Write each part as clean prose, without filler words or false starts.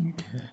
Okay.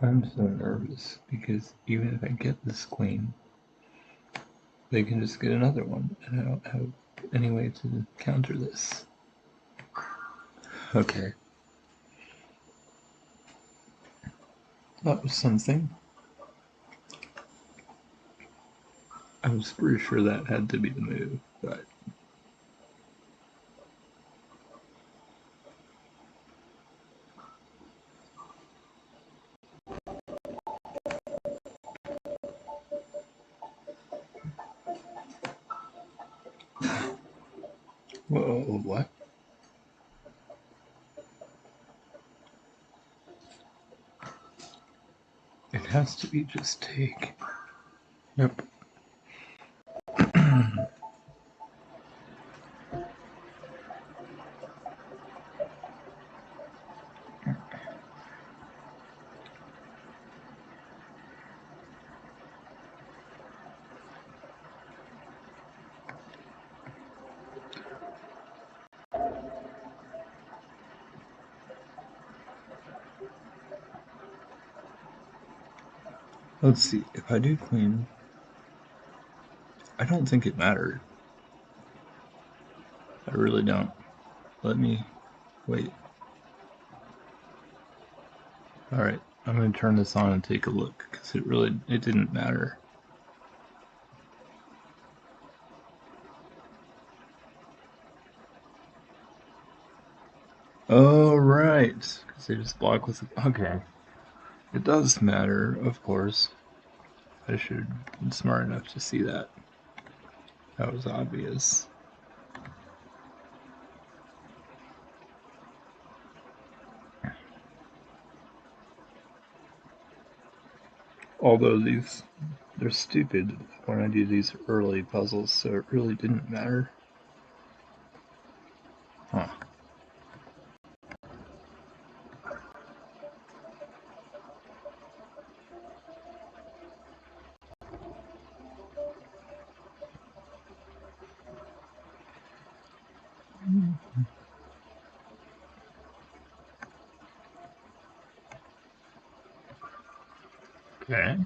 I'm so nervous because even if I get this queen, they can just get another one, and I don't have any way to counter this. Okay. That was something. I was pretty sure that had to be the move, but... Whoa, what? It has to be just take. Yep. Let's see, if I do queen, I don't think it mattered. I really don't. Let me... wait. Alright, I'm gonna turn this on and take a look, because it didn't matter. Oh, right, because they just block with... okay. It does matter, of course. I should have been smart enough to see that. That was obvious. Although they're stupid when I do these early puzzles, so it really didn't matter. Huh. Okay.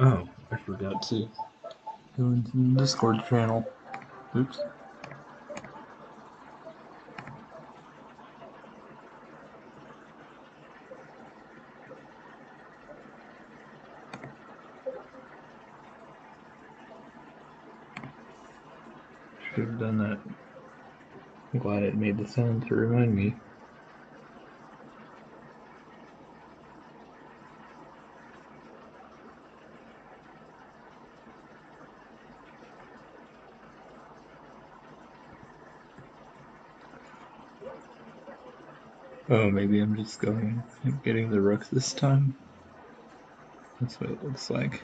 Oh, I forgot to go into the Discord channel. Oops. Should have done that. I'm glad it made the sound to remind me. Oh, maybe I'm just getting the rook this time. That's what it looks like.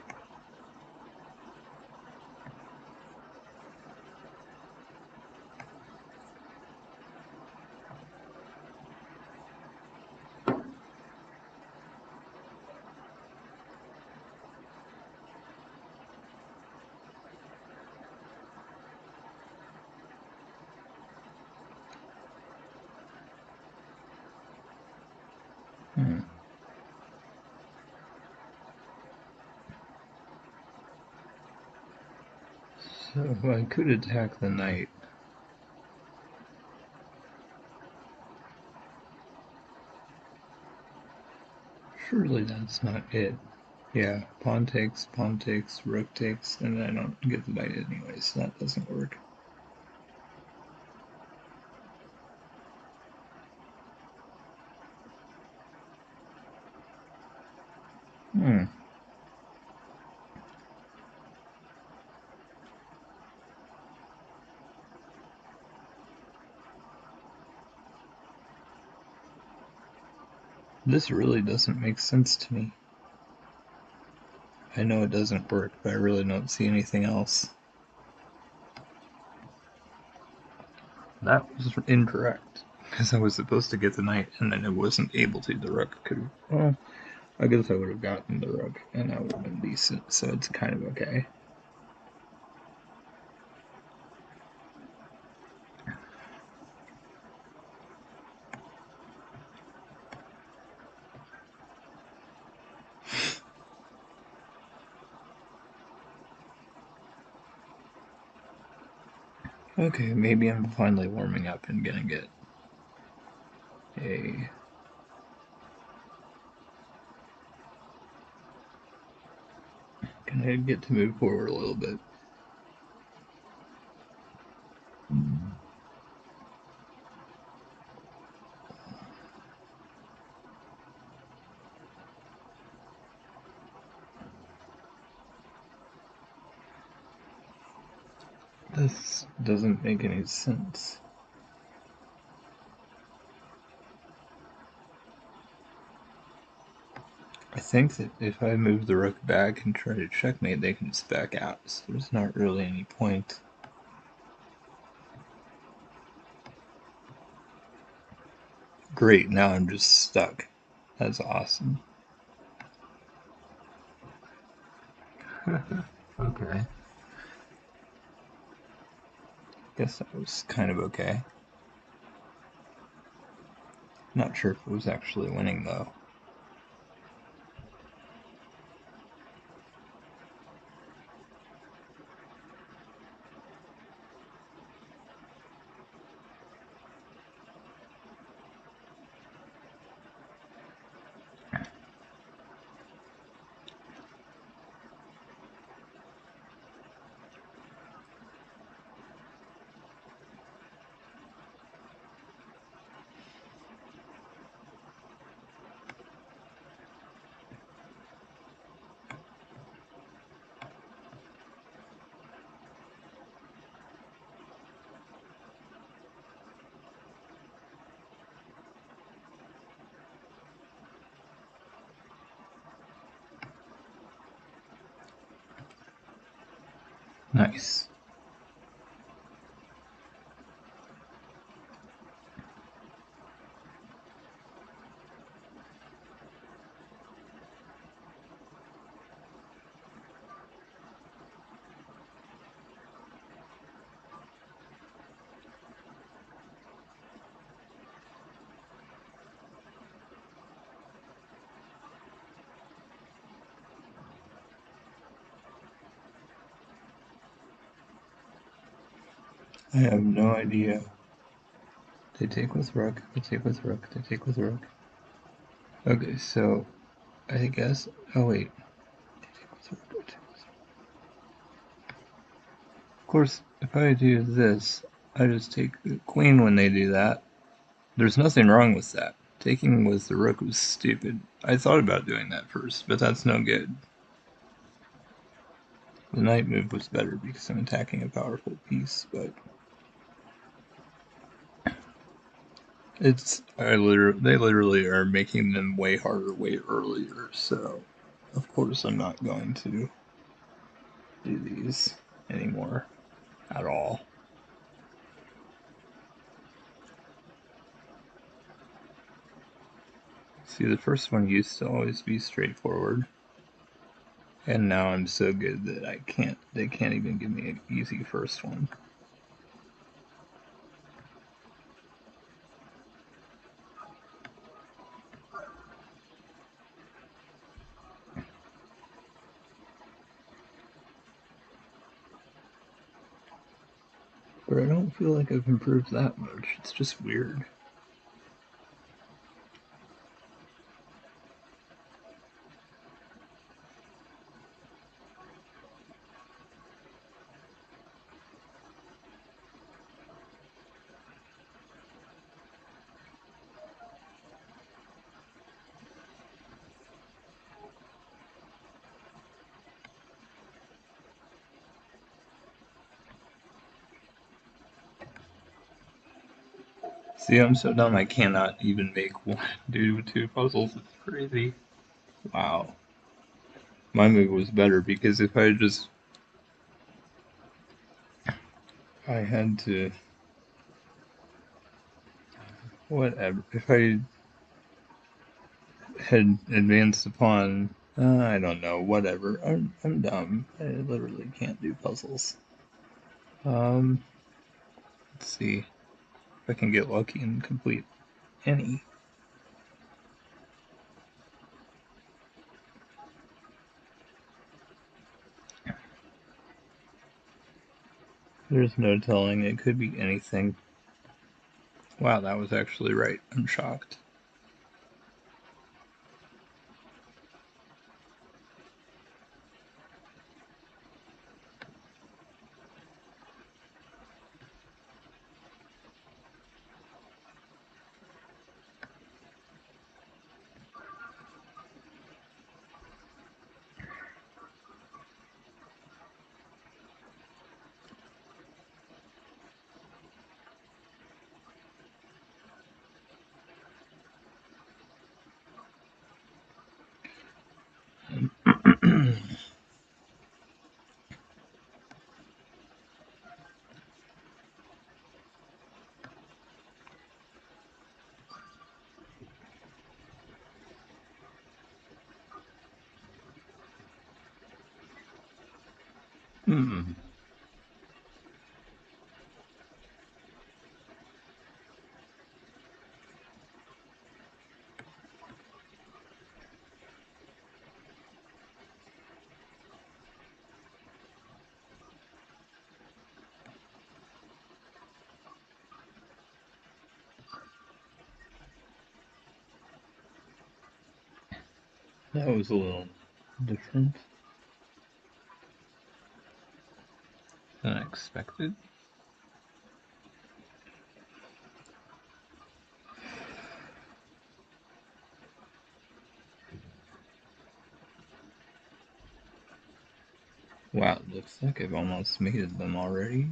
Hmm. So I could attack the knight. Surely that's not it. Yeah, pawn takes, rook takes, and I don't get the knight anyway, so that doesn't work. Hmm. This really doesn't make sense to me. I know it doesn't work, but I really don't see anything else. That was incorrect, because I was supposed to get the knight, and then I wasn't able to. The rook could. Well, I guess I would have gotten the rook, and that would have been decent, so it's kind of okay. Okay, maybe I'm finally warming up and gonna get a... Gonna get to move forward a little bit. This doesn't make any sense. I think that if I move the rook back and try to checkmate, they can just back out, so there's not really any point. Great, now I'm just stuck. That's awesome. Okay. Guess that was kind of okay. Not sure if it was actually winning, though. Nice. I have no idea. They take with rook, they take with rook, they take with rook. Okay, so I guess. Oh, wait. Of course, if I do this, I just take the queen when they do that. There's nothing wrong with that. Taking with the rook was stupid. I thought about doing that first, but that's no good. The knight move was better because I'm attacking a powerful piece, but They literally are making them way harder way earlier, so of course I'm not going to do these anymore at all. See, the first one used to always be straightforward, and now I'm so good that they can't even give me an easy first one. But I don't feel like I've improved that much. It's just weird. See, I'm so dumb I cannot even make one do two puzzles. It's crazy. Wow. My move was better because if I just I had to whatever if I had advanced upon I don't know, whatever. I'm dumb. I literally can't do puzzles. Um let's see if I can get lucky and complete any. There's no telling, it could be anything. Wow, that was actually right. I'm shocked. Hmm. That was a little different than expected. Wow, it looks like I've almost mated them already.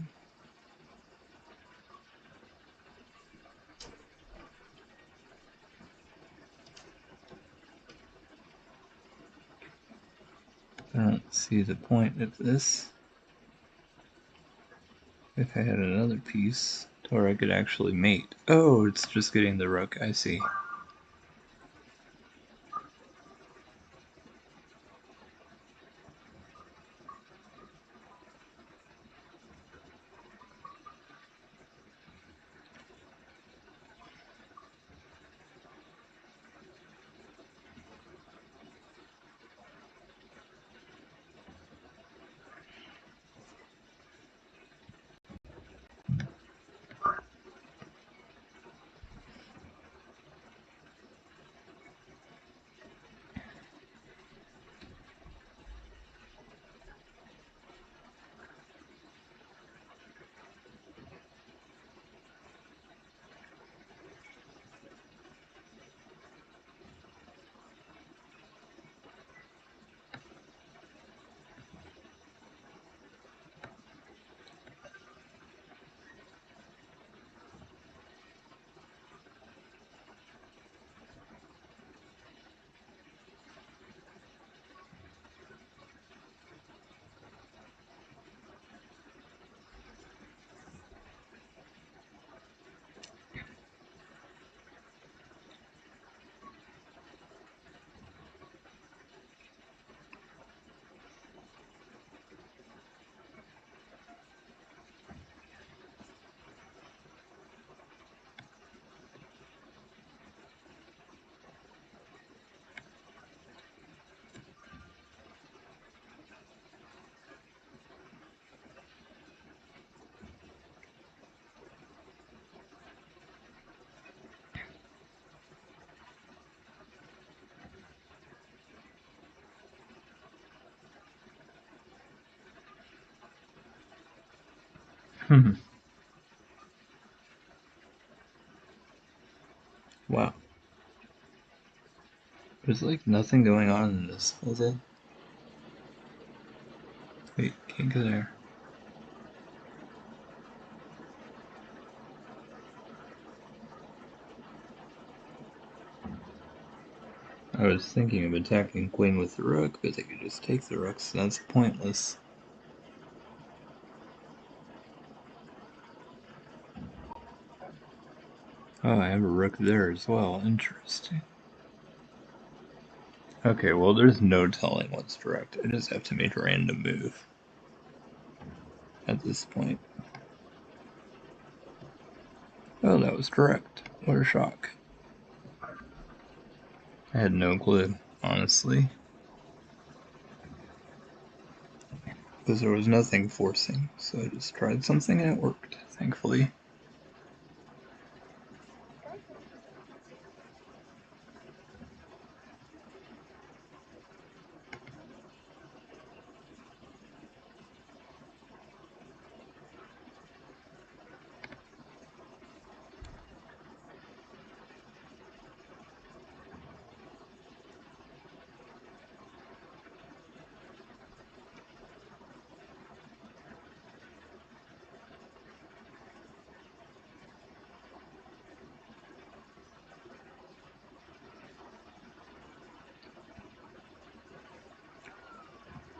I don't see the point of this. If I had another piece to where I could actually mate. Oh, it's just getting the rook, I see. Wow. There's like nothing going on in this, is it? Wait, can't go there. I was thinking of attacking queen with the rook, but they could just take the rook, so that's pointless. Oh, I have a rook there as well. Interesting. Okay, well, there's no telling what's direct. I just have to make a random move at this point. Oh, that was direct. What a shock. I had no clue, honestly. Because there was nothing forcing, so I just tried something and it worked, thankfully.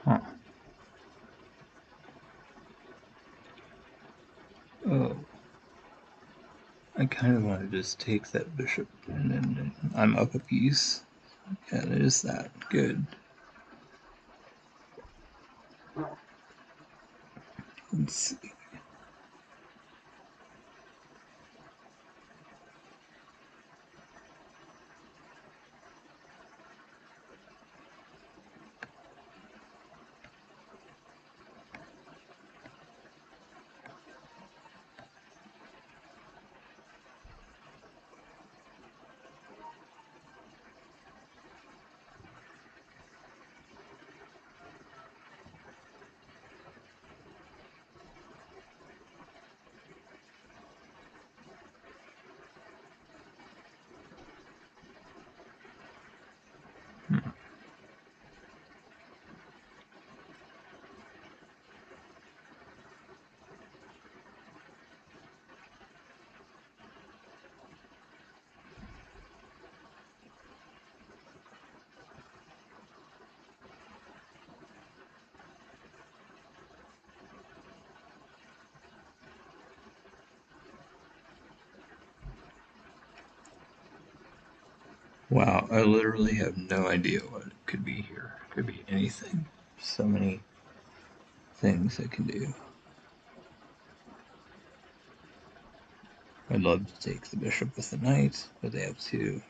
Huh. Oh. I kind of want to just take that bishop, and then I'm up a piece. Yeah, there's that. Good. Let's see. Wow, I literally have no idea what it could be here. It could be anything. So many things I can do. I'd love to take the bishop with the knight, but they have two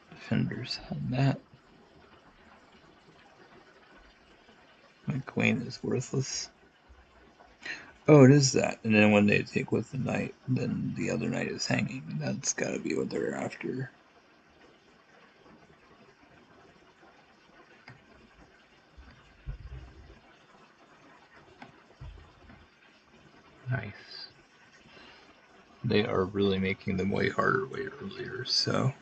defenders on that. My queen is worthless. Oh, it is that. And then when they take with the knight, then the other knight is hanging. That's gotta be what they're after. Nice. They are really making them way harder way earlier, so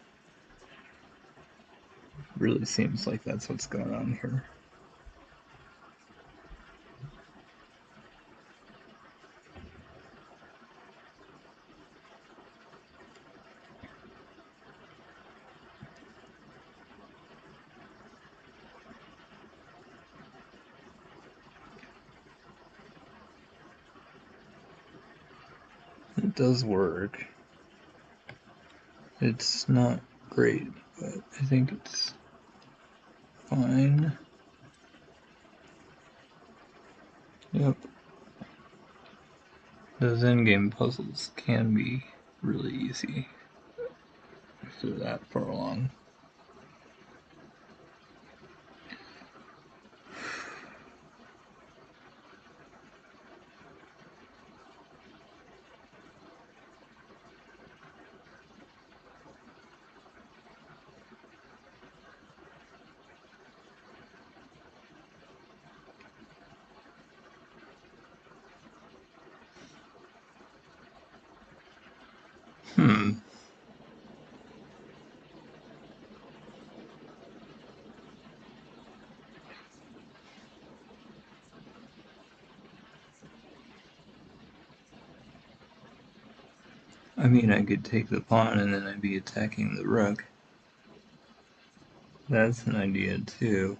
really seems like that's what's going on here. It does work. It's not great, but I think it's fine. Yep. Those endgame puzzles can be really easy if they're that far along. Hmm. I mean, I could take the pawn and then I'd be attacking the rook. That's an idea too.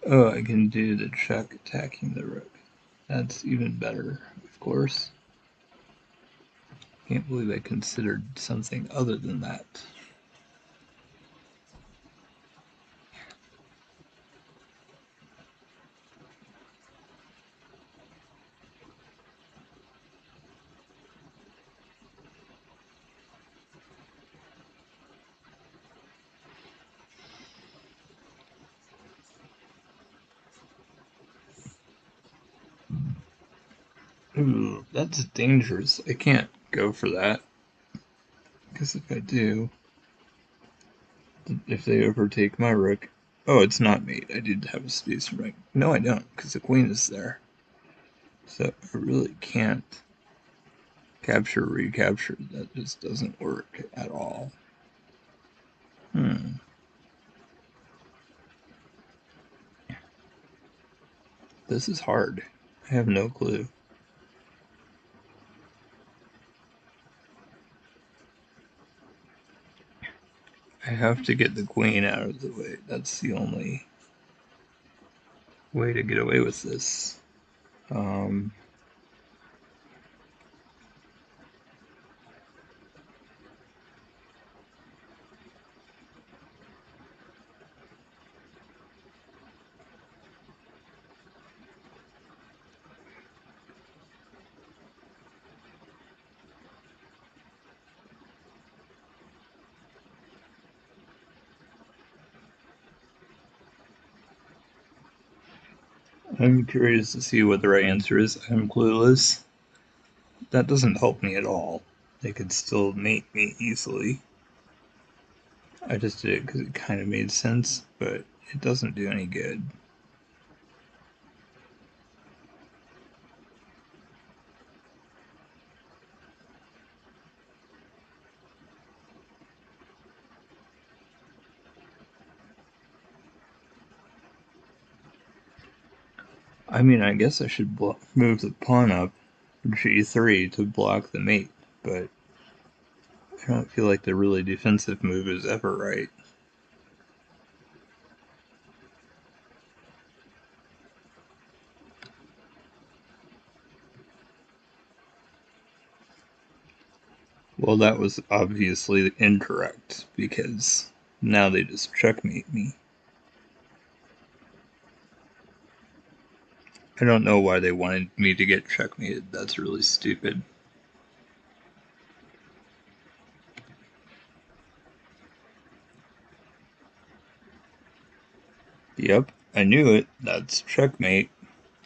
Oh, I can do the check attacking the rook. That's even better, of course. Can't believe I considered something other than that. Ooh, that's dangerous. I can't go for that. Because if I do, if they overtake my rook. Oh, it's not mate. I did have a space for my. No, I don't, because the queen is there. So I really can't capture, recapture. That just doesn't work at all. Hmm. This is hard. I have no clue. I have to get the queen out of the way. That's the only way to get away with this. Um, I'm curious to see what the right answer is. I'm clueless. That doesn't help me at all. They could still mate me easily. I just did it because it kind of made sense, but it doesn't do any good. I mean, I guess I should move the pawn up g3 to block the mate, but I don't feel like the really defensive move is ever right. Well, that was obviously incorrect, because now they just checkmate me. I don't know why they wanted me to get checkmated. That's really stupid. Yep, I knew it. That's checkmate,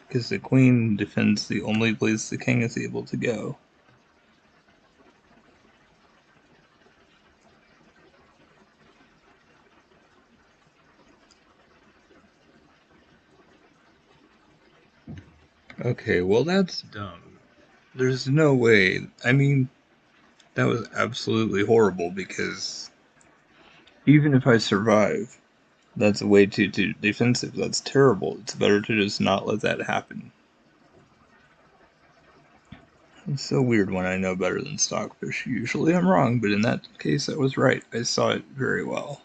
because the queen defends the only place the king is able to go. Okay, well, that's dumb. There's no way. I mean, that was absolutely horrible, because even if I survive, that's way too defensive. That's terrible. It's better to just not let that happen. It's so weird when I know better than Stockfish. Usually I'm wrong, but in that case I was right. I saw it very well.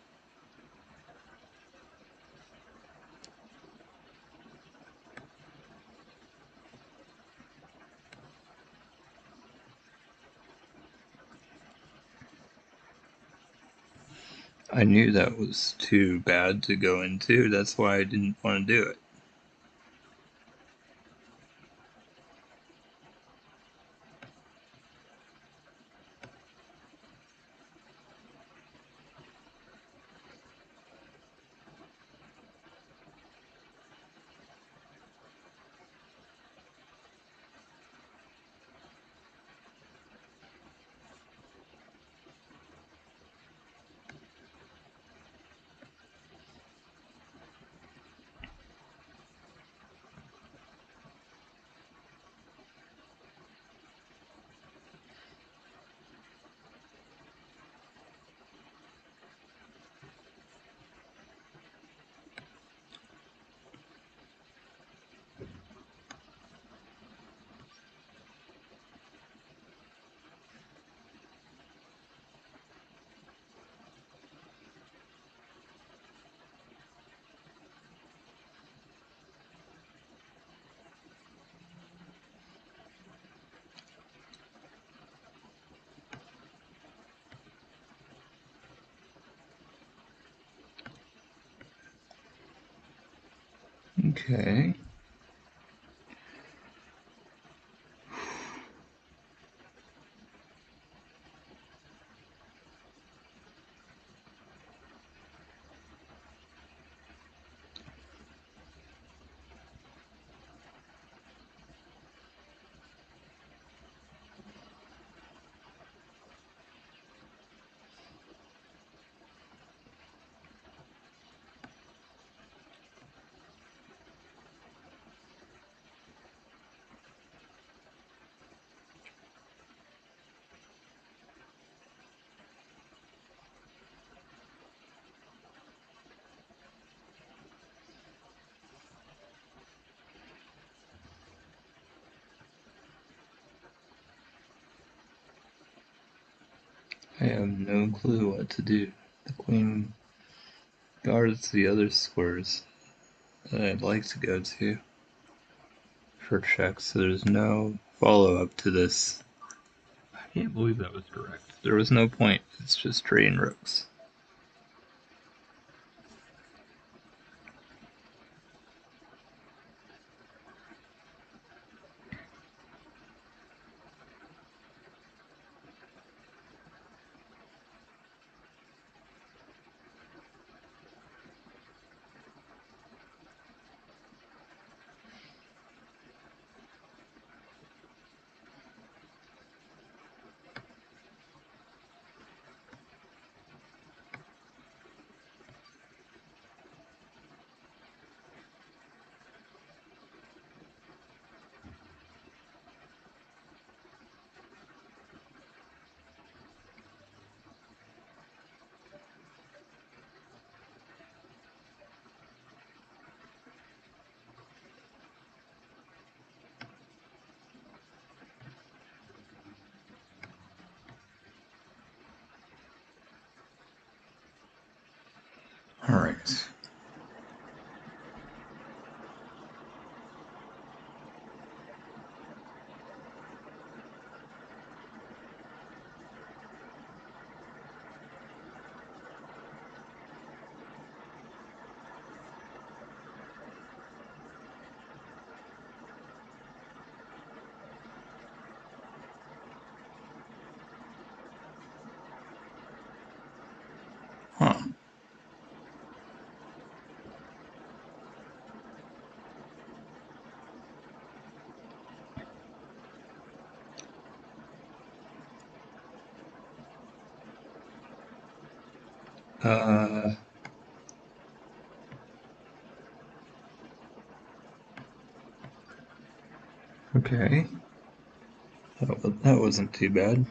I knew that was too bad to go into. That's why I didn't want to do it. Okay. I have no clue what to do. The queen guards the other squares that I'd like to go to for checks, so there's no follow-up to this. I can't believe that was correct. There was no point. It's just trading rooks. All right. Huh. Uh, okay. That wasn't too bad.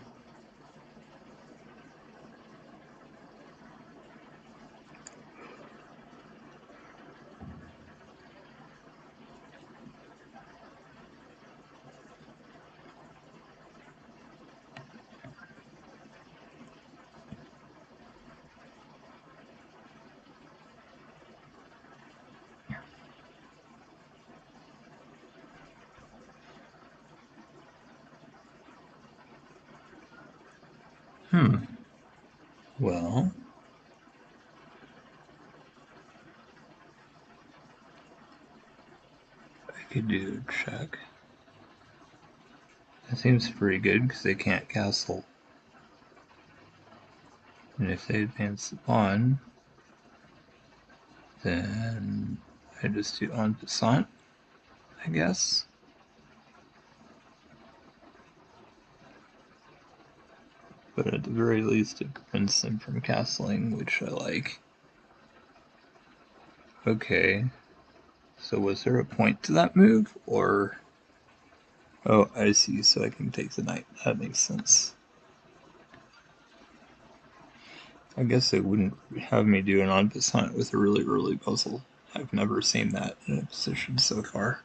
Hmm. Well, I could do a check. That seems pretty good because they can't castle. And if they advance the pawn, then I just do en passant, I guess. But at the very least, it prevents them from castling, which I like. Okay, so was there a point to that move, or... Oh, I see, so I can take the knight. That makes sense. I guess it wouldn't have me do an en passant with a really early puzzle. I've never seen that in a position so far.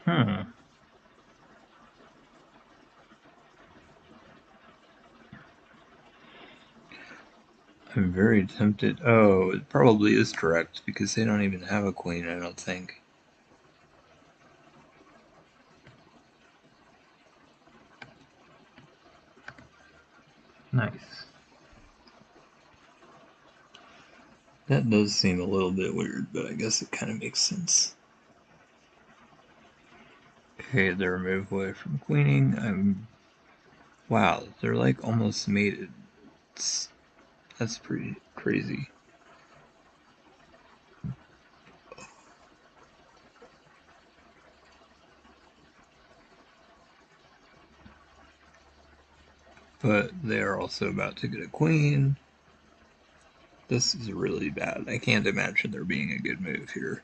Hmm. I'm very tempted. Oh, it probably is correct because they don't even have a queen, I don't think. Nice. That does seem a little bit weird, but I guess it kind of makes sense. Okay, they're moved away from queening. Wow, they're like almost mated. That's pretty crazy. But they are also about to get a queen. This is really bad. I can't imagine there being a good move here.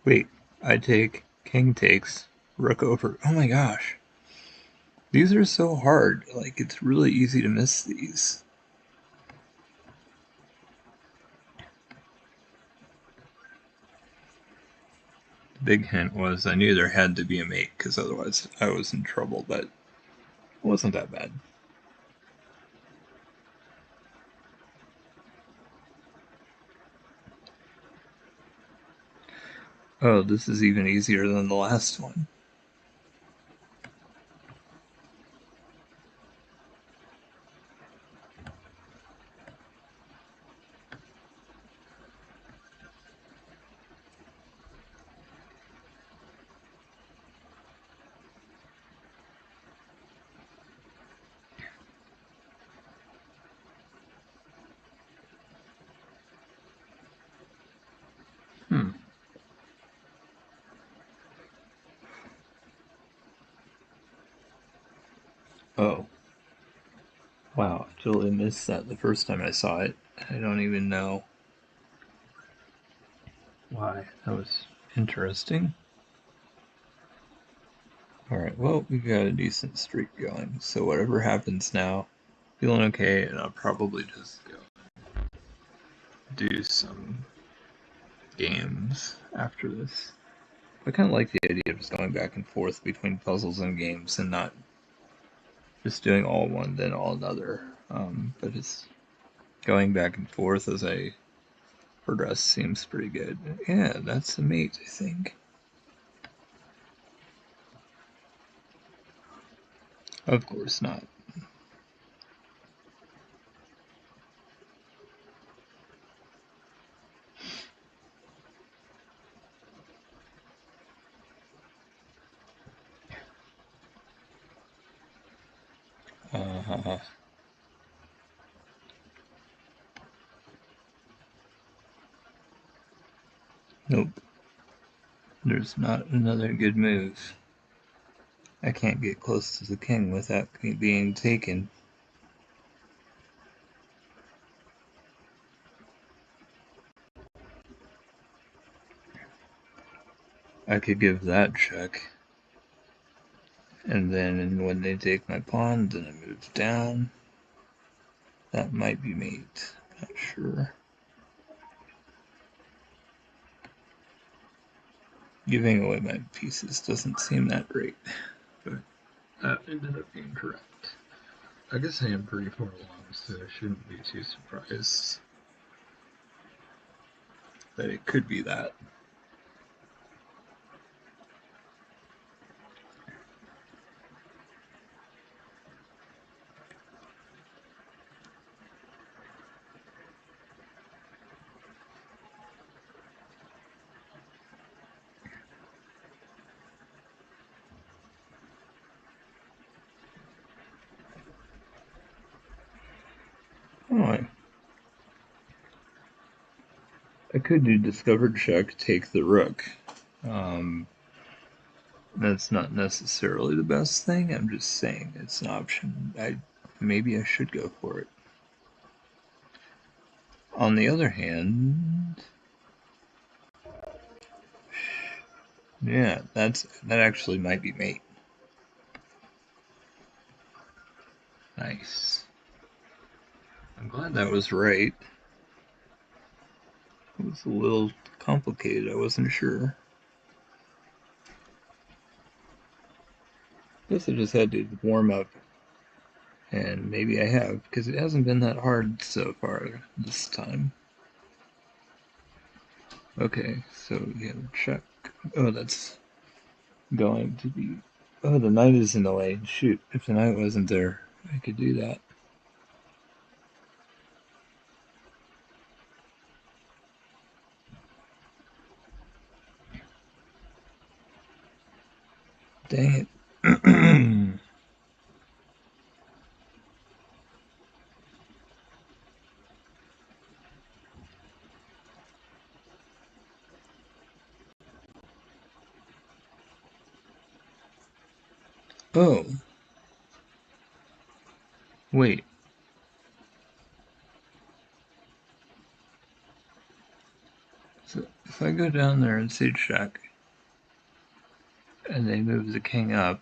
Wait, I take, king takes, rook over. Oh my gosh. These are so hard. Like, it's really easy to miss these. The big hint was I knew there had to be a mate, because otherwise I was in trouble, but it wasn't that bad. Oh, this is even easier than the last one. Oh. Wow, I totally missed that the first time I saw it. I don't even know why. That was interesting. Alright, well, we got a decent streak going, so whatever happens now, feeling okay, and I'll probably just go do some games after this. I kind of like the idea of just going back and forth between puzzles and games and not just doing all one then all another. But it's going back and forth as I progress seems pretty good. Yeah, that's a mate, I think. Of course not. Uh, nope. There's not another good move. I can't get close to the king without being taken. I could give that check. And then when they take my pawn, then I move down. That might be mate. Not sure. Giving away my pieces doesn't seem that great, but that ended up being correct. I guess I am pretty far along, so I shouldn't be too surprised that it could be that. Oh, I could do discovered check, take the rook. Um, that's not necessarily the best thing. I'm just saying it's an option. Maybe I should go for it. On the other hand, yeah, that actually might be mate. Nice. I'm glad that was right. It was a little complicated. I wasn't sure. Guess I just had to warm up And maybe I have, because it hasn't been that hard so far this time. Okay, so we have check. Oh, that's going to be... Oh, the knight is in the lane. Shoot, if the knight wasn't there, I could do that. Dang it. Oh, wait. So if I go down there and siege check, and they move the king up,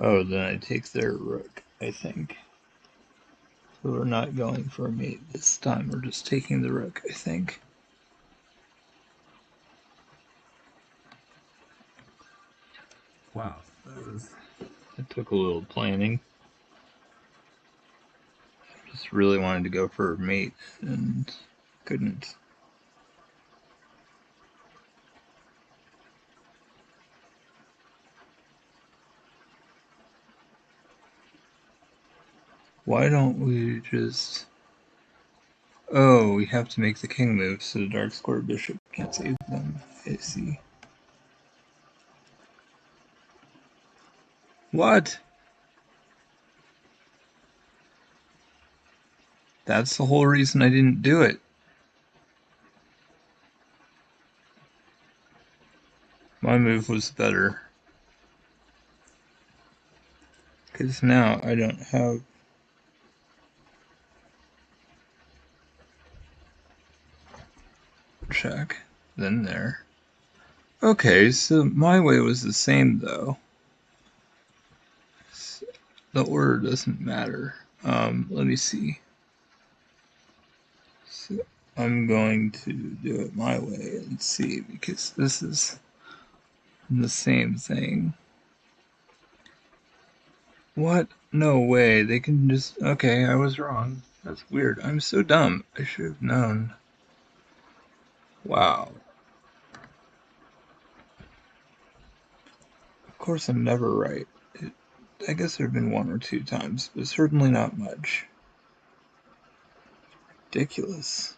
oh, then I take their rook, I think. So we're not going for a mate this time, we're just taking the rook, I think. Wow, that took a little planning. Just really wanted to go for a mate and couldn't. Why don't we just... Oh, we have to make the king move so the dark square bishop can't save them. I see. What? That's the whole reason I didn't do it. My move was better. Because now I don't have... check. Then there. Okay, so my way was the same though. The order doesn't matter. Let me see. So I'm going to do it my way and see, because this is the same thing. What? No way. They can just... Okay, I was wrong. That's weird. I'm so dumb. I should have known. Wow. Of course I'm never right. I guess there have been one or two times, but certainly not much. Ridiculous.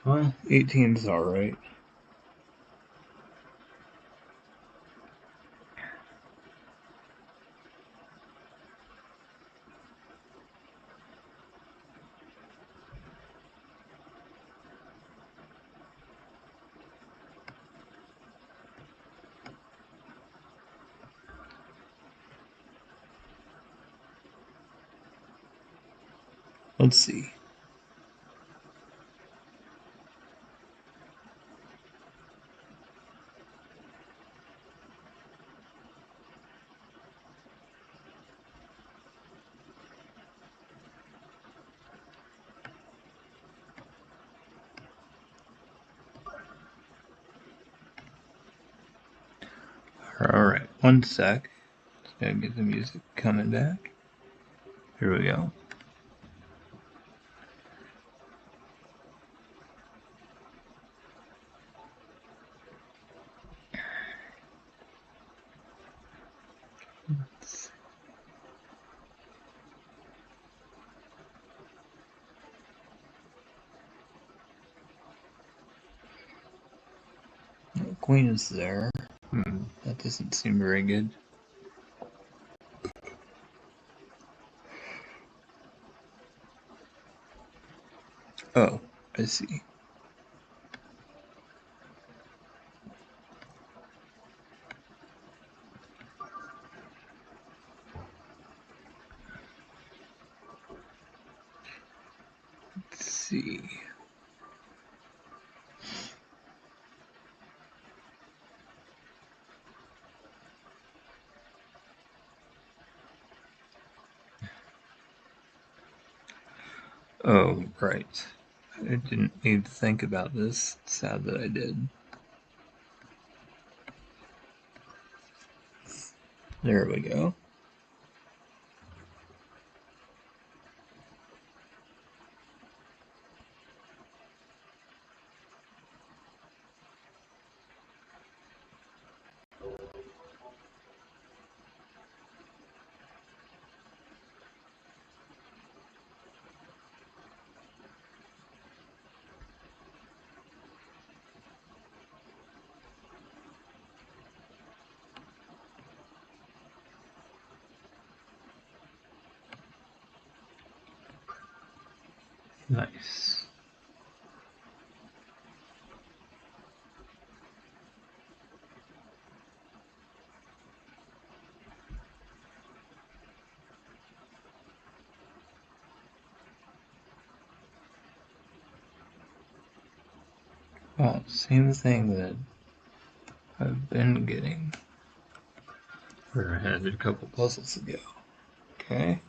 Well, 18's alright. Let's see. Alright, one sec. Just gotta get the music coming back. Here we go. The queen is there. That doesn't seem very good. Oh, I see. Let's see. Oh, right. I didn't need to think about this. Sad that I did. There we go. Nice. Well, same thing that I've been getting. Where I had a couple puzzles ago. Okay.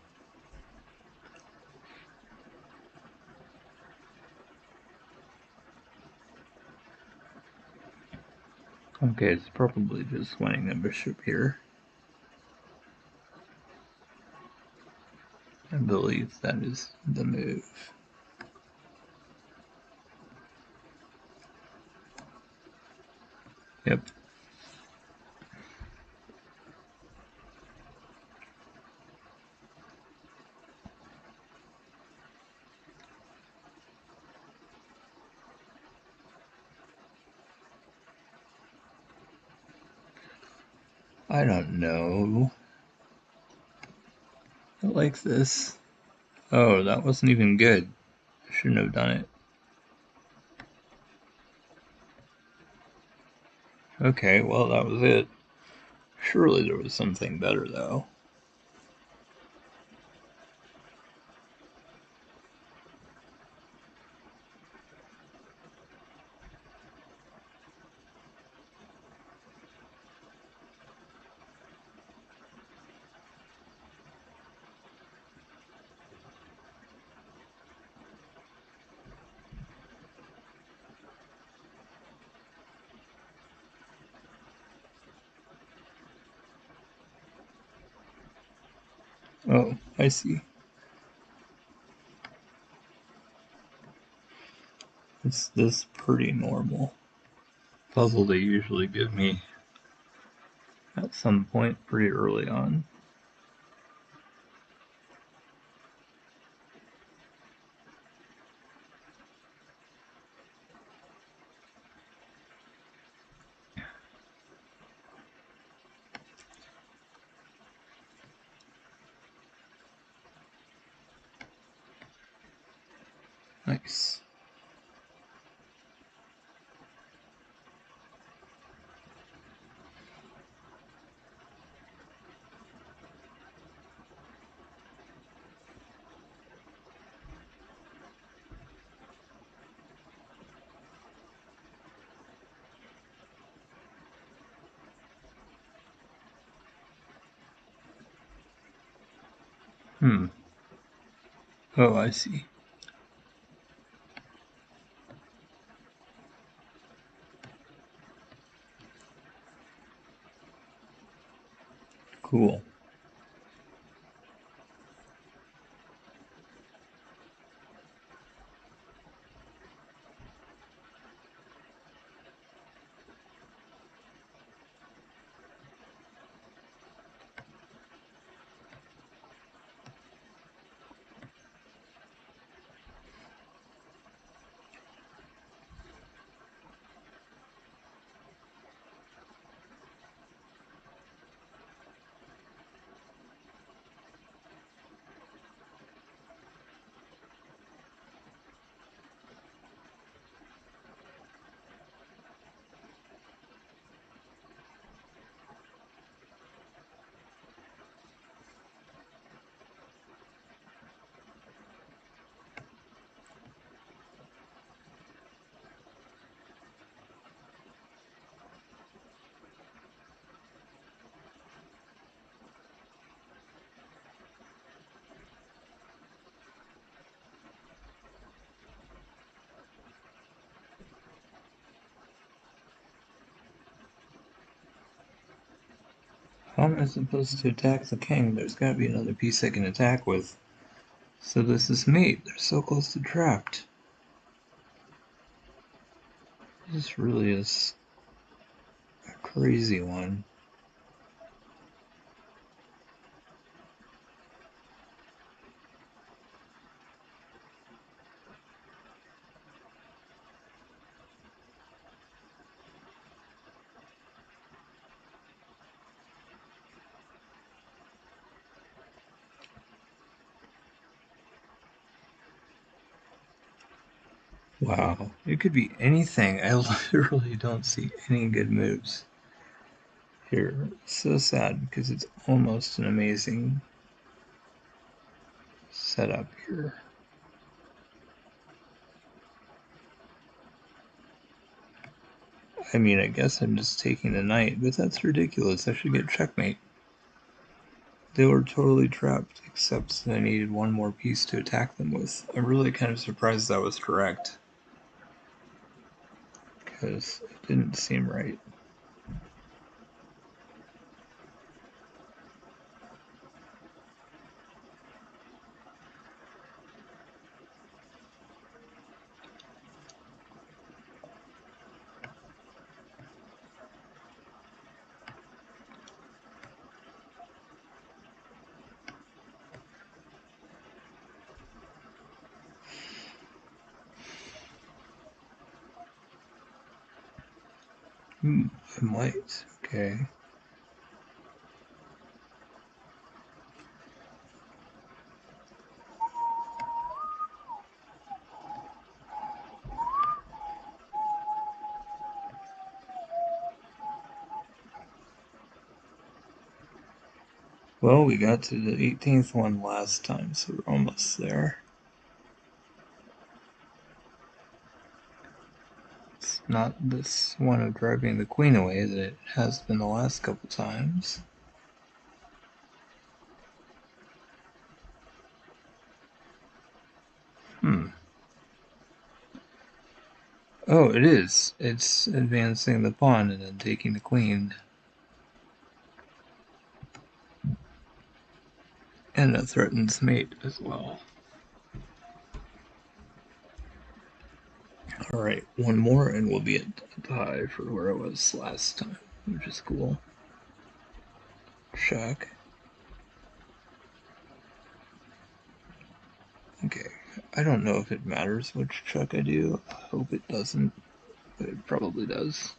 Okay, it's probably just winning the bishop here. I believe that is the move. Yep. I don't know. I like this. Oh, that wasn't even good. I shouldn't have done it. Okay, well, that was it. Surely there was something better, though. Oh, I see. It's this pretty normal puzzle they usually give me at some point pretty early on. Nice. Hmm. Oh, I see. Cool. How am I supposed to attack the king? There's gotta be another piece I can attack with. So this is mate. They're so close to trapped. This really is a crazy one. Wow, it could be anything. I literally don't see any good moves here. So sad because it's almost an amazing setup here. I mean, I guess I'm just taking the knight, but that's ridiculous. I should get checkmate. They were totally trapped, except I needed one more piece to attack them with. I'm really kind of surprised that was correct, because it didn't seem right. I might. Okay. Well, we got to the 18th one last time, so we're almost there. It's not this one of driving the queen away that it has been the last couple times. Oh, it is. It's advancing the pawn and then taking the queen. And it threatens mate as well. Alright, one more and we'll be at a tie for where I was last time, which is cool. Check. Okay, I don't know if it matters which check I do. I hope it doesn't, but it probably does.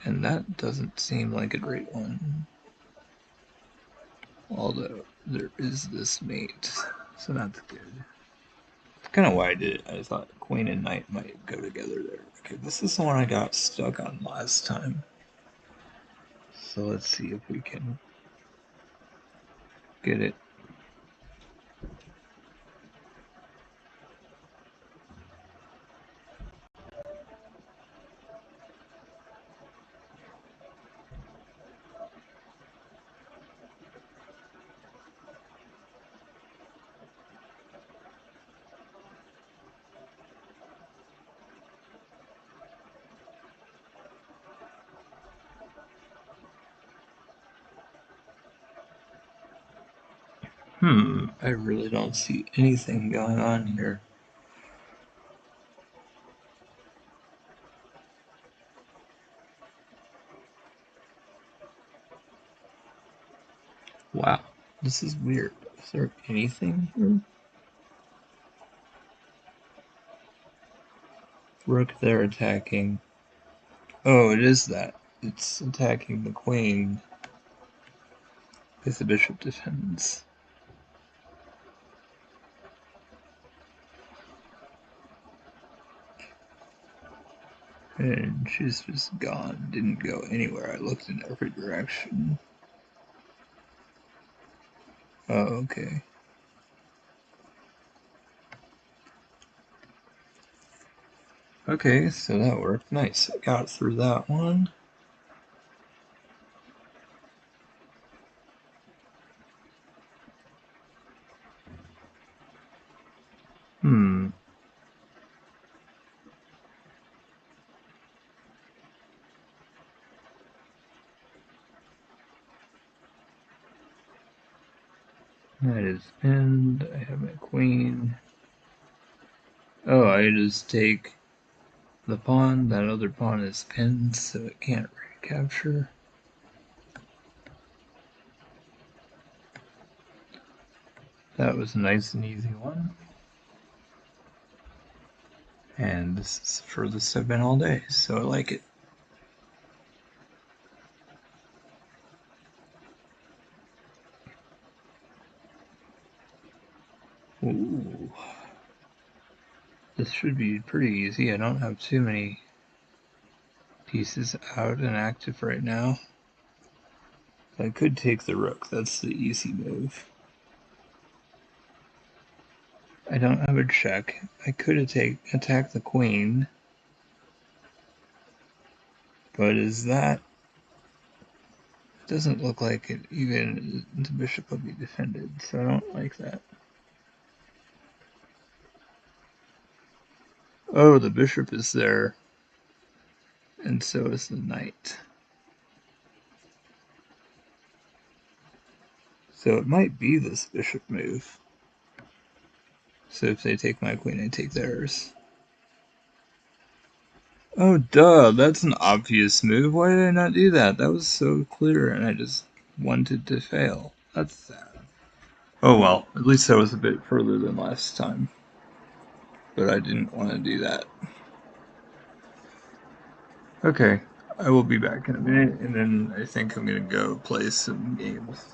And that doesn't seem like a great one. Although there is this mate, so that's good. That's kind of why I did it. I thought queen and knight might go together there. Okay, this is the one I got stuck on last time. So let's see if we can get it. I really don't see anything going on here. Wow, this is weird. Is there anything here? Rook there attacking. Oh, it is that. It's attacking the queen because the bishop defends. And she's just gone. Didn't go anywhere. I looked in every direction. Oh, okay. Okay, so that worked. Nice. I got through that one. Hmm. Knight is pinned. I have my queen. Oh, I just take the pawn. That other pawn is pinned, so it can't recapture. That was a nice and easy one. And this is the furthest I've been all day, so I like it. Ooh. This should be pretty easy. I don't have too many pieces out and active right now. I could take the rook. That's the easy move. I don't have a check. I could attack the queen. But is that... It doesn't look like it even the bishop will be defended, so I don't like that. Oh, the bishop is there. And so is the knight. So it might be this bishop move. So if they take my queen, I take theirs. Oh, duh, that's an obvious move. Why did I not do that? That was so clear, and I just wanted to fail. That's sad. Oh well, at least I was a bit further than last time. But I didn't want to do that. Okay, I will be back in a minute, and then I think I'm gonna go play some games.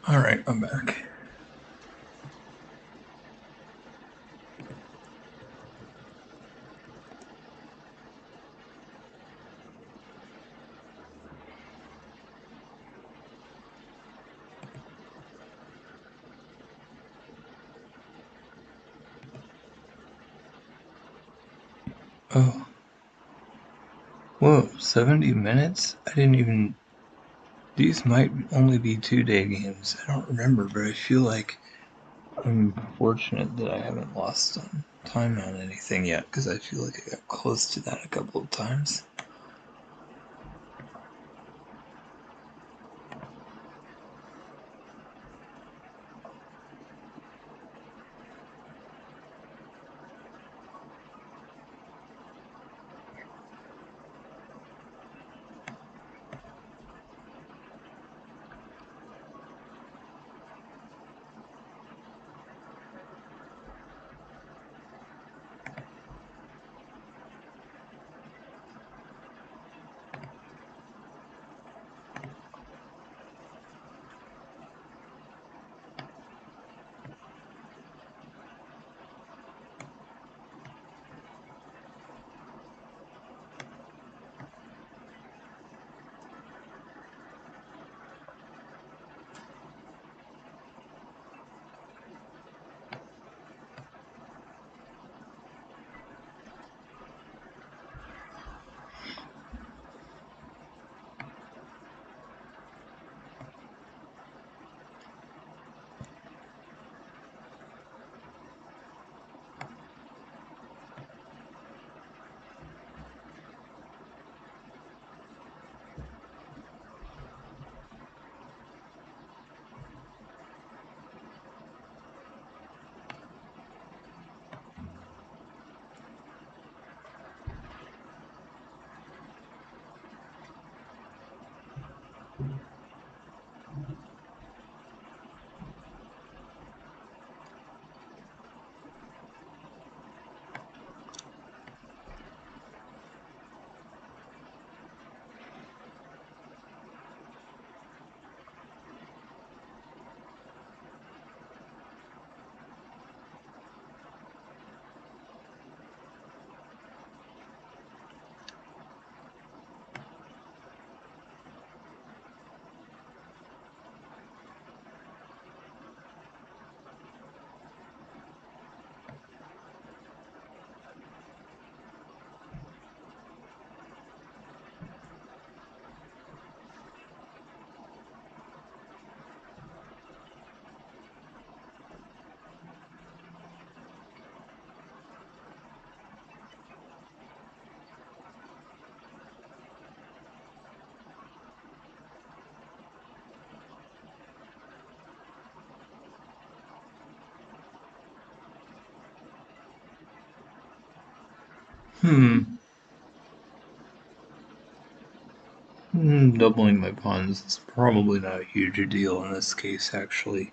Alright, I'm back. Oh. Whoa, 70 minutes? I didn't even... These might only be 2-day games. I don't remember, but I feel like I'm fortunate that I haven't lost time on anything yet, because I feel like I got close to that a couple of times. Hmm. Doubling my pawns is probably not a huge deal in this case, actually.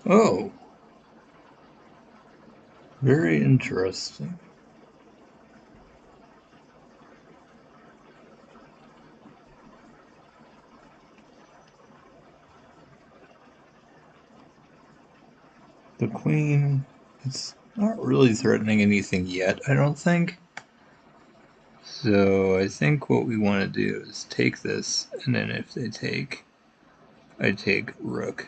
Oh, very interesting. The queen is not really threatening anything yet, I don't think. So I think what we want to do is take this, and then if they take, I take rook.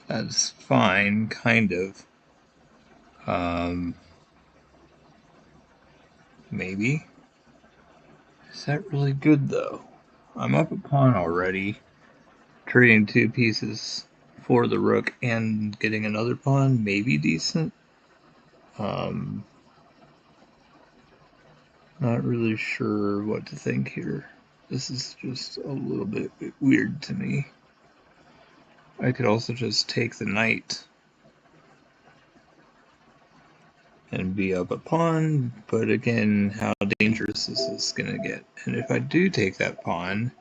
That's fine, kind of. Maybe. Is that really good, though? I'm up a pawn already. Trading two pieces for the rook and getting another pawn, maybe decent. Um, Not really sure what to think here. This is just a little bit weird to me. I could also just take the knight and be up a pawn, but again, how dangerous is this gonna get? And if I do take that pawn,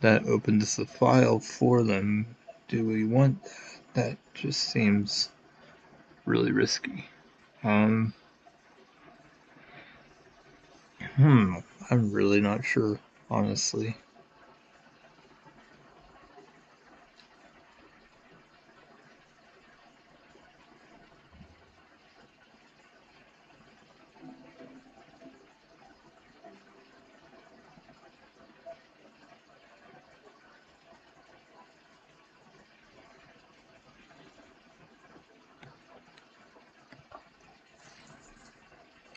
that opens the file for them. Do we want that? That just seems really risky. Um, I'm really not sure, honestly.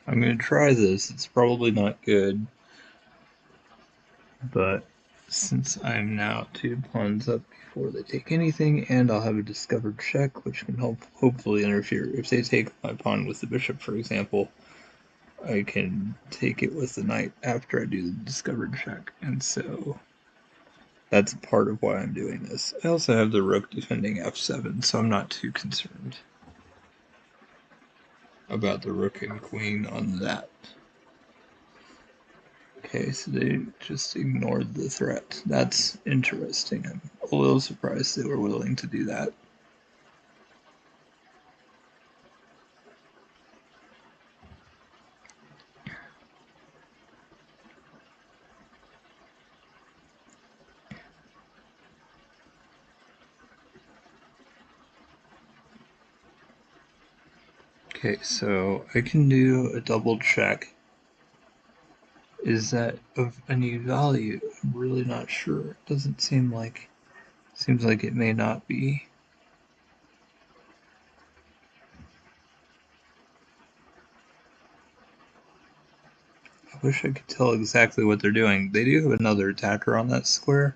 I'm gonna try this. It's probably not good, but since I'm now two pawns up before they take anything, and I'll have a discovered check, which can hopefully interfere. If they take my pawn with the bishop, for example, I can take it with the knight after I do the discovered check, and so that's part of why I'm doing this. I also have the rook defending f7, so I'm not too concerned about the rook and queen on that. Okay, so they just ignored the threat. That's interesting. I'm a little surprised they were willing to do that. Okay, so I can do a double check. Is that of any value? I'm really not sure. It doesn't seems like it may not be. I wish I could tell exactly what they're doing. They do have another attacker on that square,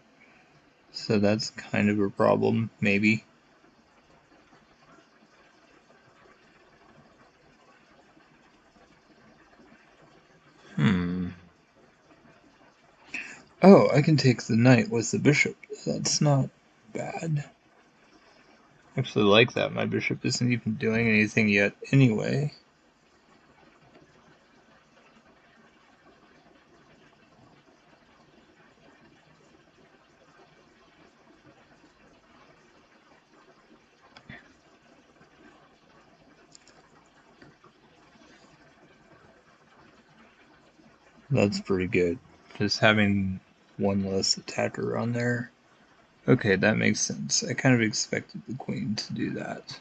so that's kind of a problem, maybe. Hmm. Oh, I can take the knight with the bishop. That's not bad. I actually like that. My bishop isn't even doing anything yet anyway. That's pretty good. Just having one less attacker on there. Okay, that makes sense. I kind of expected the queen to do that.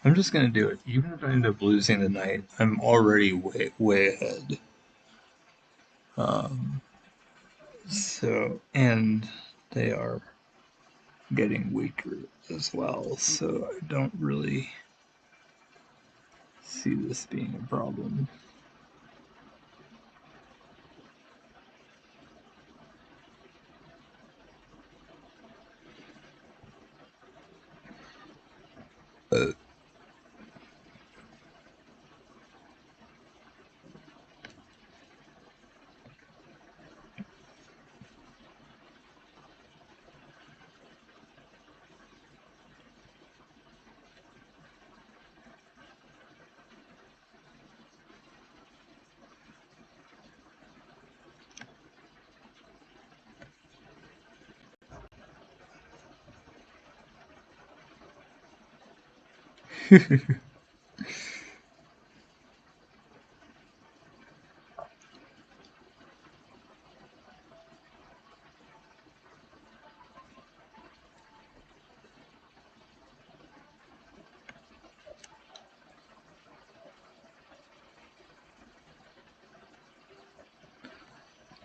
I'm just gonna do it. Even if I end up losing the knight, I'm already way ahead. Um, and they are getting weaker as well, so I don't really see this being a problem. Uh,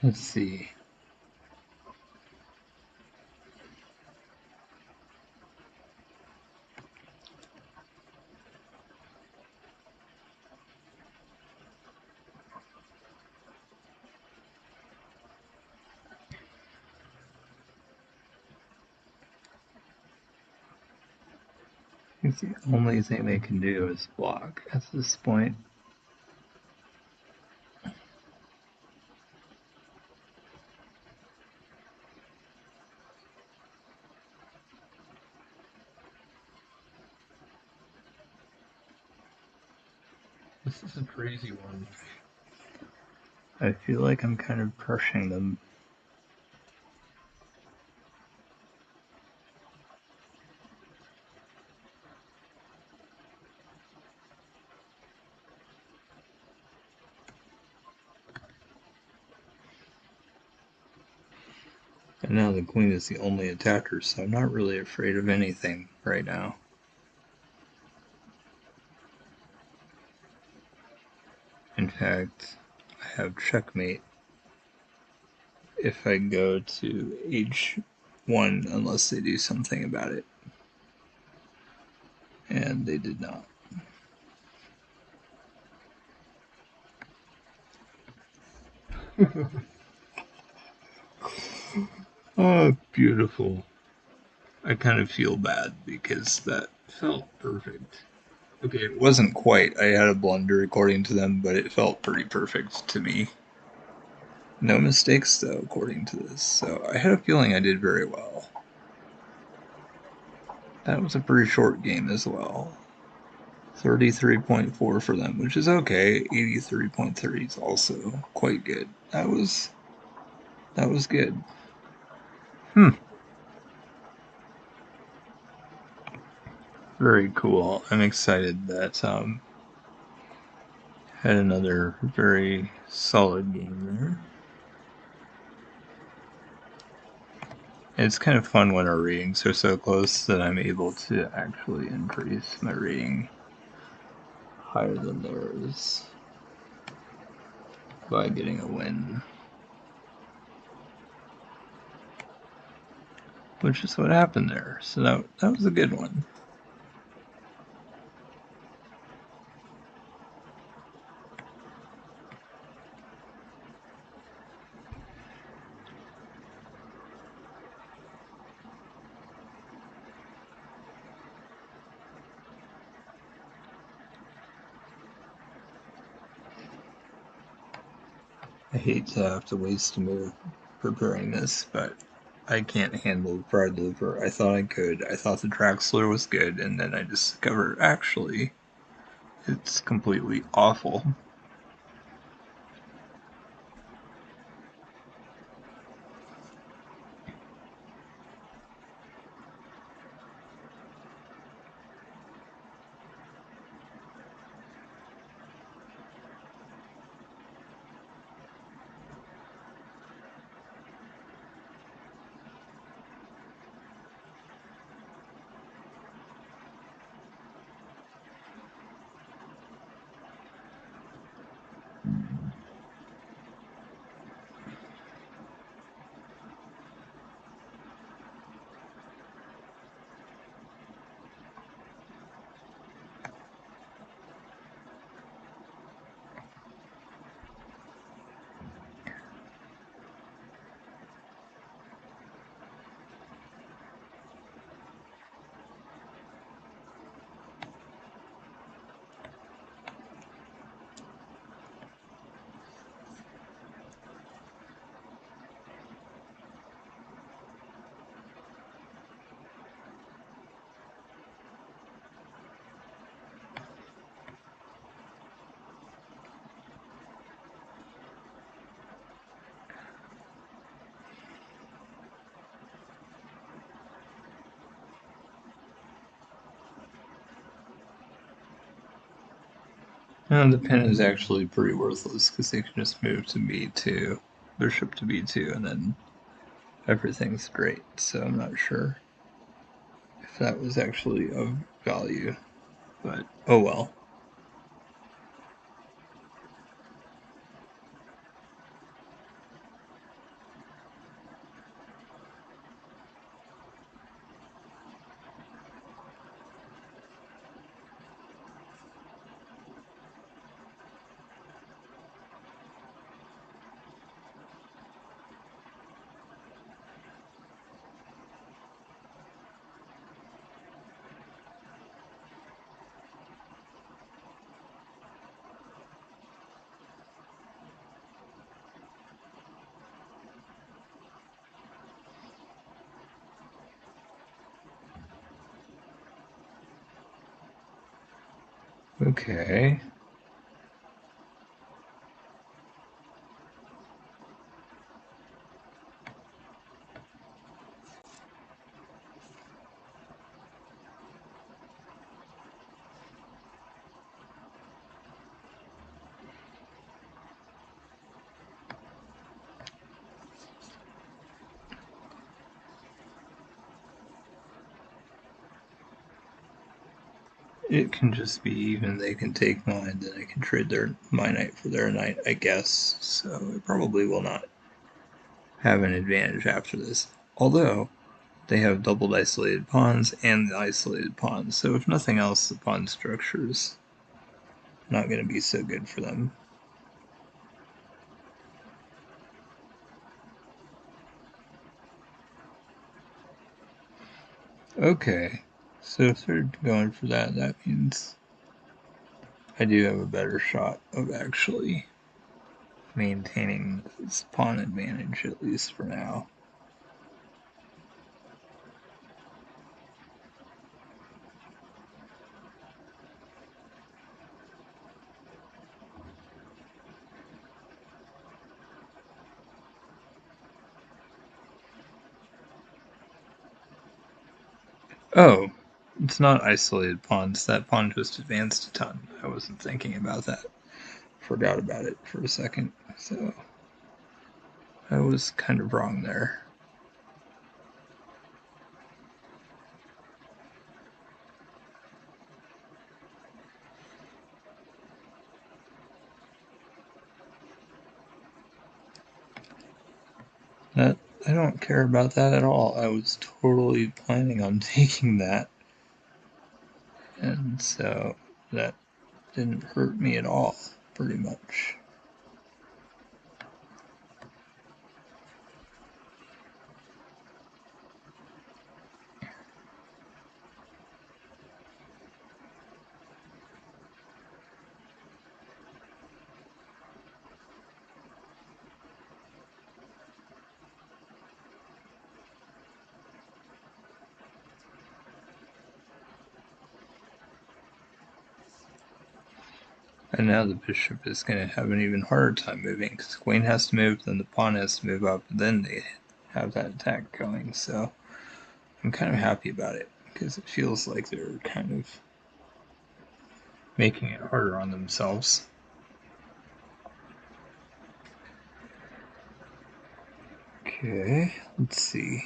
Let's see. It's the only thing they can do is block at this point. This is a crazy one. I feel like I'm kind of crushing them. And now the queen is the only attacker, so I'm not really afraid of anything right now. In fact, I have checkmate if I go to h1 unless they do something about it. And they did not. Oh, beautiful. I kind of feel bad because that felt perfect. Okay, it wasn't quite. I had a blunder according to them, but it felt pretty perfect to me. No mistakes, though, according to this. So I had a feeling I did very well. That was a pretty short game as well. 33.4 for them, which is okay. 83.3 is also quite good. That was good. Very cool. I'm excited that had another very solid game there. It's kind of fun when our ratings are so close that I'm able to actually increase my rating higher than theirs by getting a win. Which is what happened there. So that was a good one. I hate to have to waste a move preparing this, but I can't handle the Pride Liver. I thought I could. I thought the Traxler was good, and then I discovered actually it's completely awful. And the pin is actually pretty worthless because they can just move to b2, bishop to b2, and then everything's great. So I'm not sure if that was actually of value, but oh well. Okay. It can just be even. They can take mine, then I can trade my knight for their knight, I guess. So it probably will not have an advantage after this. Although they have doubled isolated pawns and the isolated pawns, so if nothing else, the pawn structure is not going to be so good for them. Okay, so if they're going for that, that means I do have a better shot of actually maintaining this pawn advantage, at least for now. Oh, it's not isolated pawns. That pawn just advanced a ton. I wasn't thinking about that. Forgot about it for a second. So I was kind of wrong there. That I don't care about that at all. I was totally planning on taking that. And so that didn't hurt me at all, pretty much. And now the bishop is going to have an even harder time moving because queen has to move, then the pawn has to move up, then they have that attack going. So I'm kind of happy about it because it feels like they're kind of making it harder on themselves. Okay, let's see.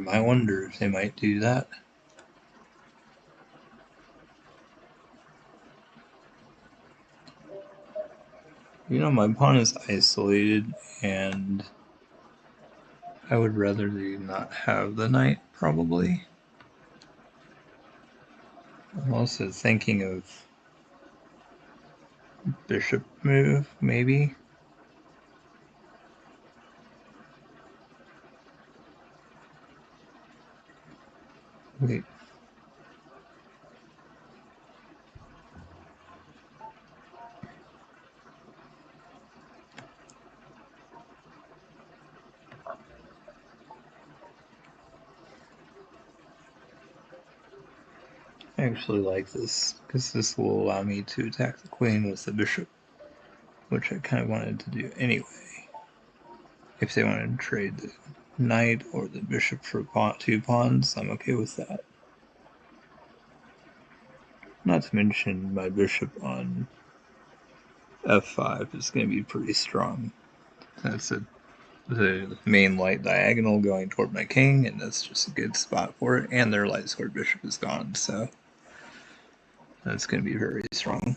I wonder if they might do that. You know, my pawn is isolated, and I would rather they not have the knight, probably. I'm also thinking of bishop move, maybe. Wait. I actually like this because this will allow me to attack the queen with the bishop, which I kind of wanted to do anyway. If they wanted to trade the knight or the bishop for 2 pawns, I'm okay with that. Not to mention my bishop on f5 is going to be pretty strong. That's the main light diagonal going toward my king, and that's just a good spot for it. And their light sword bishop is gone, so that's going to be very strong.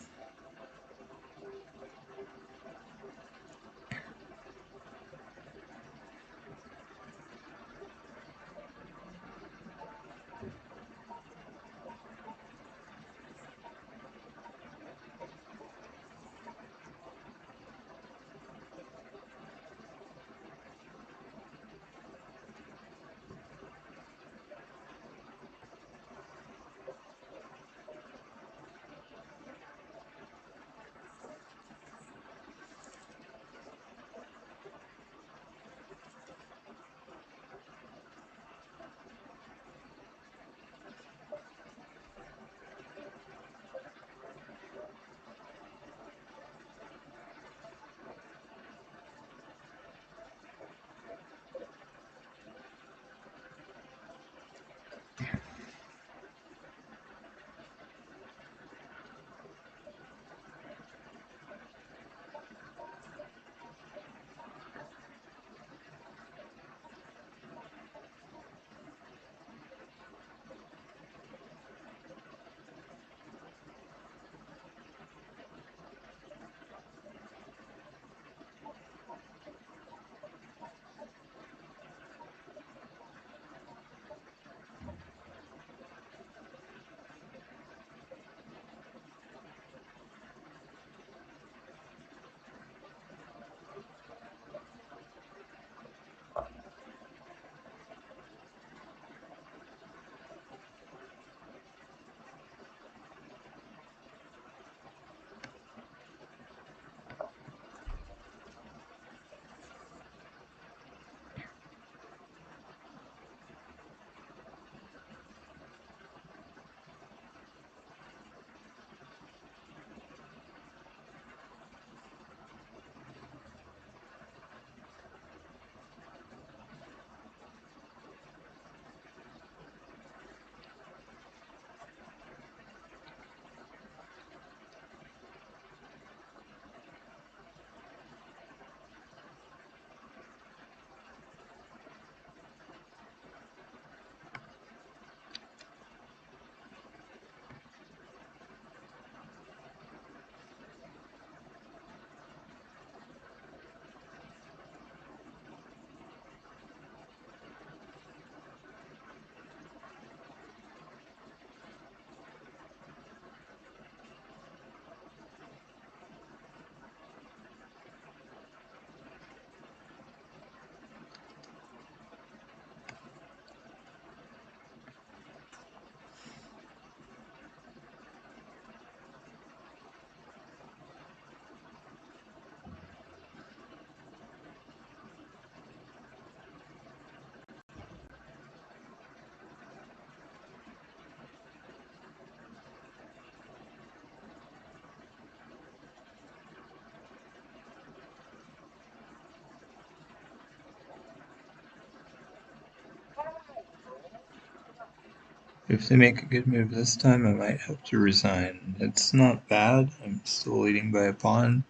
If they make a good move this time, I might have to resign. It's not bad. I'm still leading by a pawn,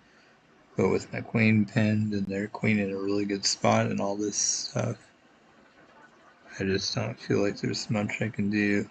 but with my queen pinned and their queen in a really good spot and all this stuff, I just don't feel like there's much I can do.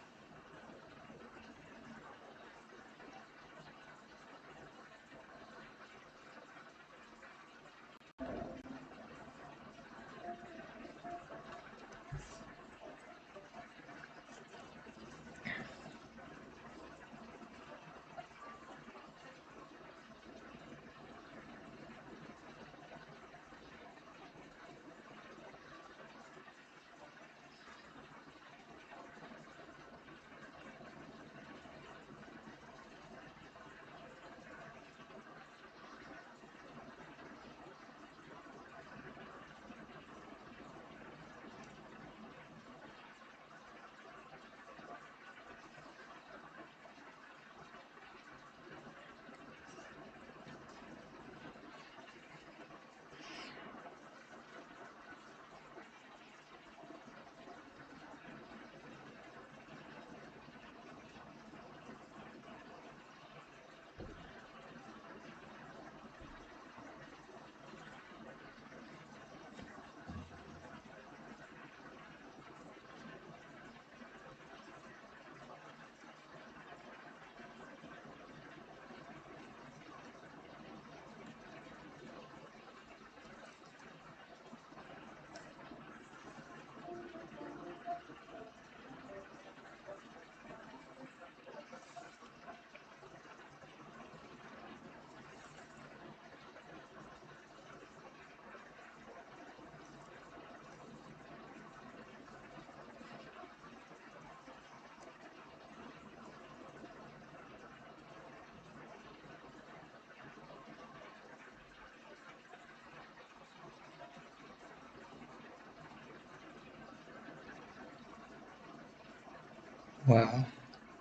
Wow.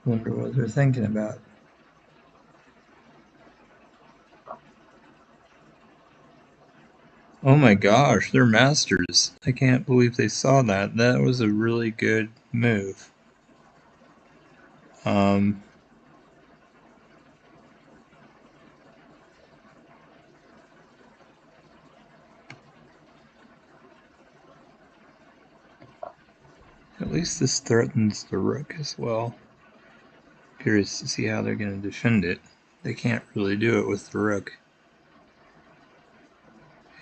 Wonder what they're thinking about. Oh my gosh, they're masters. I can't believe they saw that. That was a really good move. Um, at least this threatens the rook as well. Curious to see how they're going to defend it. They can't really do it with the rook.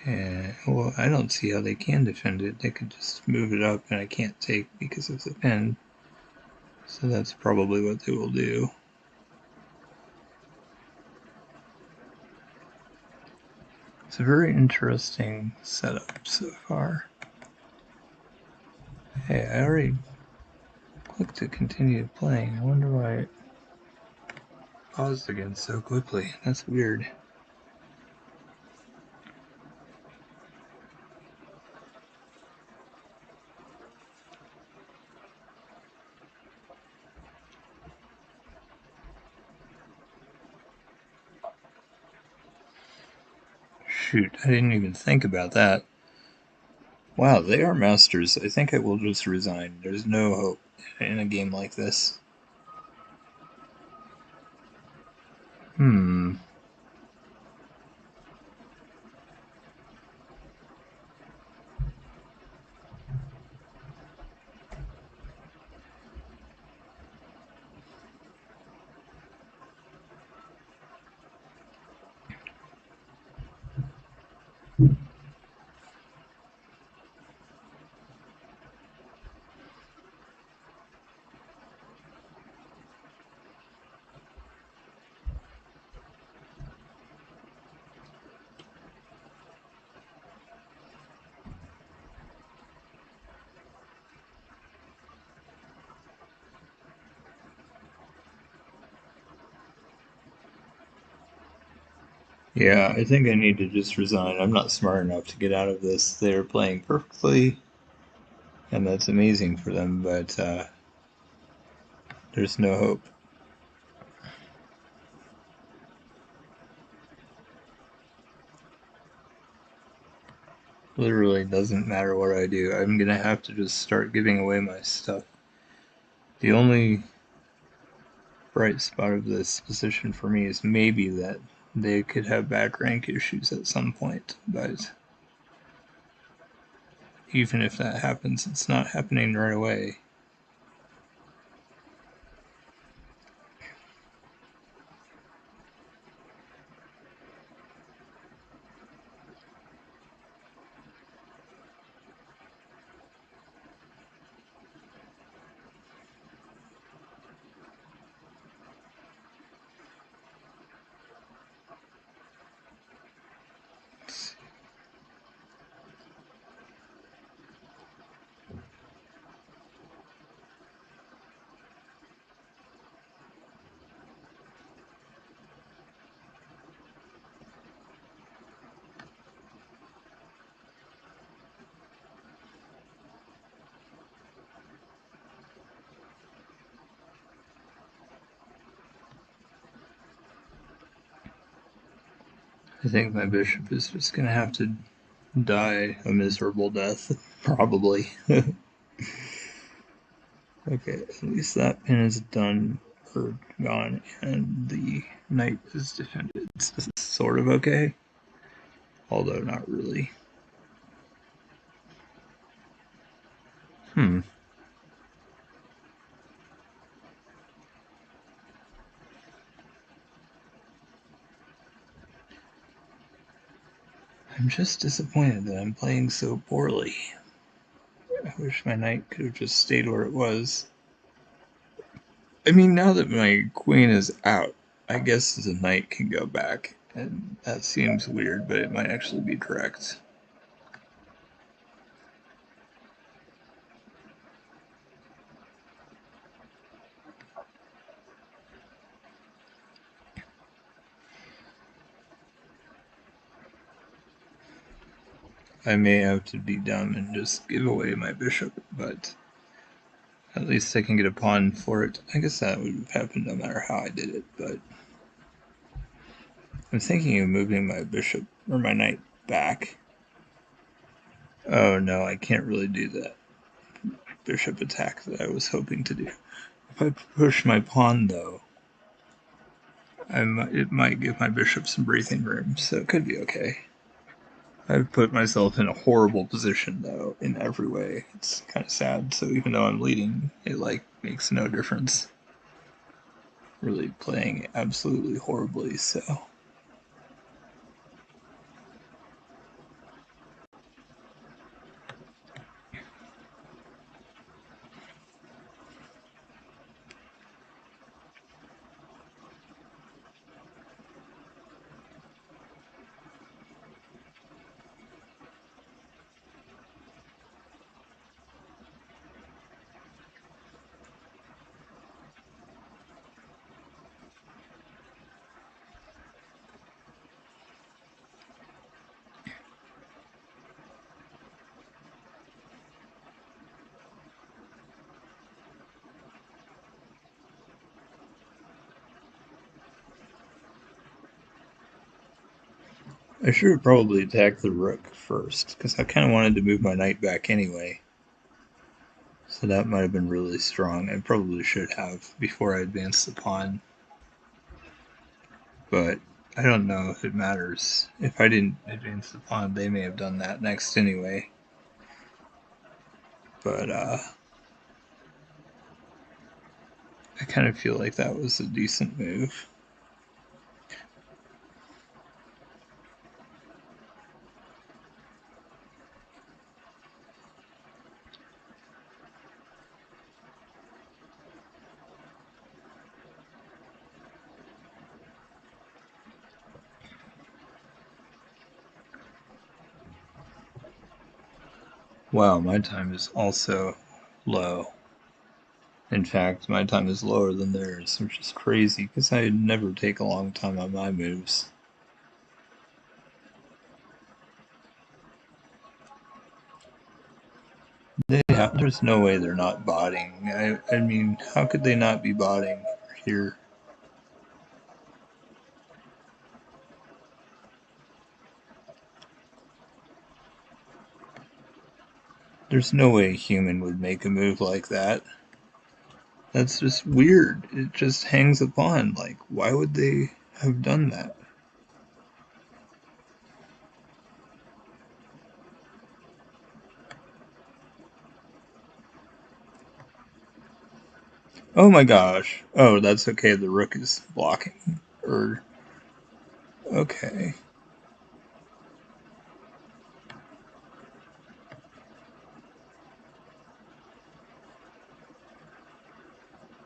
And, well, I don't see how they can defend it. They could just move it up, and I can't take because of the pin. So that's probably what they will do. It's a very interesting setup so far. Hey, I already clicked to continue playing. I wonder why it paused again so quickly. That's weird. Shoot, I didn't even think about that. Wow, they are masters. I think I will just resign. There's no hope in a game like this. Hmm. Yeah, I think I need to just resign. I'm not smart enough to get out of this. They're playing perfectly, and that's amazing for them, but there's no hope. Literally doesn't matter what I do. I'm gonna have to just start giving away my stuff. The only bright spot of this position for me is maybe that they could have back rank issues at some point, but even if that happens, it's not happening right away. I think my bishop is just gonna have to die a miserable death, probably. Okay, at least that pin is done or gone, and the knight is defended. So this is sort of okay, although not really. Hmm. I'm just disappointed that I'm playing so poorly. I wish my knight could have just stayed where it was. I mean, now that my queen is out, I guess the knight can go back, and that seems weird, but it might actually be correct. I may have to be dumb and just give away my bishop, but At least I can get a pawn for it. I guess that would have happened no matter how I did it, but I'm thinking of moving my bishop or my knight back. Oh no, I can't really do that bishop attack that I was hoping to do. If I push my pawn though, it might give my bishop some breathing room, so it could be okay. I've put myself in a horrible position though in every way. It's kind of sad. So even though I'm leading, it like makes no difference. Really playing absolutely horribly. So I should have probably attacked the rook first, because I kind of wanted to move my knight back anyway. So that might have been really strong. I probably should have before I advanced the pawn. But I don't know if it matters. If I didn't advance the pawn, they may have done that next anyway. But I kind of feel like that was a decent move. Wow, my time is also low. In fact, my time is lower than theirs, which is crazy because I never take a long time on my moves. There's no way they're not botting. I mean, how could they not be botting here? There's no way a human would make a move like that. That's just weird. It just hangs upon. Like, why would they have done that? Oh my gosh. Oh, that's okay. The rook is blocking. Or, okay.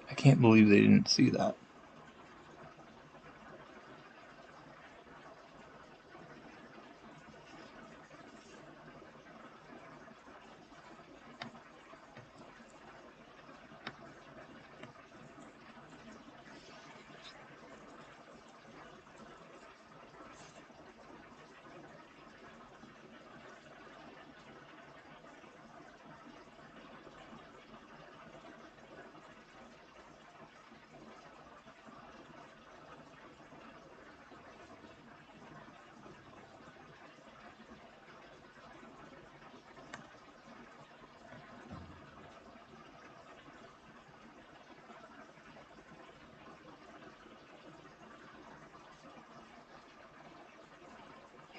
I can't believe they didn't see that.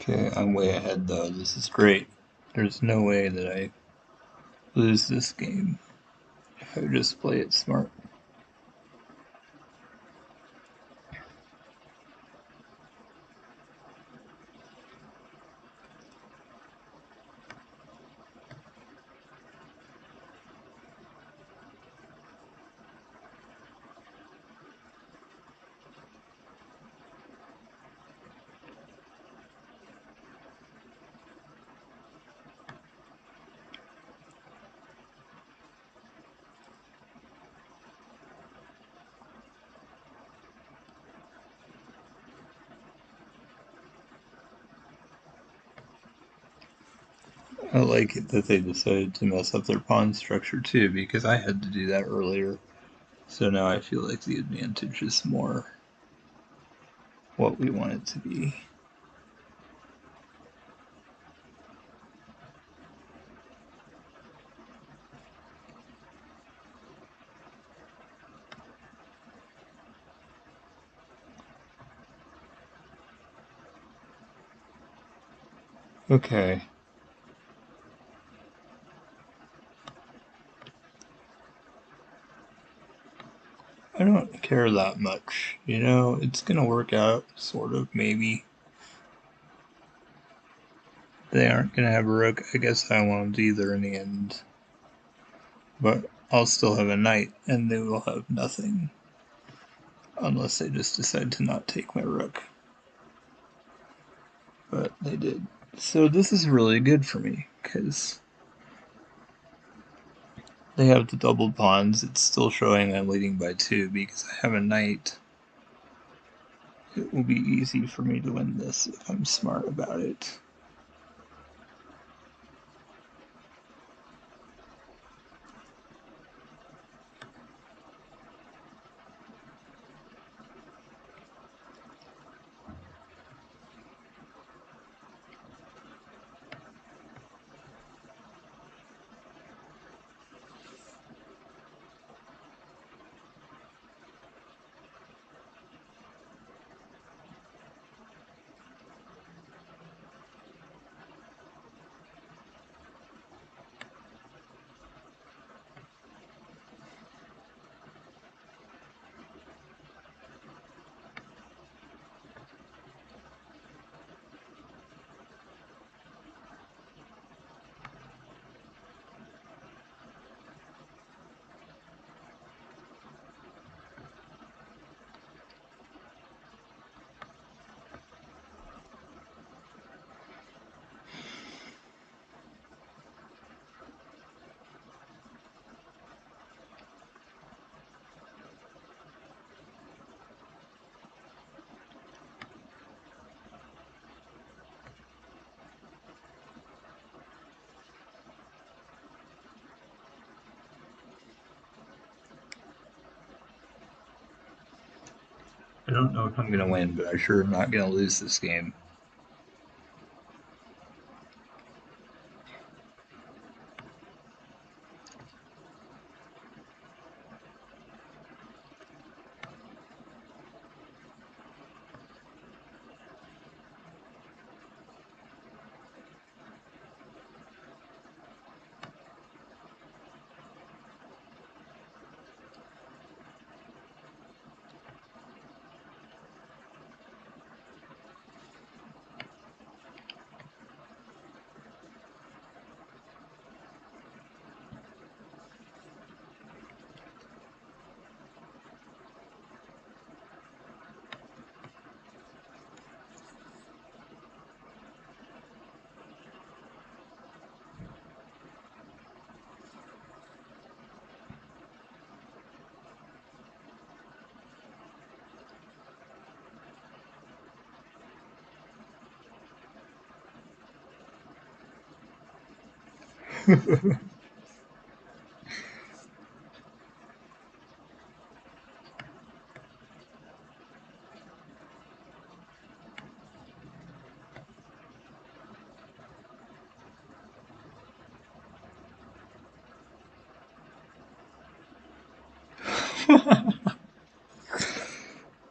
Okay, I'm way ahead though. This is great. There's no way that I lose this game if I just play it smart. I like it that they decided to mess up their pawn structure too, because I had to do that earlier. So now I feel like the advantage is more what we want it to be. Okay. I don't care that much. You know, it's gonna work out, sort of, maybe. They aren't gonna have a rook. I guess I won't either in the end. But I'll still have a knight, and they will have nothing. Unless they just decide to not take my rook. But they did. So this is really good for me, because they have the doubled pawns. It's still showing I'm leading by 2 because I have a knight. It will be easy for me to win this if I'm smart about it. I don't know if I'm going to win, but I sure am not going to lose this game.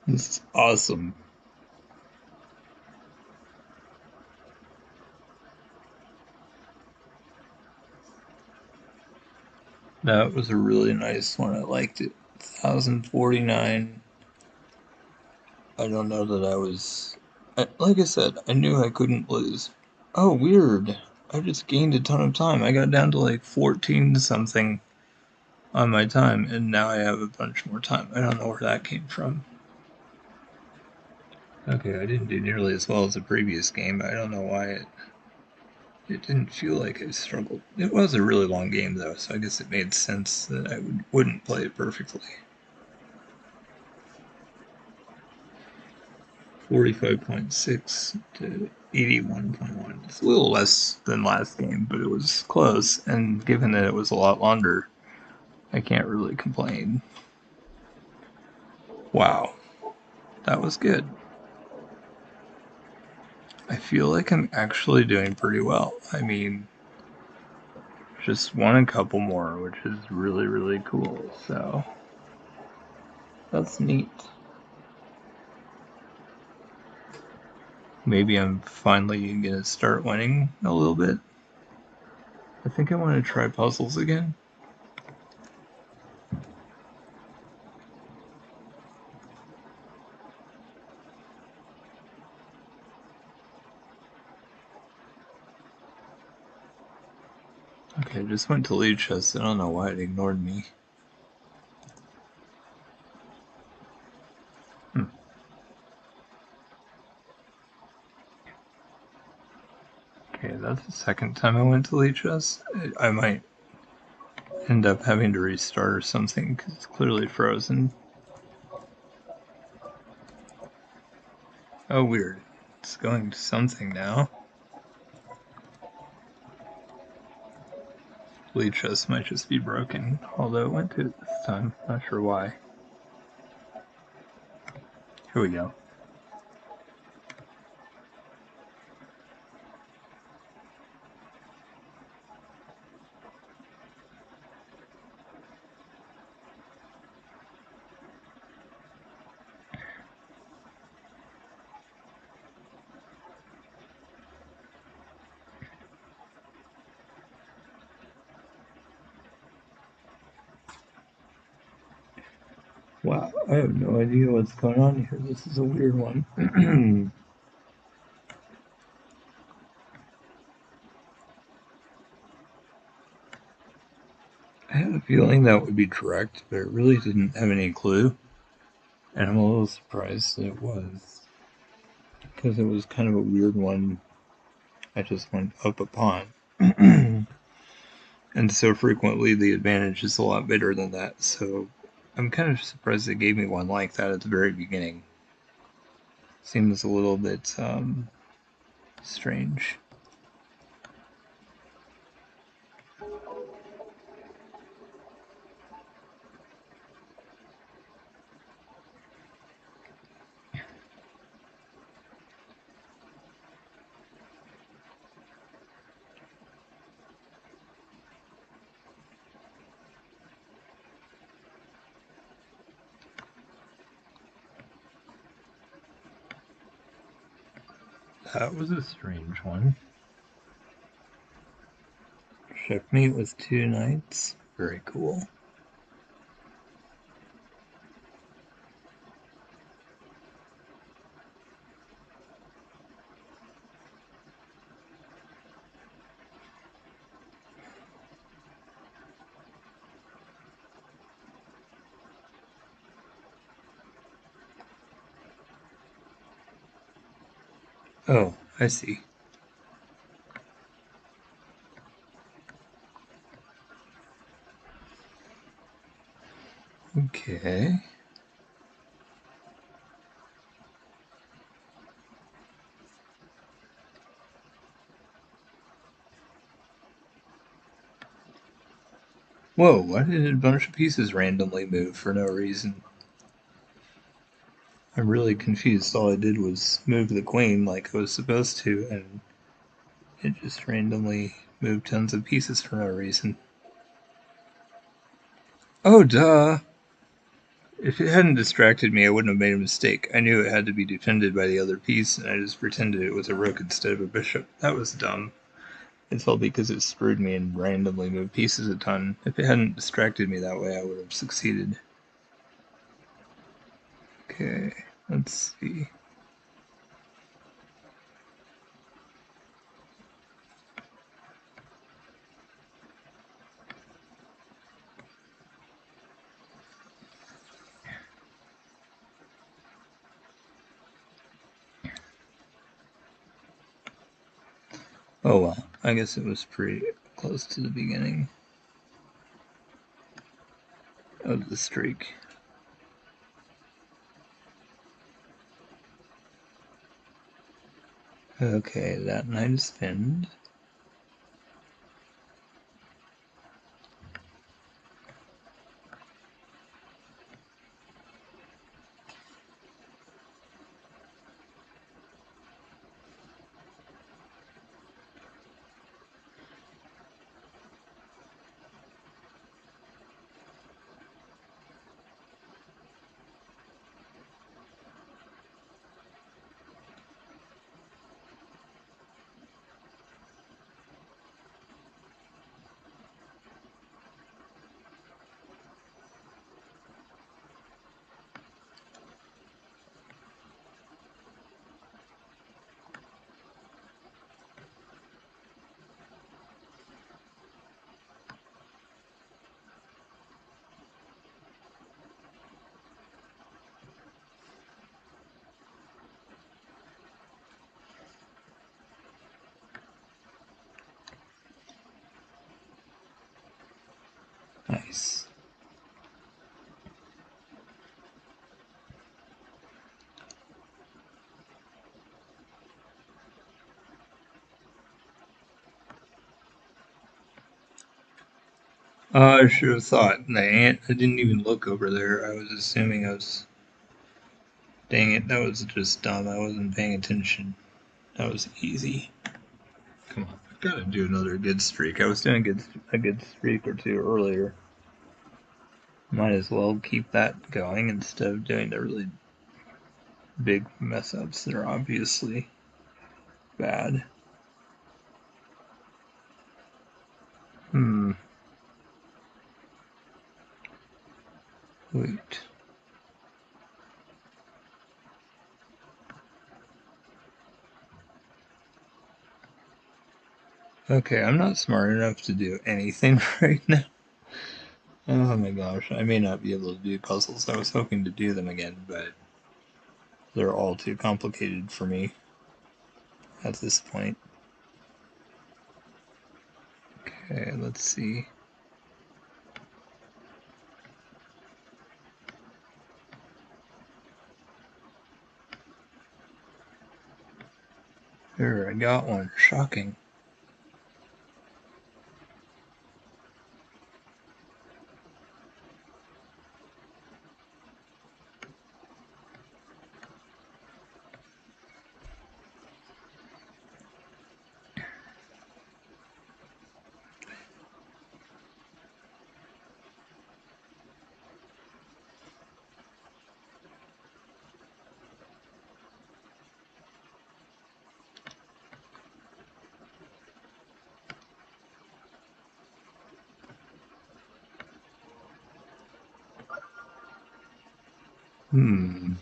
This is awesome. That was a really nice one. I liked it. 1049. I don't know that I was. Like I said, I knew I couldn't lose. Oh, weird. I just gained a ton of time. I got down to like 14 something on my time, and now I have a bunch more time. I don't know where that came from. Okay, I didn't do nearly as well as the previous game. I don't know why it didn't feel like I struggled. It was a really long game though, so I guess it made sense that I wouldn't play it perfectly. 45.6 to 81.1. It's a little less than last game, but it was close, and given that it was a lot longer, I can't really complain. Wow, that was good. I feel like I'm actually doing pretty well. I mean, just won a couple more, which is really, really cool, so that's neat. Maybe I'm finally gonna start winning a little bit. I think I want to try puzzles again. Okay, I just went to lead chest. I don't know why it ignored me. Okay, that's the second time I went to lead chest. I might end up having to restart or something because it's clearly frozen. Oh, weird. It's going to something now. Lead chest might just be broken, although it went to it this time. Not sure why. Here we go. Wow, I have no idea what's going on here. This is a weird one. I had a feeling that would be correct, but it really didn't have any clue. And I'm a little surprised that it was. Because it was kind of a weird one I just went up upon. And so frequently the advantage is a lot better than that, so I'm kind of surprised they gave me one like that at the very beginning. Seems a little bit strange. That was a strange one. Checkmate with 2 knights. Very cool. Oh, I see. Okay. Whoa, why did a bunch of pieces randomly move for no reason? I'm really confused. All I did was move the queen like I was supposed to, and it just randomly moved tons of pieces for no reason. Oh, duh! If it hadn't distracted me, I wouldn't have made a mistake. I knew it had to be defended by the other piece, and I just pretended it was a rook instead of a bishop. That was dumb. It's all because it screwed me and randomly moved pieces a ton. If it hadn't distracted me that way, I would have succeeded. Okay, let's see. Oh well, I guess it was pretty close to the beginning of the streak. Okay, that knight is pinned. Nice. I should have thought the ant. I didn't even look over there. I was assuming I was. Dang it, that was just dumb. I wasn't paying attention. That was easy. Come on, I've got to do another good streak. I was doing a good streak or two earlier. Might as well keep that going instead of doing the really big mess ups that are obviously bad. Hmm. Wait. Okay, I'm not smart enough to do anything right now. Oh my gosh, I may not be able to do puzzles. I was hoping to do them again, but they're all too complicated for me at this point. Okay, let's see. Here, I got one. Shocking. Hmm.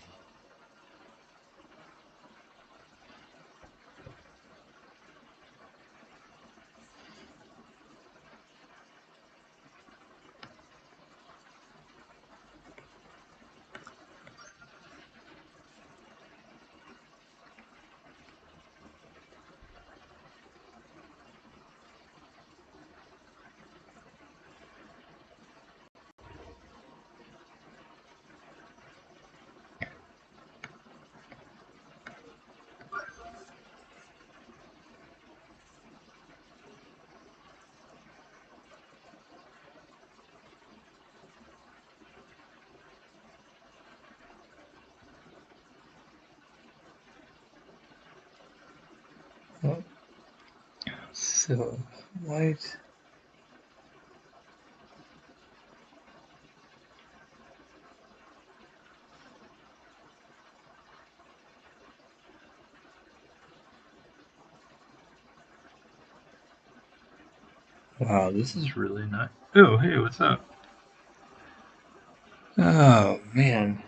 Oh, so, white. Wow, this is really nice. Oh, hey, what's up? Oh, man.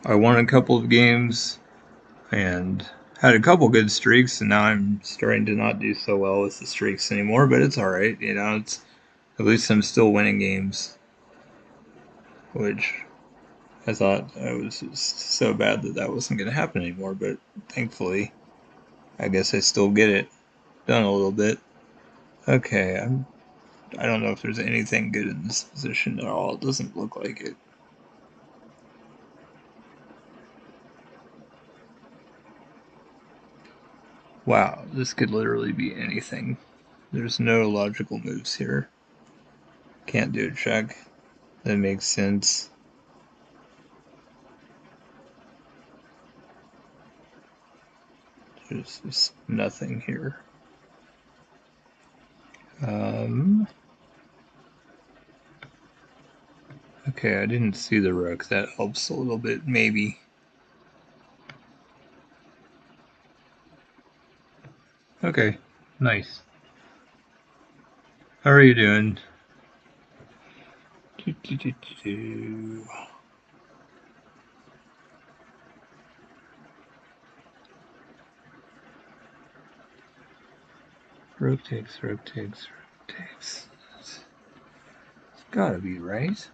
I won a couple of games and had a couple good streaks, and now I'm starting to not do so well with the streaks anymore, but it's alright, you know, it's at least I'm still winning games, which I thought I was just so bad that that wasn't going to happen anymore, but thankfully, I guess I still get it done a little bit. Okay, I don't know if there's anything good in this position at all. It doesn't look like it. Wow, this could literally be anything. There's no logical moves here. Can't do a check. That makes sense. There's just nothing here. Okay, I didn't see the rook. That helps a little bit, maybe. Okay, nice. How are you doing? Rook takes, rook takes, rook takes. It's gotta be right.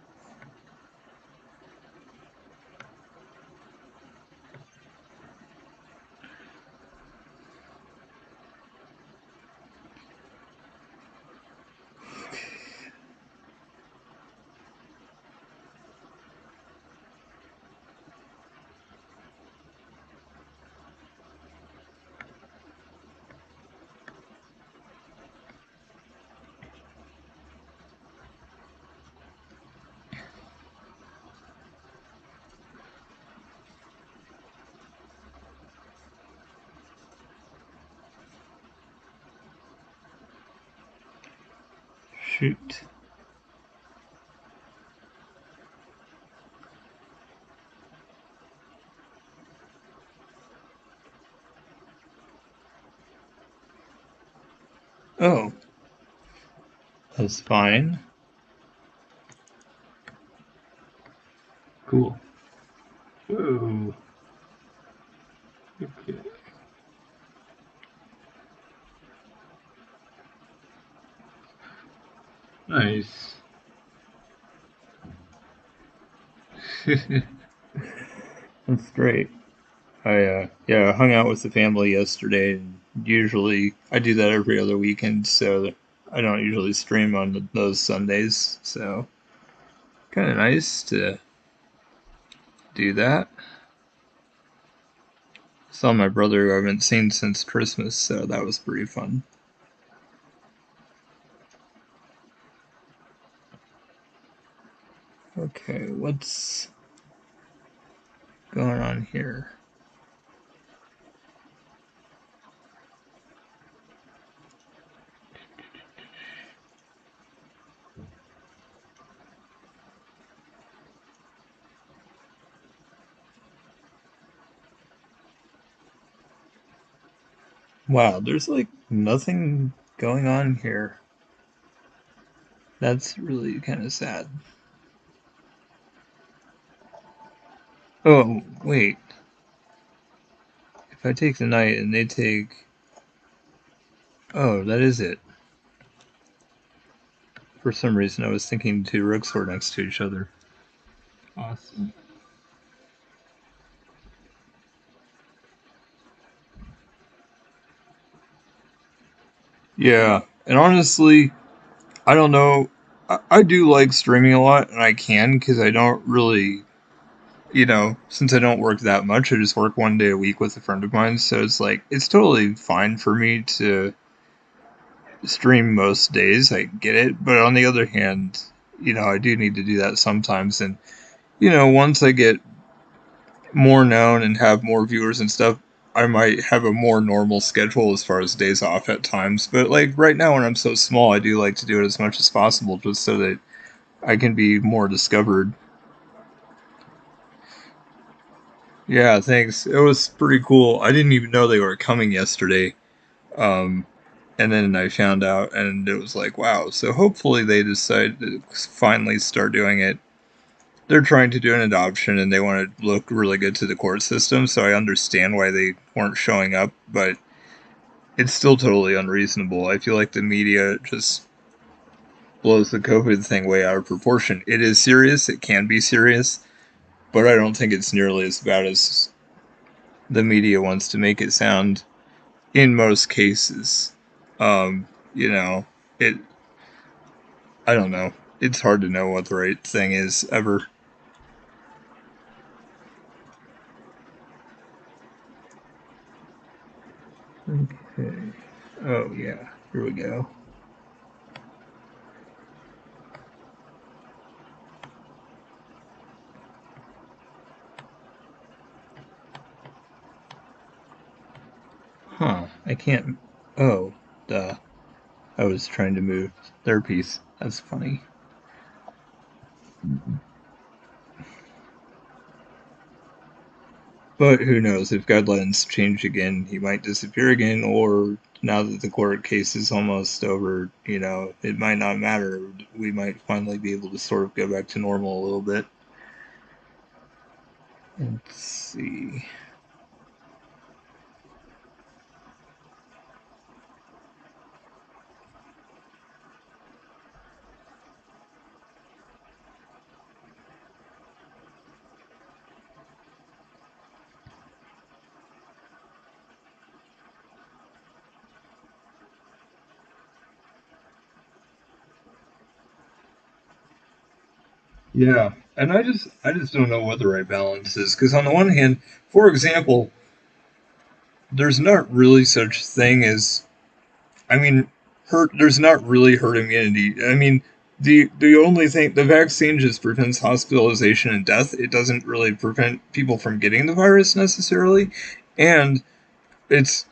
Shoot. Oh, that's fine. Cool. Whoa. Okay. Nice. That's great. I hung out with the family yesterday, and usually I do that every other weekend, so I don't usually stream on those Sundays. So kind of nice to do that. Saw my brother who I haven't seen since Christmas, so that was pretty fun. Okay, what's going on here? Wow, there's like nothing going on here. That's really kind of sad. Oh, wait. If I take the knight and they take... Oh, that is it. For some reason, I was thinking two rooks were next to each other. Awesome. Yeah, and honestly, I don't know. I do like streaming a lot, and I can because I don't really, since I don't work that much, I just work 1 day a week with a friend of mine. So it's like, it's totally fine for me to stream most days. I get it. But on the other hand, I do need to do that sometimes. And, once I get more known and have more viewers and stuff, I might have a more normal schedule as far as days off at times. But like right now, when I'm so small, I do like to do it as much as possible just so that I can be more discovered. Yeah, thanks. It was pretty cool. I didn't even know they were coming yesterday. Um, and then I found out, and it was like, wow. So hopefully they decide to finally start doing it. They're trying to do an adoption, and they want to look really good to the court system. So I understand why they weren't showing up, but it's still totally unreasonable. I feel like the media just blows the COVID thing way out of proportion. It is serious. It can be serious, but I don't think it's nearly as bad as the media wants to make it sound in most cases. Um, you know, it, I don't know. It's hard to know what the right thing is ever. Okay. Oh, yeah. Here we go. Huh. I can't. Oh, duh. I was trying to move their piece. That's funny. But who knows? If guidelines change again, he might disappear again, or now that the court case is almost over, it might not matter. We might finally be able to sort of go back to normal a little bit. Let's see. Yeah, and I just don't know what the right balance is because on the one hand, for example, there's not really such thing as I mean, there's not really herd immunity. I mean, the only thing the vaccine just prevents hospitalization and death. It doesn't really prevent people from getting the virus necessarily, and it's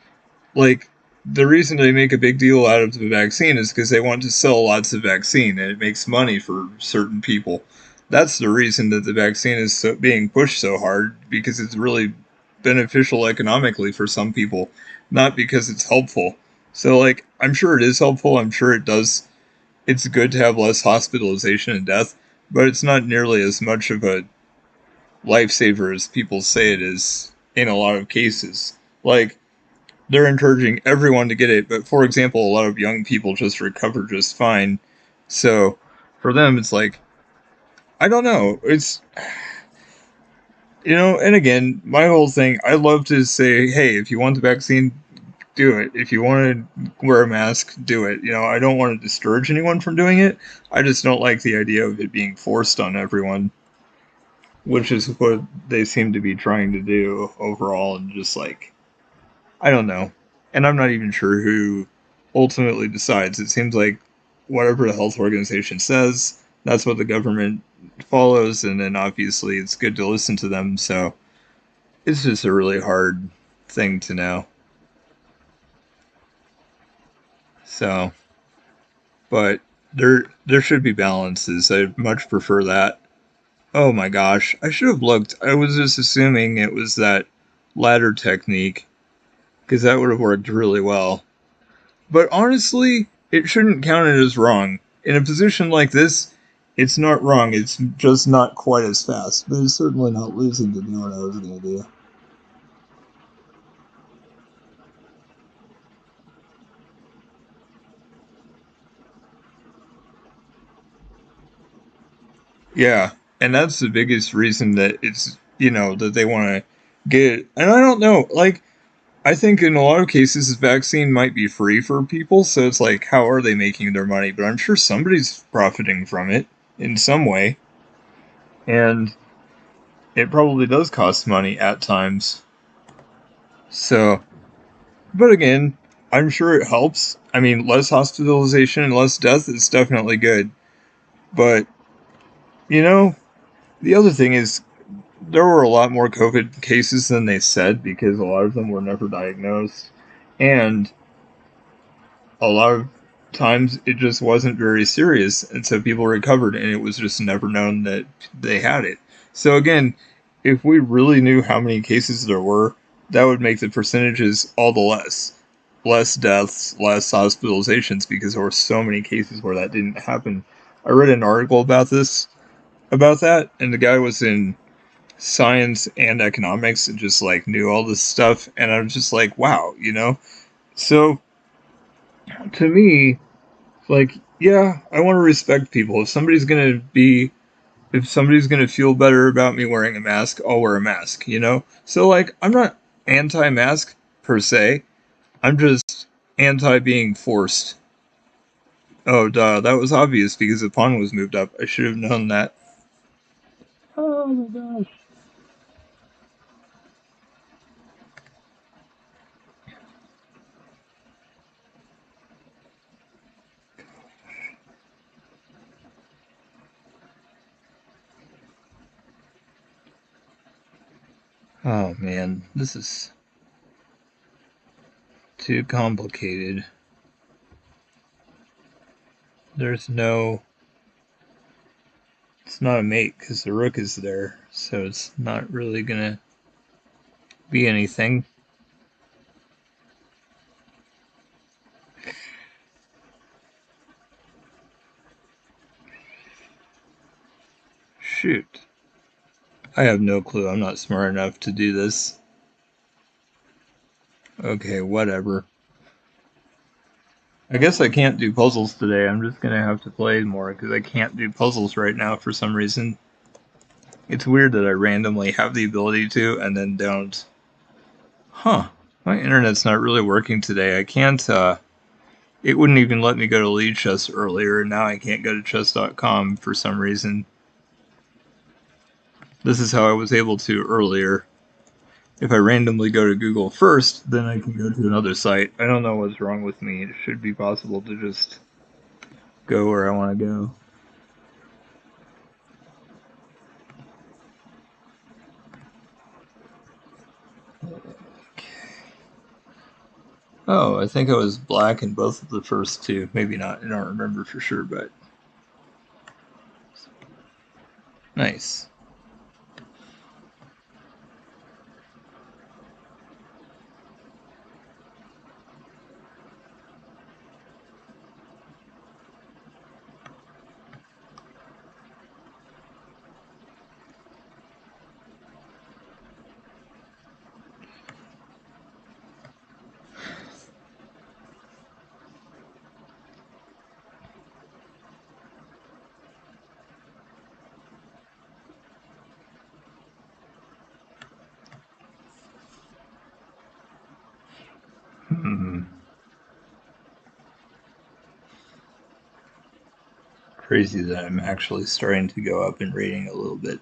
like the reason they make a big deal out of the vaccine is because they want to sell lots of vaccine and it makes money for certain people. That's the reason that the vaccine is being pushed so hard because it's really beneficial economically for some people, not because it's helpful. So, like, I'm sure it is helpful. I'm sure it does. It's good to have less hospitalization and death, but it's not nearly as much of a lifesaver as people say it is in a lot of cases. Like, they're encouraging everyone to get it, but for example, a lot of young people just recover just fine. So for them, it's like, I don't know. And again, my whole thing, I love to say, hey, if you want the vaccine, do it. If you want to wear a mask, do it. I don't want to discourage anyone from doing it. I just don't like the idea of it being forced on everyone, which is what they seem to be trying to do overall, and just like, I don't know. And I'm not even sure who ultimately decides. It seems like whatever the health organization says, that's what the government follows, and then obviously it's good to listen to them. So it's just a really hard thing to know. So, but there should be balances. I much prefer that. Oh my gosh, I should have looked. I was just assuming it was that ladder technique because that would have worked really well. But honestly, it shouldn't count it as wrong. In a position like this, it's not wrong. It's just not quite as fast. But it's certainly not losing to do what I was going to do. Yeah, and that's the biggest reason that that they want to get it. And I don't know, like, I think in a lot of cases, this vaccine might be free for people. So it's like, how are they making their money? But I'm sure somebody's profiting from it in some way. And it probably does cost money at times. So but again, I'm sure it helps. I mean, less hospitalization and less death is definitely good. But, you know, the other thing is there were a lot more COVID cases than they said because a lot of them were never diagnosed. And a lot of times it just wasn't very serious. And so people recovered and it was just never known that they had it. So again, if we really knew how many cases there were, that would make the percentages all the less deaths, less hospitalizations because there were so many cases where that didn't happen. I read an article about that, and the guy was in science and economics and just like knew all this stuff, and I was just like, wow. So to me, like, yeah, I want to respect people. If somebody's gonna feel better about me wearing a mask, I'll wear a mask. So like, I'm not anti-mask per se. I'm just anti being forced. Oh, duh, that was obvious because the pawn was moved up. I should have known that. Oh my gosh. Oh man, this is too complicated. There's no... It's not a mate because the rook is there, so it's not really gonna be anything. Shoot. I have no clue. I'm not smart enough to do this. Okay, whatever. I guess I can't do puzzles today. I'm just gonna have to play more because I can't do puzzles right now for some reason. It's weird that I randomly have the ability to and then don't. Huh. My internet's not really working today. I can't, it wouldn't even let me go to Lead Chess earlier, and now I can't go to chess.com for some reason. This is how I was able to earlier. If I randomly go to Google first, then I can go to another site. I don't know what's wrong with me. It should be possible to just go where I want to go. Oh, I think I was black in both of the first two. Maybe not. I don't remember for sure, but nice. Hmm. Crazy that I'm actually starting to go up in rating a little bit.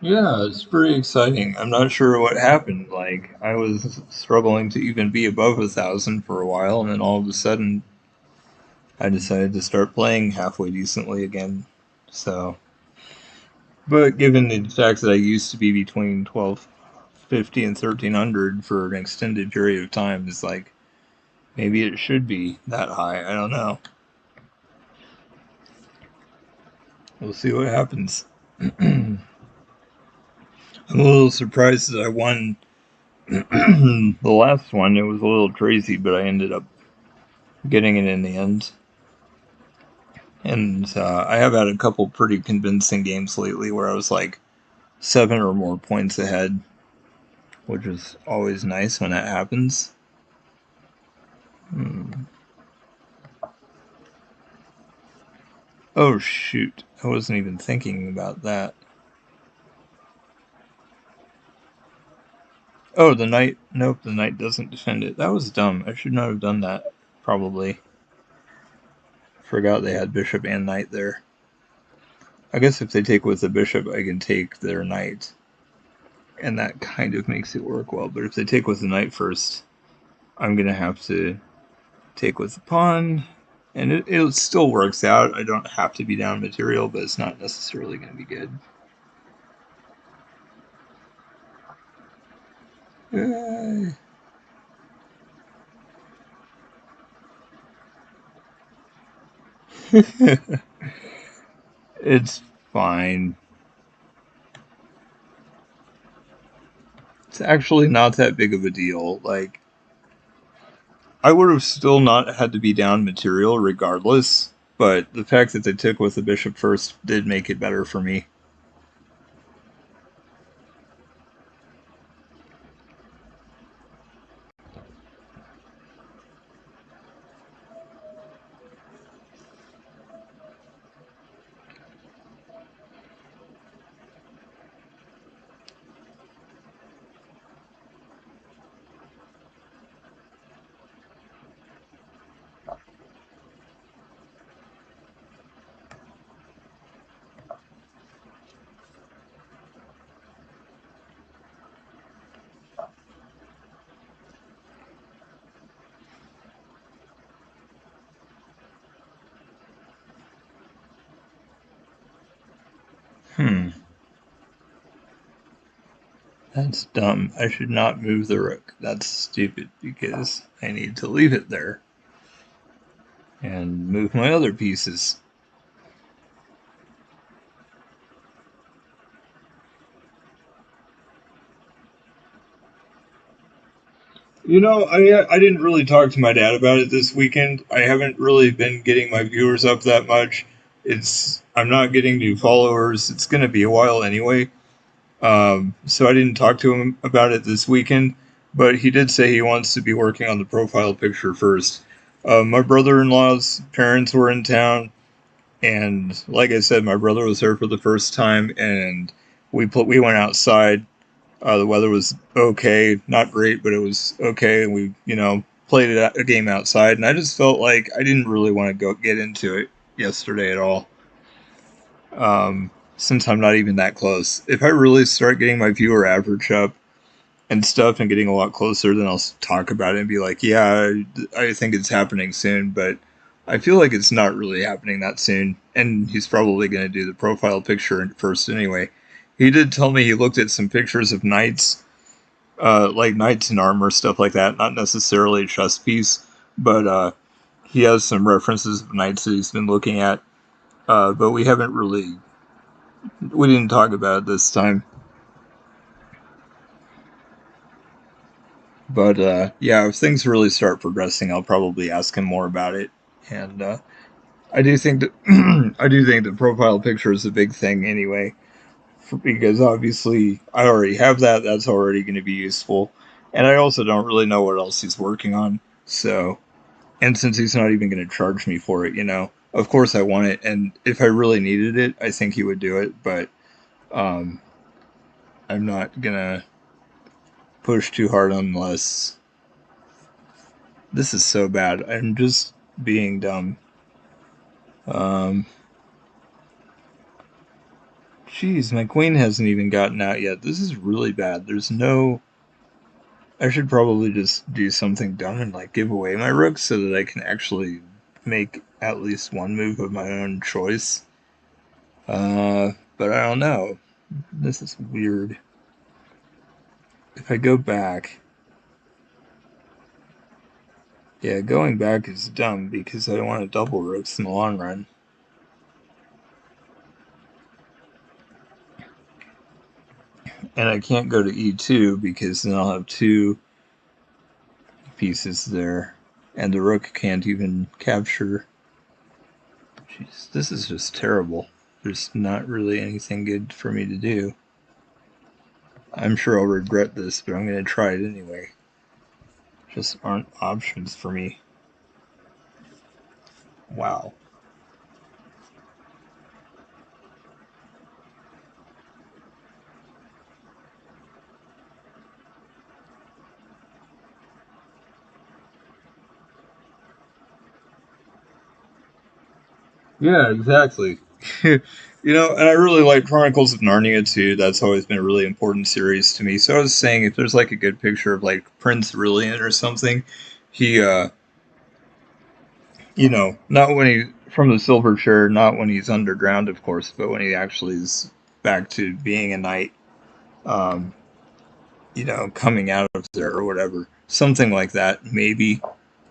Yeah, it's pretty exciting. I'm not sure what happened. Like, I was struggling to even be above 1,000 for a while, and then all of a sudden, I decided to start playing halfway decently again. So, but given the fact that I used to be between 1250 and 1300 for an extended period of time, it's like maybe it should be that high. I don't know. We'll see what happens. I'm a little surprised that I won the last one. It was a little crazy, but I ended up getting it in the end. And I have had a couple pretty convincing games lately where I was like 7 or more points ahead, which is always nice when that happens. Hmm. Oh shoot, I wasn't even thinking about that. Oh, the knight. Nope, the knight doesn't defend it. That was dumb. I should not have done that, probably. Forgot they had bishop and knight there. I guess if they take with the bishop, I can take their knight. And that kind of makes it work well. But if they take with the knight first, I'm going to have to take with the pawn. And it still works out. I don't have to be down material, but it's not necessarily going to be good. It's fine. It's actually not that big of a deal. Like, I would have still not had to be down material regardless, but the fact that they took with the bishop first did make it better for me. Hmm. That's dumb. I should not move the rook. That's stupid because I need to leave it there and move my other pieces. I didn't really talk to my dad about it this weekend. I haven't really been getting my viewers up that much. I'm not getting new followers. It's going to be a while anyway. So I didn't talk to him about it this weekend, but he did say he wants to be working on the profile picture first. My brother-in-law's parents were in town, and like I said, my brother was there for the first time, and we went outside. The weather was okay, not great, but it was okay, and we played a game outside, and I just felt like I didn't really want to go get into it yesterday at all. Since I'm not even that close. If I really start getting my viewer average up and stuff and getting a lot closer, then I'll talk about it and be like, yeah, I think it's happening soon, but I feel like it's not really happening that soon. And he's probably going to do the profile picture first anyway. He did tell me he looked at some pictures of knights, like knights in armor, stuff like that. Not necessarily a chess piece, but he has some references of knights that he's been looking at. But we didn't talk about it this time. But yeah, if things really start progressing, I'll probably ask him more about it. And I do think that I do think the profile picture is a big thing anyway, because obviously I already have that. That's already going to be useful, and I also don't really know what else he's working on. So, and since he's not even going to charge me for it, of course I want it. And if I really needed it, I think he would do it. But um, I'm not gonna push too hard unless this is so bad. I'm just being dumb. Um, Jeez, my queen hasn't even gotten out yet. This is really bad. There's no. I should probably just do something dumb and like give away my rook so that I can actually make at least one move of my own choice. But I don't know. This is weird. If I go back, yeah, going back is dumb because I want to double rooks in the long run. And I can't go to e2 because then I'll have two pieces there, and the rook can't even capture. Jeez, this is just terrible. There's not really anything good for me to do. I'm sure I'll regret this, but I'm going to try it anyway. Just aren't options for me. Wow. Yeah, exactly. And I really like Chronicles of Narnia too. That's always been a really important series to me. So I was saying, if there's like a good picture of like Prince Aurelian or something, he, not when he from the silver chair, not when he's underground, of course, but when he actually is back to being a knight, um, coming out of there or whatever, something like that, maybe.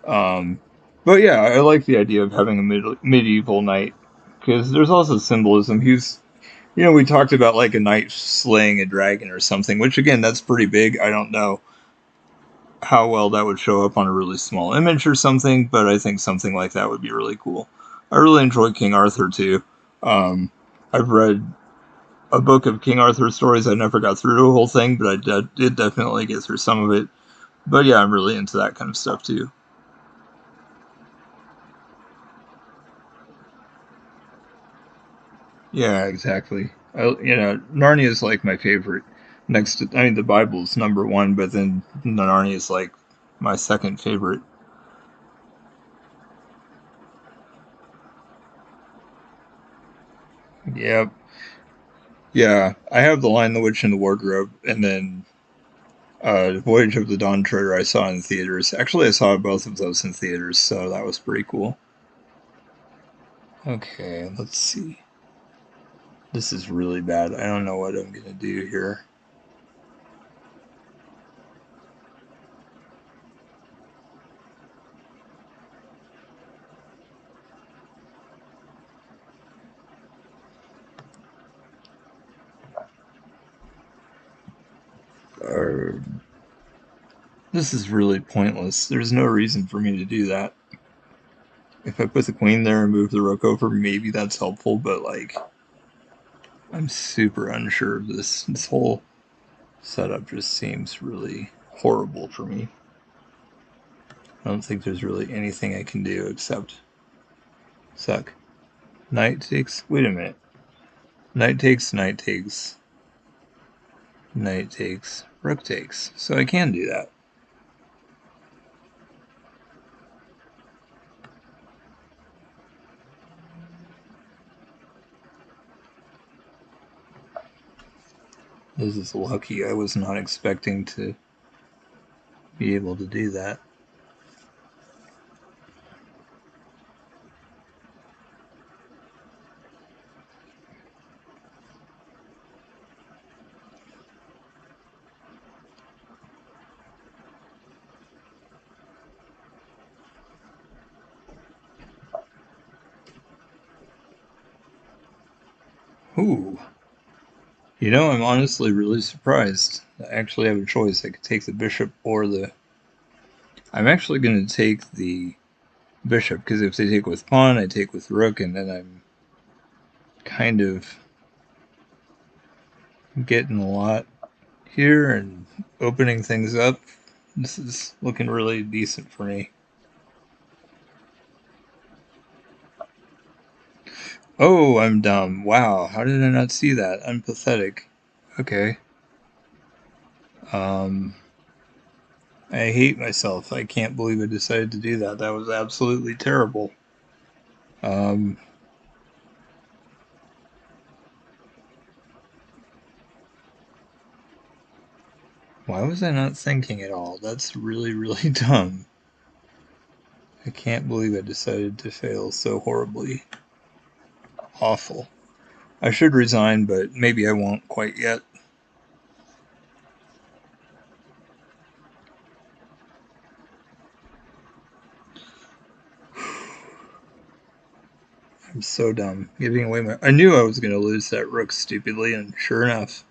Um, but yeah, I like the idea of having a medieval knight because there's also symbolism. We talked about like a knight slaying a dragon or something, which again, that's pretty big. I don't know how well that would show up on a really small image or something, but I think something like that would be really cool. I really enjoy King Arthur too. Um, I've read a book of King Arthur stories. I never got through the whole thing, but did definitely get through some of it. But yeah, I'm really into that kind of stuff too. Yeah, exactly. Narnia is like my favorite. The Bible's number one, but then Narnia is like my second favorite. Yep. Yeah, I have The Lion, the Witch, and the Wardrobe, and then Voyage of the Dawn Treader I saw in theaters. Actually, I saw both of those in theaters, so that was pretty cool. Okay, let's see. This is really bad. I don't know what I'm gonna do here. This is really pointless. There's no reason for me to do that. If I put the queen there and move the rook over, maybe that's helpful, but like, I'm super unsure of this. This whole setup just seems really horrible for me. I don't think there's really anything I can do except suck. Knight takes. Wait a minute. Knight takes, knight takes, knight takes, rook takes. So I can do that. This is lucky. I was not expecting to be able to do that. Ooh. You know, I'm honestly really surprised. I actually have a choice. I could take the bishop or the... I'm actually going to take the bishop, because if they take with pawn, I take with rook, and then I'm kind of getting a lot here and opening things up. This is looking really decent for me. Oh, I'm dumb. Wow, how did I not see that? I'm pathetic. Okay. I hate myself. I can't believe I decided to do that. That was absolutely terrible. Um, why was I not thinking at all? That's really, really dumb. I can't believe I decided to fail so horribly. Awful. I should resign, but maybe I won't quite yet. I'm so dumb. Giving away my... I knew I was going to lose that rook stupidly, and sure enough.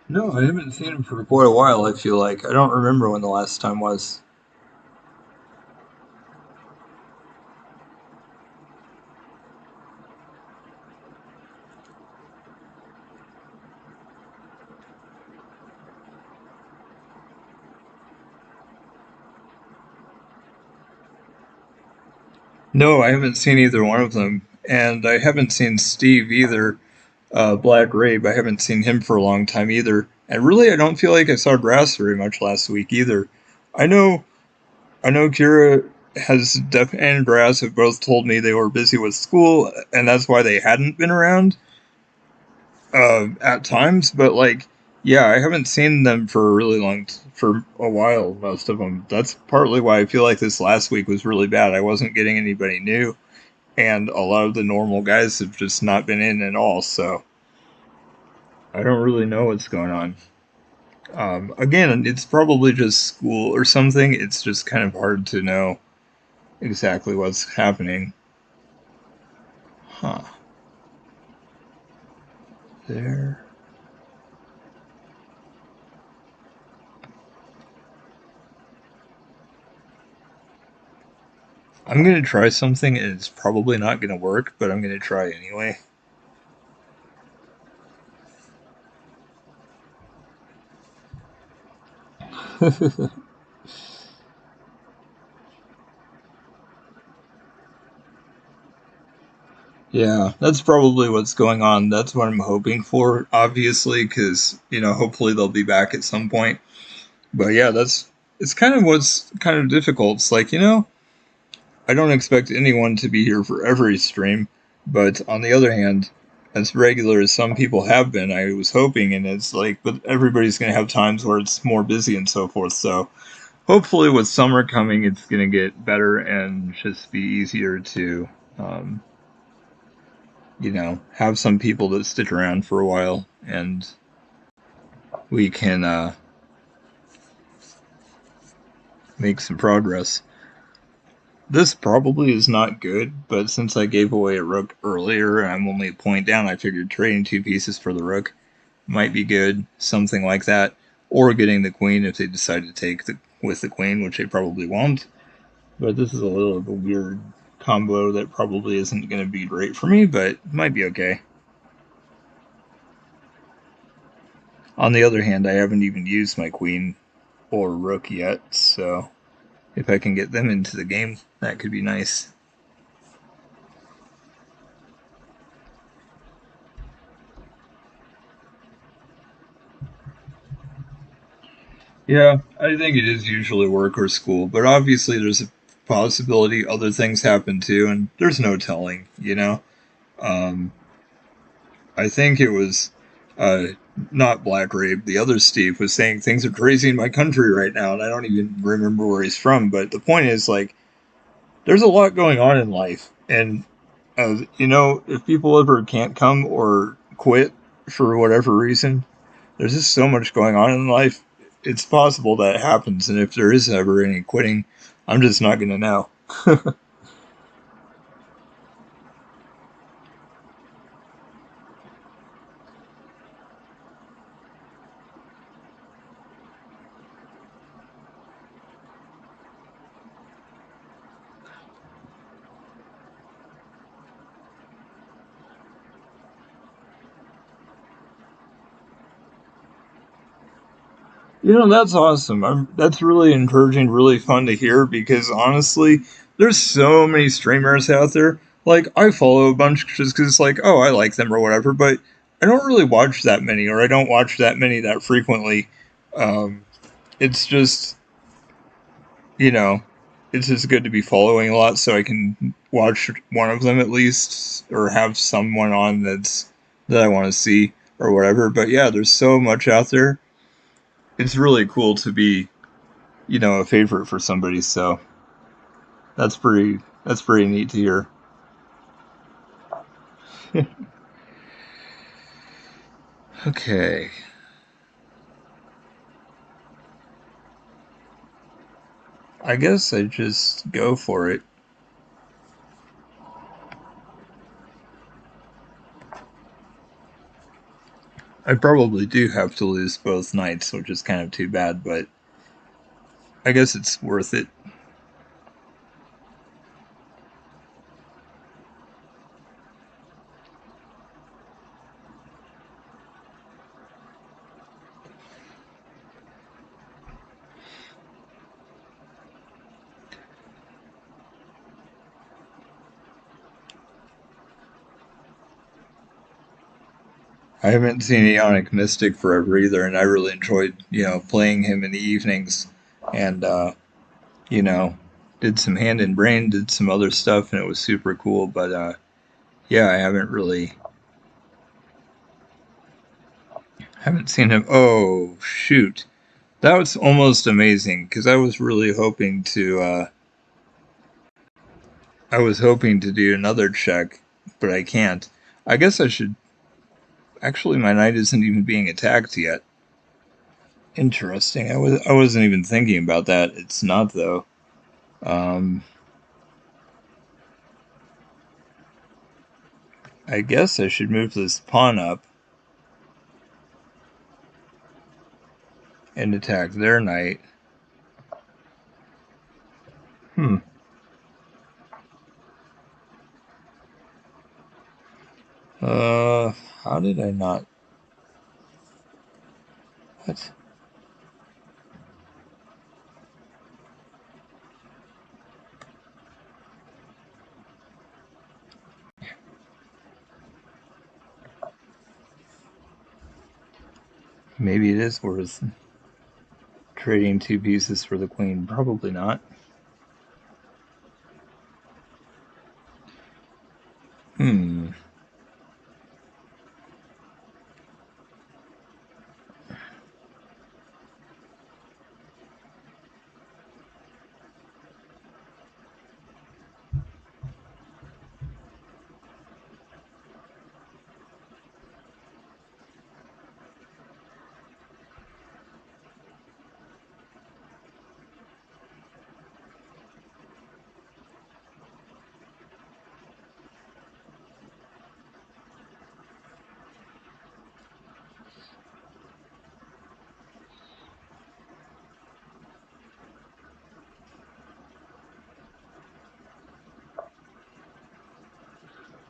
No, I haven't seen him for quite a while, I feel like. I don't remember when the last time was. No, I haven't seen either one of them. And I haven't seen Steve either. Black Rabe, I haven't seen him for a long time either. And really, I don't feel like I saw Grass very much last week either. I know Kira and Brass have both told me they were busy with school, and that's why they hadn't been around at times. But like, yeah, I haven't seen them for a really for a while. Most of them. That's partly why I feel like this last week was really bad. I wasn't getting anybody new, and a lot of the normal guys have just not been in at all. So I don't really know what's going on. Again, it's probably just school or something. It's just kind of hard to know exactly what's happening. Huh. There. I'm going to try something, and it's probably not going to work, but I'm going to try anyway. Yeah, that's probably what's going on. That's what I'm hoping for, obviously, because, hopefully they'll be back at some point. But yeah, it's kind of what's kind of difficult. It's like, I don't expect anyone to be here for every stream, but on the other hand, as regular as some people have been, I was hoping, and it's like, but everybody's going to have times where it's more busy and so forth. So hopefully, with summer coming, it's going to get better and just be easier to, um, have some people that stick around for a while, and we can make some progress. This probably is not good, but since I gave away a rook earlier and I'm only a point down, I figured trading 2 pieces for the rook might be good, something like that, or getting the queen if they decide to take with the queen, which they probably won't. But this is a little of a weird combo that probably isn't going to be great for me, but it might be okay. On the other hand, I haven't even used my queen or rook yet, so if I can get them into the game, that could be nice. Yeah, I think it is usually work or school, but obviously there's a possibility other things happen too, and there's no telling. Um, I think it was uh, not Black Rabe, the other Steve was saying things are crazy in my country right now, and I don't even remember where he's from, but the point is, like, there's a lot going on in life, and if people ever can't come or quit for whatever reason, there's just so much going on in life. It's possible that it happens, and if there is ever any quitting, I'm just not going to know. That's awesome. That's really encouraging, really fun to hear because honestly, there's so many streamers out there. Like, I follow a bunch just because it's like, oh, I like them or whatever, but I don't really watch that many, or I don't watch that many that frequently. Um, it's just, you know, it's just good to be following a lot so I can watch one of them at least or have someone on that I want to see or whatever. But yeah, there's so much out there. It's really cool to be, a favorite for somebody, so that's pretty neat to hear. Okay. I guess I just go for it. I probably do have to lose both nights, which is kind of too bad, but I guess it's worth it. I haven't seen Ionic Mystic forever either, and I really enjoyed, playing him in the evenings, and you know, did some Hand and Brain, did some other stuff, and it was super cool. But yeah, I haven't seen him. Oh shoot, that was almost amazing because I was hoping to do another check, but I can't. I guess I should. Actually, my knight isn't even being attacked yet. Interesting. I wasn't even thinking about that. It's not though. Um, I guess I should move this pawn up and attack their knight. Hmm. Uh, how did I not? What? Maybe it is worth trading 2 pieces for the queen. Probably not. Hmm.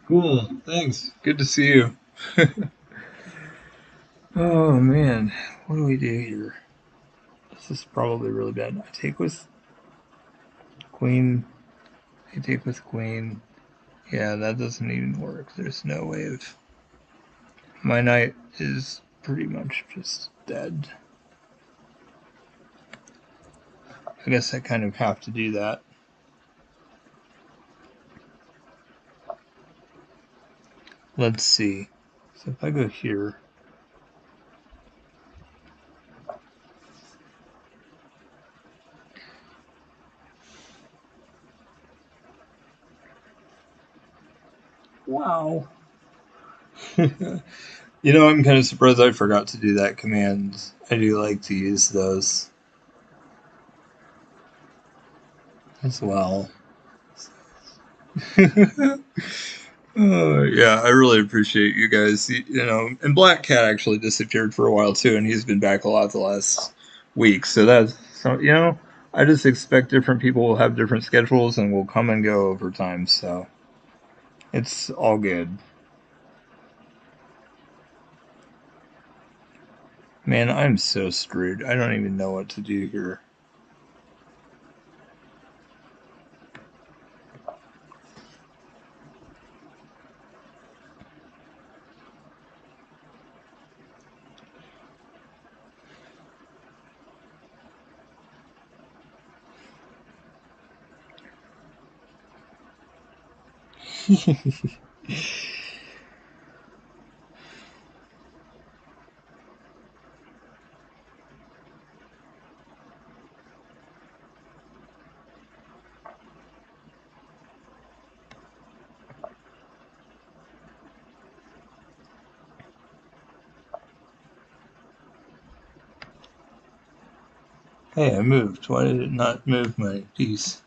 Cool. Thanks. Good to see you. Oh man, what do we do here? This is probably really bad. I take with queen. I take with queen. Yeah, that doesn't even work. There's no way of. My knight is pretty much just dead. I guess I kind of have to do that. Let's see. So if I go here, wow. You know, I'm kind of surprised I forgot to do that command. I do like to use those as well. Yeah, I really appreciate you guys. You know, and Black Cat actually disappeared for a while too, and he's been back a lot the last week. So that's so you know, I just expect different people will have different schedules and will come and go over time. So it's all good. Man, I'm so screwed. I don't even know what to do here. Hey, I moved. Why did it not move my piece?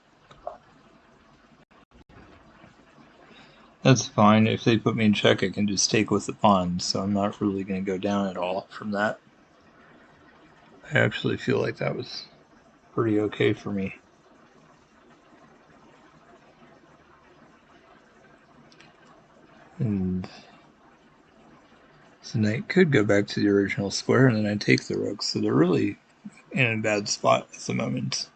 That's fine. If they put me in check, I can just take with the pawn, so I'm not really going to go down at all from that. I actually feel like that was pretty okay for me. And so knight could go back to the original square, and then I take the rook, so they're really in a bad spot at the moment.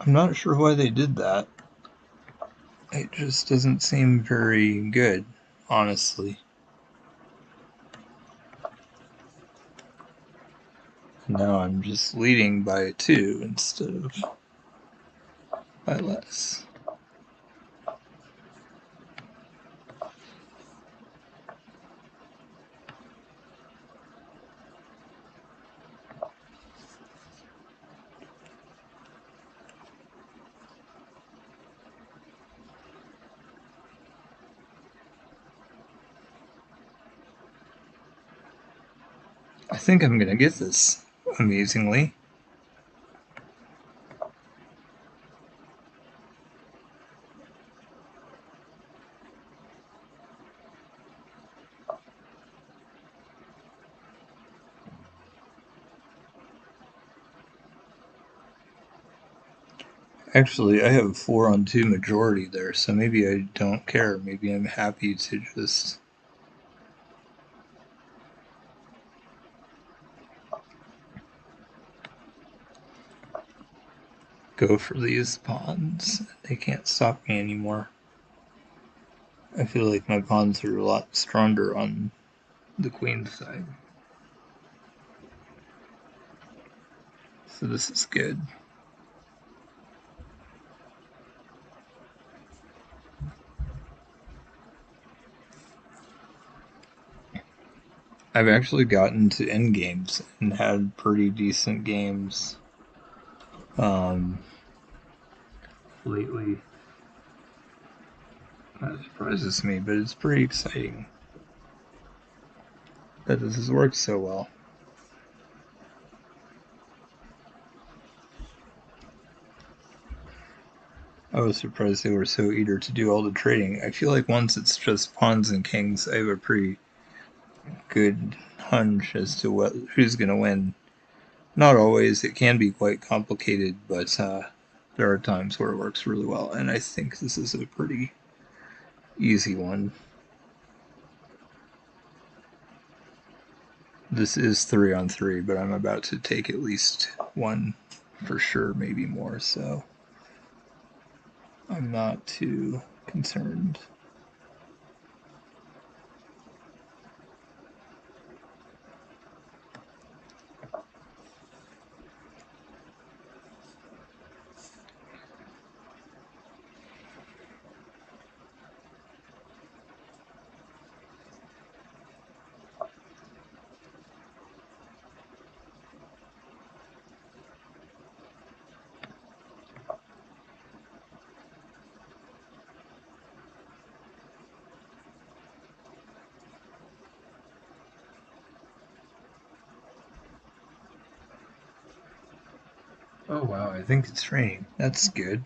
I'm not sure why they did that. It just doesn't seem very good, honestly. Now I'm just leading by 2 instead of by less. I think I'm going to get this, amazingly. Actually, I have 4-on-2 majority there, so maybe I don't care. Maybe I'm happy to just. go for these pawns. They can't stop me anymore. I feel like my pawns are a lot stronger on the queen's side. So this is good. I've actually gotten to end games and had pretty decent games lately. That surprises me, but it's pretty exciting that this has worked so well. I was surprised they were so eager to do all the trading. I feel like once it's just pawns and kings, I have a pretty good hunch as to who's going to win. Not always. It can be quite complicated, but there are times where it works really well, and I think this is a pretty easy one. This is 3-on-3, but I'm about to take at least one for sure, maybe more, so I'm not too concerned. Oh wow, I think it's raining. That's good.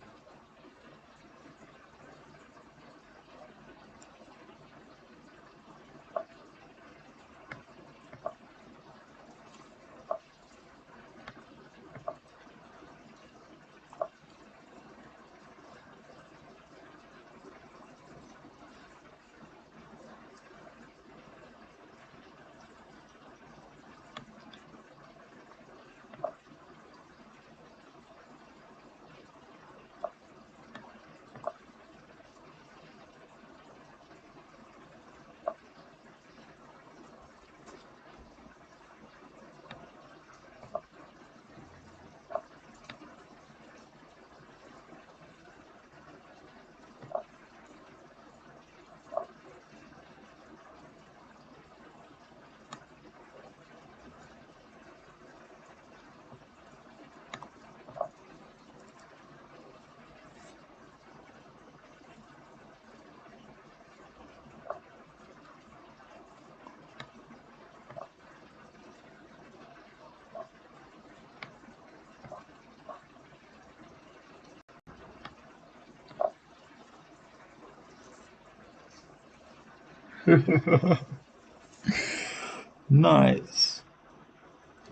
Nice.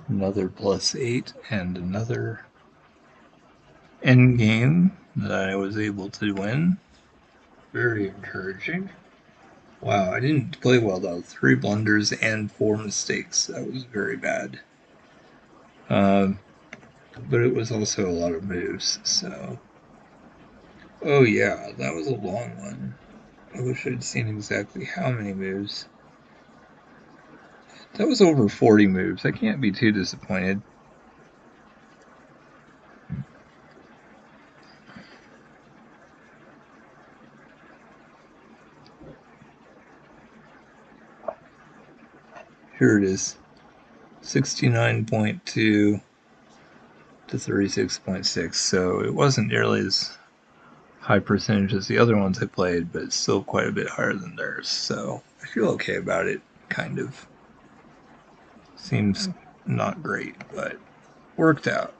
Another +8 and another end game that I was able to win. Very encouraging. Wow, I didn't play well though. 3 blunders and 4 mistakes. That was very bad. But it was also a lot of moves, so. Oh yeah, that was a long one. I wish I'd seen exactly how many moves. That was over 40 moves. I can't be too disappointed. Here it is. 69.2 to 36.6. So it wasn't nearly as high percentage as the other ones I played, but it's still quite a bit higher than theirs. So I feel okay about it, kind of. Seems not great, but worked out.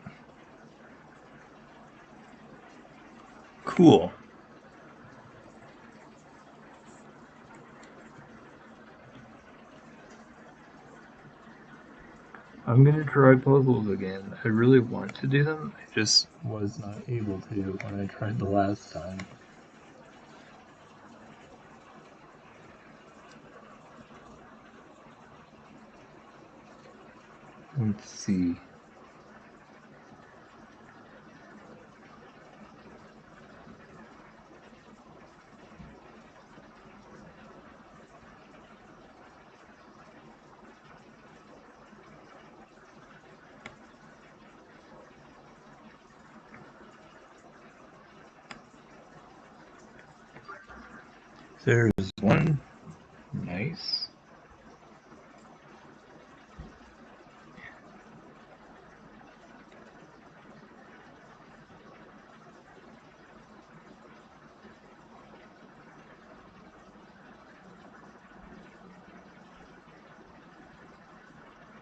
Cool. I'm gonna try puzzles again. I really want to do them. I just was not able to when I tried the last time. Let's see. There's one. Nice.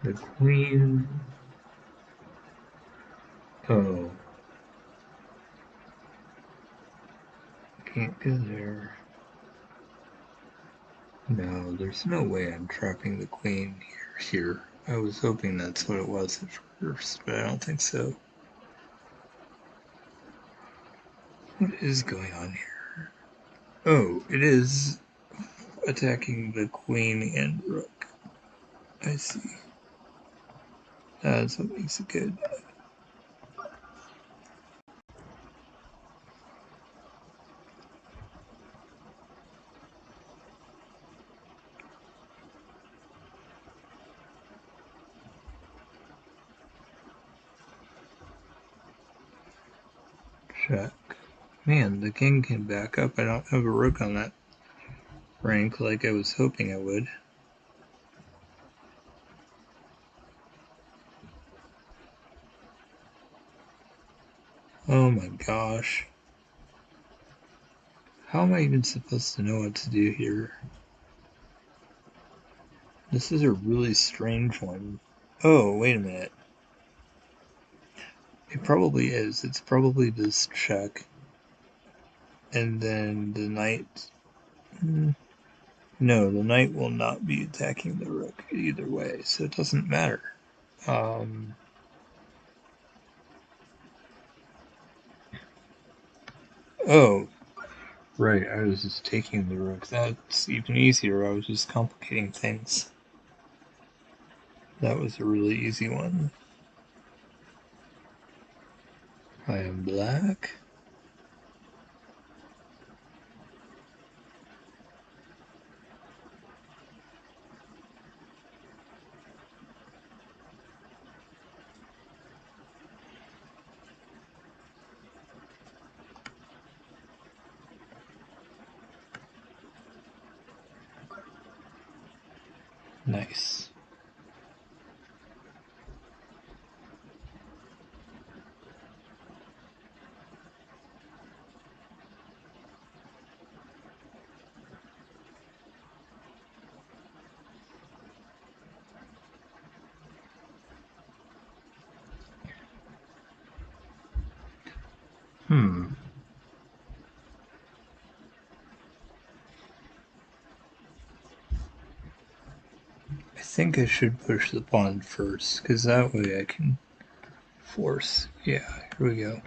The queen. Oh. Can't go there. No, there's no way I'm trapping the queen here. I was hoping that's what it was at first, but I don't think so. What is going on here? Oh, it is attacking the queen and rook. I see. That's what makes it good. Check. Man, the king can back up. I don't have a rook on that rank like I was hoping I would. Oh my gosh. How am I even supposed to know what to do here? This is a really strange one. Oh, wait a minute. It probably is. It's probably this check. And then the knight. No, the knight will not be attacking the rook either way, so it doesn't matter. Oh, right, I was just taking the rook. That's even easier. I was just complicating things. That was a really easy one. I am black. Nice. I think I should push the pawn first, because that way I can force. Yeah, here we go.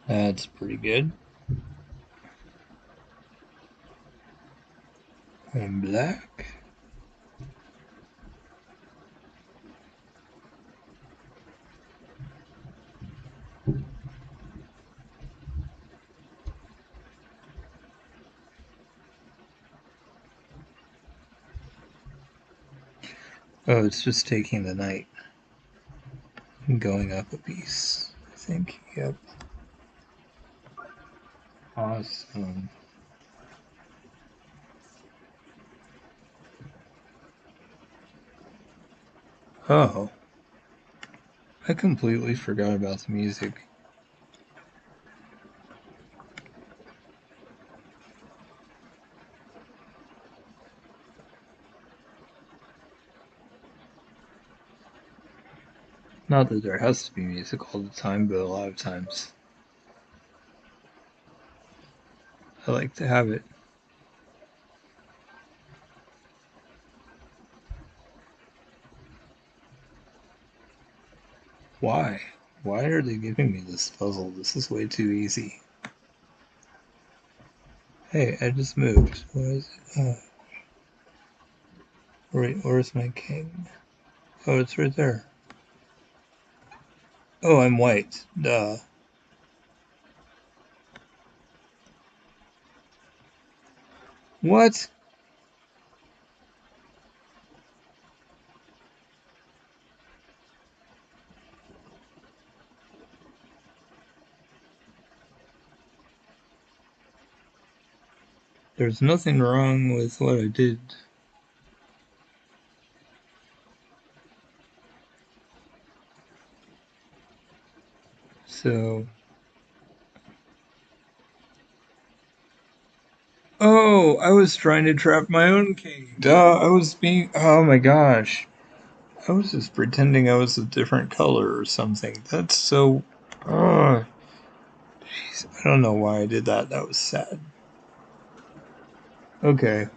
That's pretty good. I'm black. Oh, it's just taking the knight and going up a piece. I think, yep. Awesome. Oh, I completely forgot about the music. Not that there has to be music all the time, but a lot of times I like to have it. Why? Why are they giving me this puzzle? This is way too easy. Hey, I just moved. Where is it? Oh. Wait, where's my king? Oh, it's right there. Oh, I'm white. Duh. What? There's nothing wrong with what I did. So... Oh, I was trying to trap my own king. Duh, I was being... Oh my gosh. I was just pretending I was a different color or something. That's so... Ugh. Jeez, I don't know why I did that. That was sad. Okay.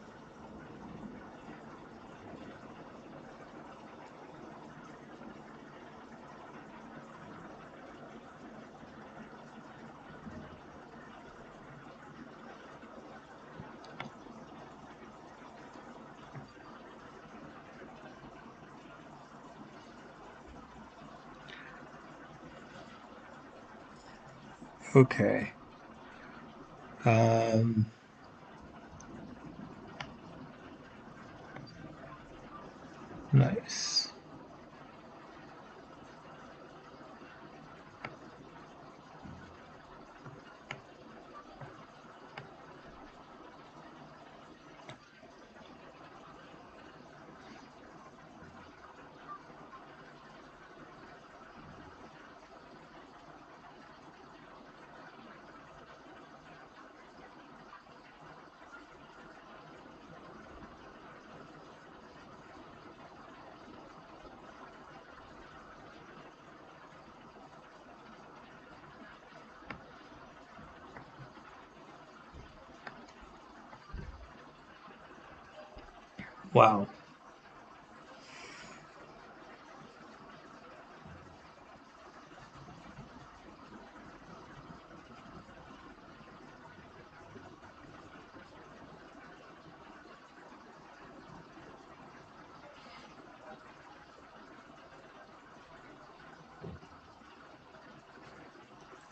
Okay. Um... Nice. Wow.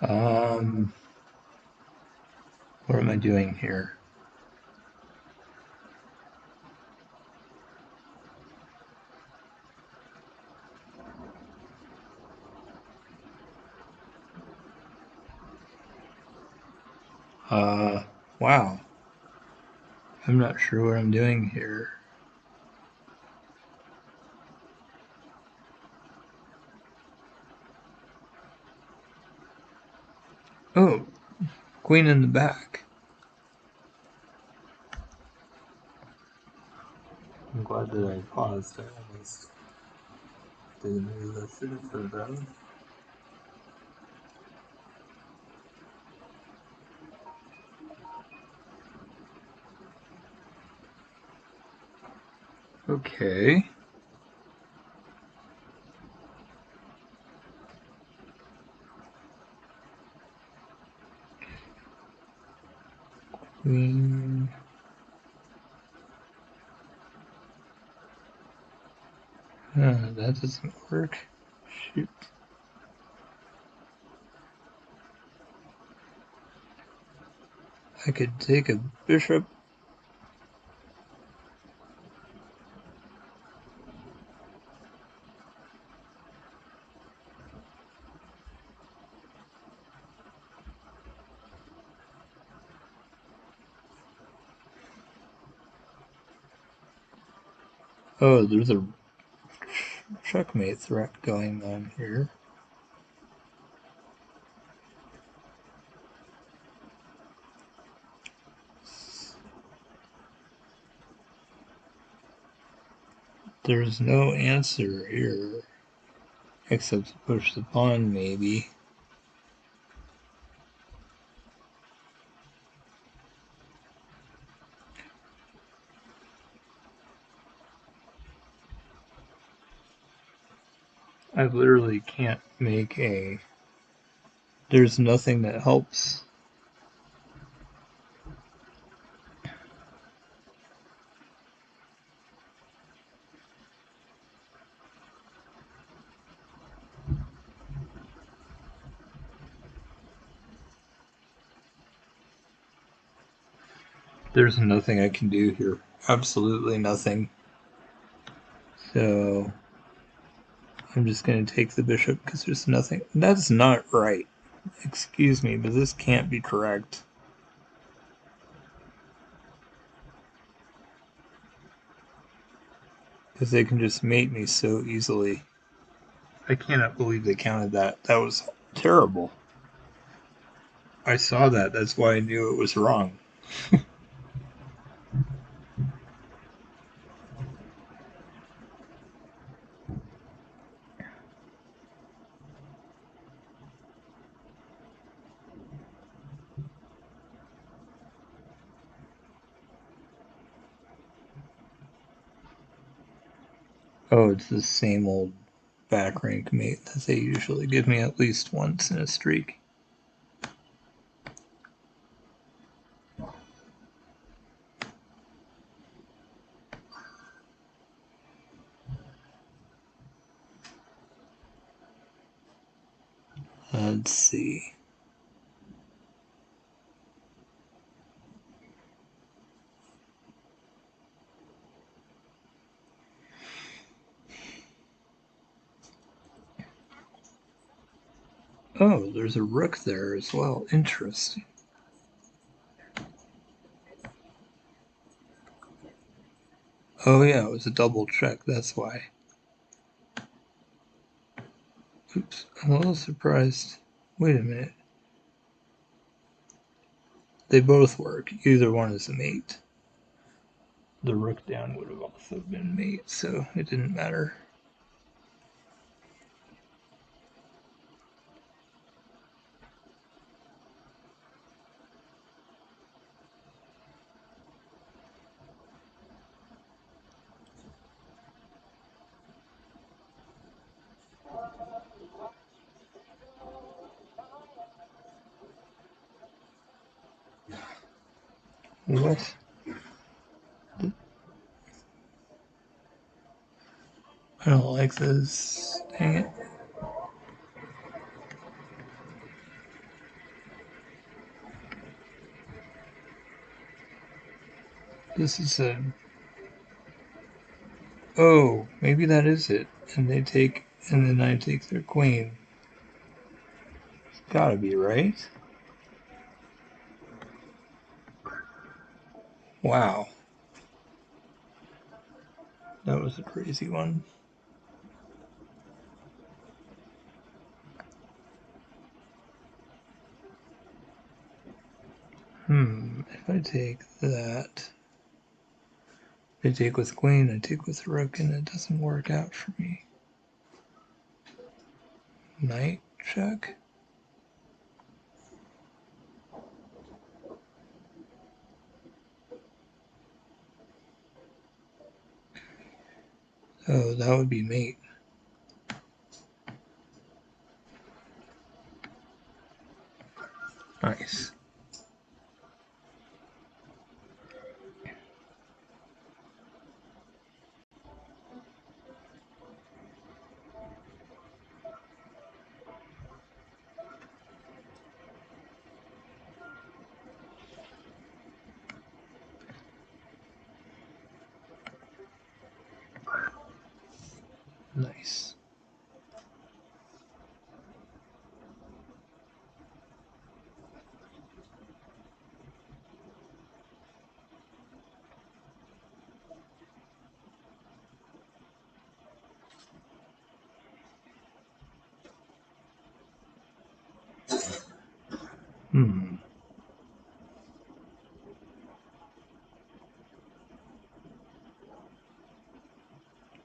Um... What am I doing here? Wow. I'm not sure what I'm doing here. Oh, queen in the back. I'm glad that I paused. I almost didn't realize I should have said that. Okay. Queen. That doesn't work. Shoot. I could take a bishop. Oh, there's a checkmate threat going on here. There's no answer here. Except to push the pawn, maybe. I literally can't make a... There's nothing that helps. There's nothing I can do here. Absolutely nothing. So I'm just going to take the bishop because there's nothing. That's not right. Excuse me, but this can't be correct. Because they can just mate me so easily. I cannot believe they counted that. That was terrible. I saw that. That's why I knew it was wrong. Oh, it's the same old back rank mate that they usually give me at least once in a streak. Let's see. Oh, there's a rook there as well. Interesting. Oh yeah, it was a double check, that's why. Oops, I'm a little surprised. Wait a minute. They both work. Either one is a mate. The rook down would have also been mate, so it didn't matter. What? I don't like this. Dang it. This is a... Oh, maybe that is it. And they take... And then I take their queen. It's gotta be, right? Wow. That was a crazy one. If I take that... I take with queen, I take with rook, and it doesn't work out for me. Knight check? Oh, that would be mate. Nice. Nice. Hmm.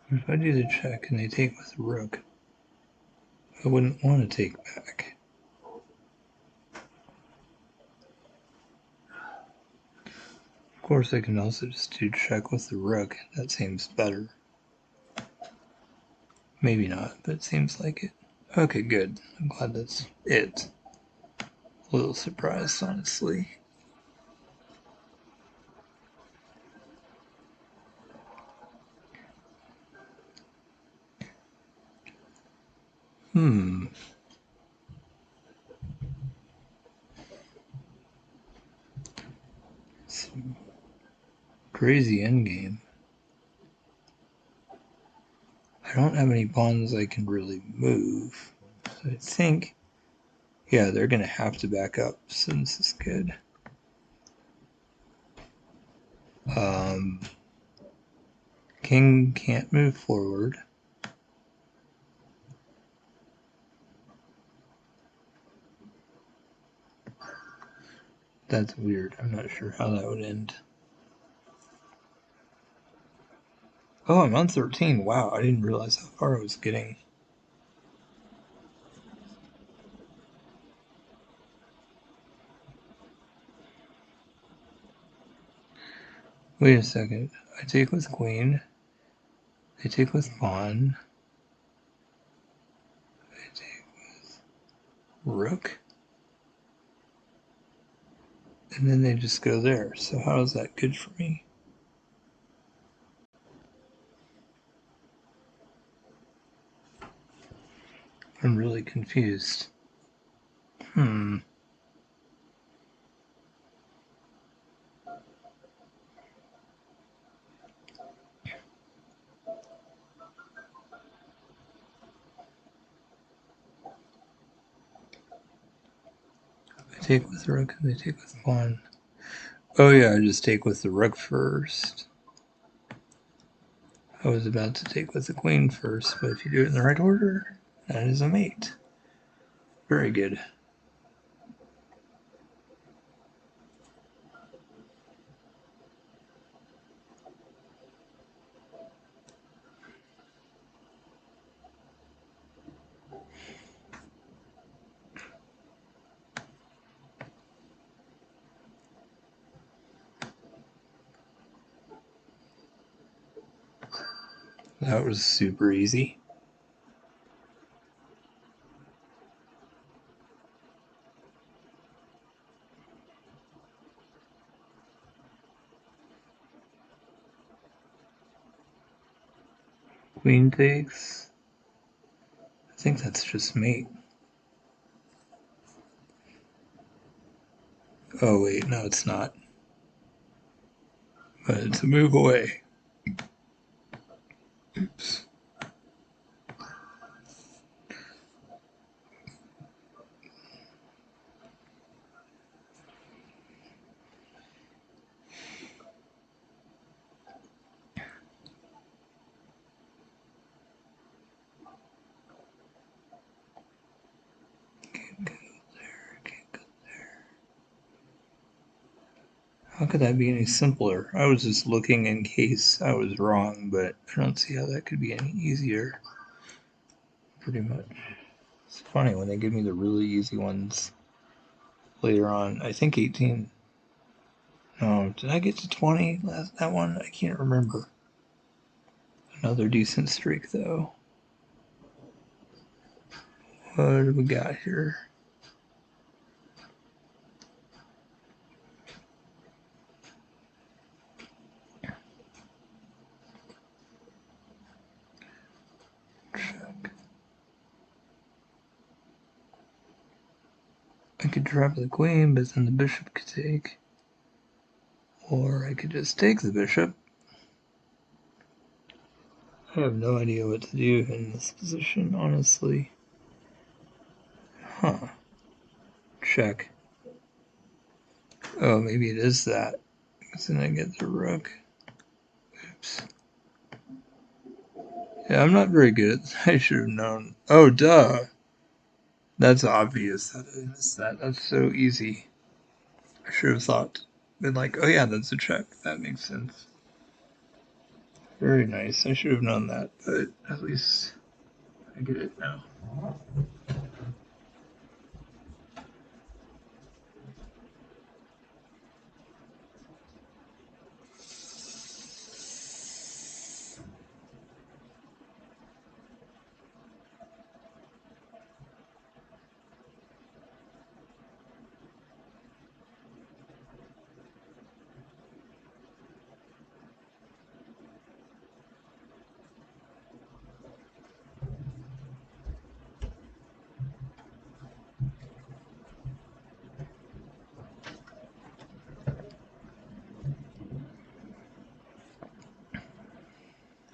If I do the check and they take with rook, I wouldn't want to take back. Of course, I can also just do check with the rook. That seems better. Maybe not, but it seems like it. Okay, good. I'm glad that's it. A little surprised, honestly. Hmm. Some crazy endgame. I don't have any pawns I can really move. So I think, yeah, they're going to have to back up, so this is good. King can't move forward. That's weird. I'm not sure how that would end. Oh, I'm on 13. Wow, I didn't realize how far I was getting. Wait a second. I take with queen. I take with pawn. I take with rook. And then they just go there. So how is that good for me? I'm really confused. I take with rook and they take with pawn. Oh yeah, I just take with the rook first. I was about to take with the queen first, but if you do it in the right order, that is a mate. Very good. That was super easy. Queen takes. I think that's just mate. Oh wait, no it's not. But it's a move away. Oops. Can't go there, can't go there. How could that be any simpler? I was just looking in case I was wrong, but I don't see how that could be any easier. Pretty much. It's funny when they give me the really easy ones later on. I think 18. No, did I get to 20? That one? I can't remember. Another decent streak, though. What do we got here? Check. I could drop the queen, but then the bishop could take. Or I could just take the bishop. I have no idea what to do in this position, honestly. Huh. Check. Oh, maybe it is that. Because then I get the rook. Oops. Yeah, I'm not very good. I should have known. Oh, duh. That's obvious. How did I miss that? That's so easy. I should have thought. Been like, oh yeah, that's a check. That makes sense. Very nice. I should have known that, but at least I get it now.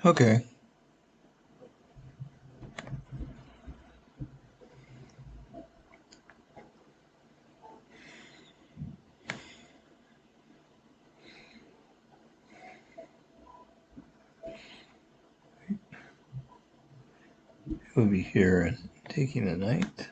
Okay. We'll be here and taking the knight.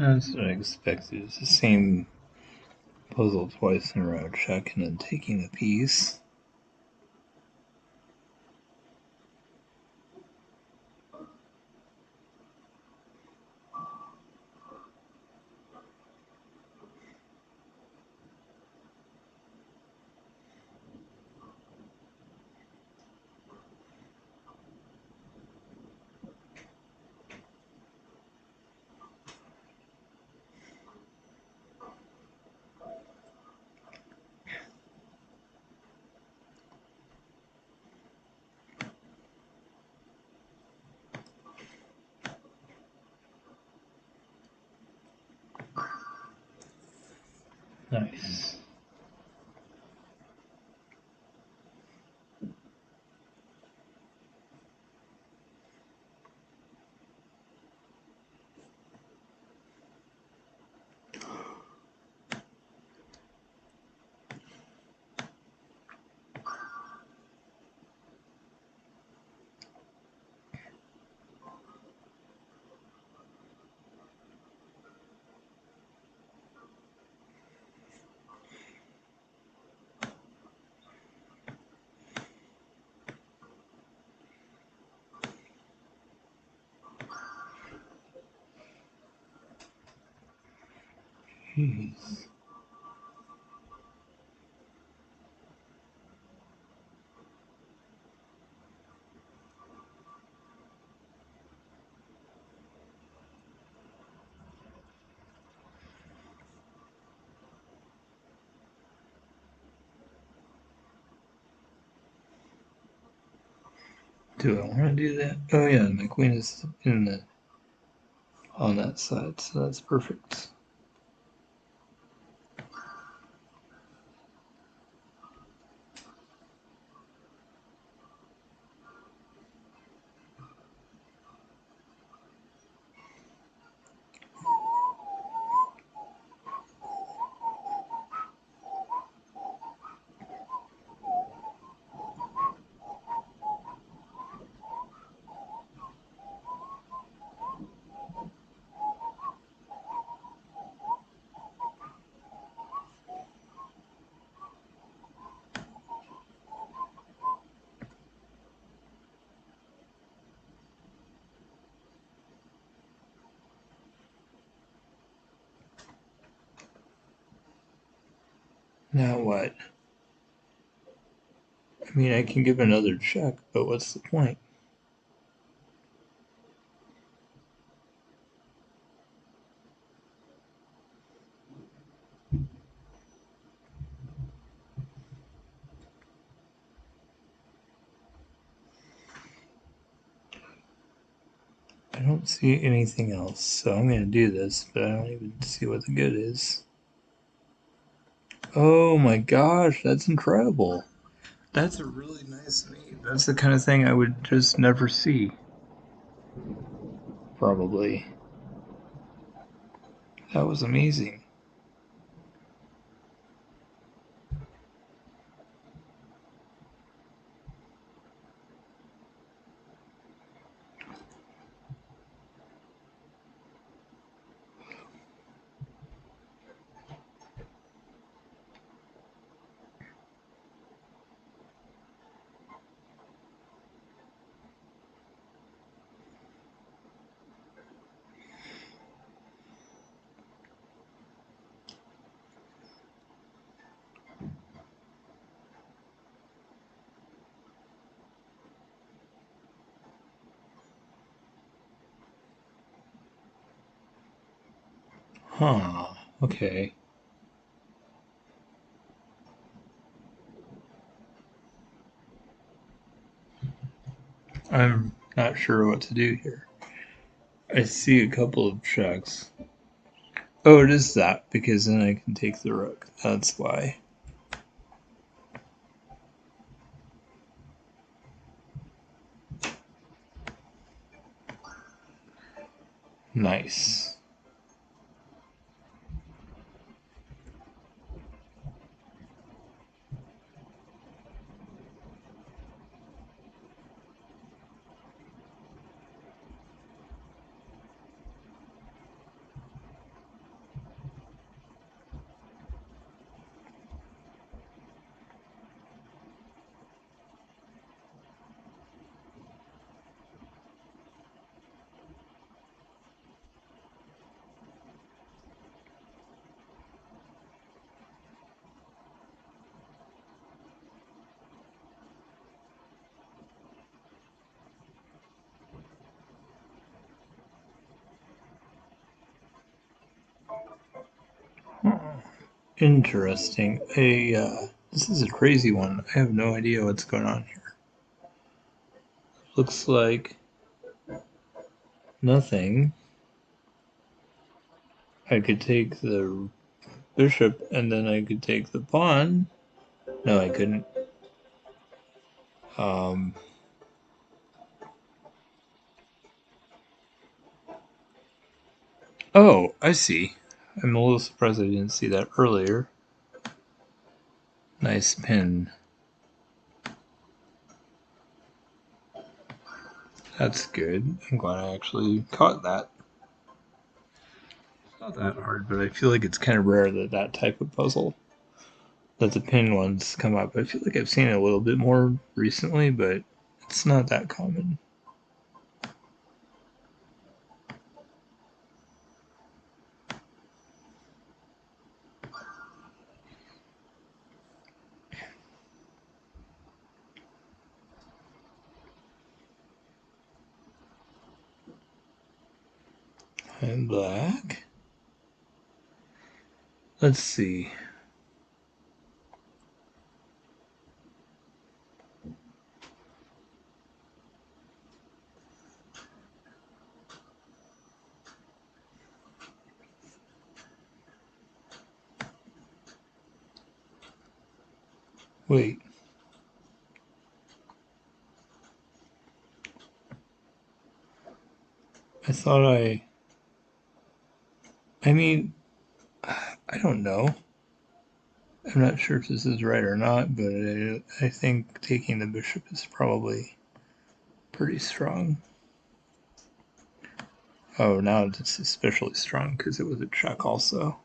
That's what I expected. It's the same puzzle twice in a row, check, and then taking the piece. Nice. Jeez. Do I want to do that? Oh yeah, my queen is in the on that side, so that's perfect. Now what? I mean, I can give another check, but what's the point? I don't see anything else, so I'm going to do this, but I don't even see what the good is. Oh my gosh, that's incredible. That's a really nice mate. That's the kind of thing I would just never see. Probably. That was amazing. Huh. Okay. I'm not sure what to do here. I see a couple of checks. Oh, it is that, because then I can take the rook. That's why. Nice. Interesting. This is a crazy one. I have no idea what's going on here. Looks like nothing. I could take the bishop and then I could take the pawn. No, I couldn't. Um, oh, I see. I'm a little surprised I didn't see that earlier. Nice pin. That's good. I'm glad I actually caught that. It's not that hard, but I feel like it's kind of rare that that type of puzzle, that the pin ones come up. I feel like I've seen it a little bit more recently, but it's not that common. And black. Let's see. Wait. I thought I mean, I don't know. I'm not sure if this is right or not, but I think taking the bishop is probably pretty strong. Oh, now it's especially strong because it was a check also.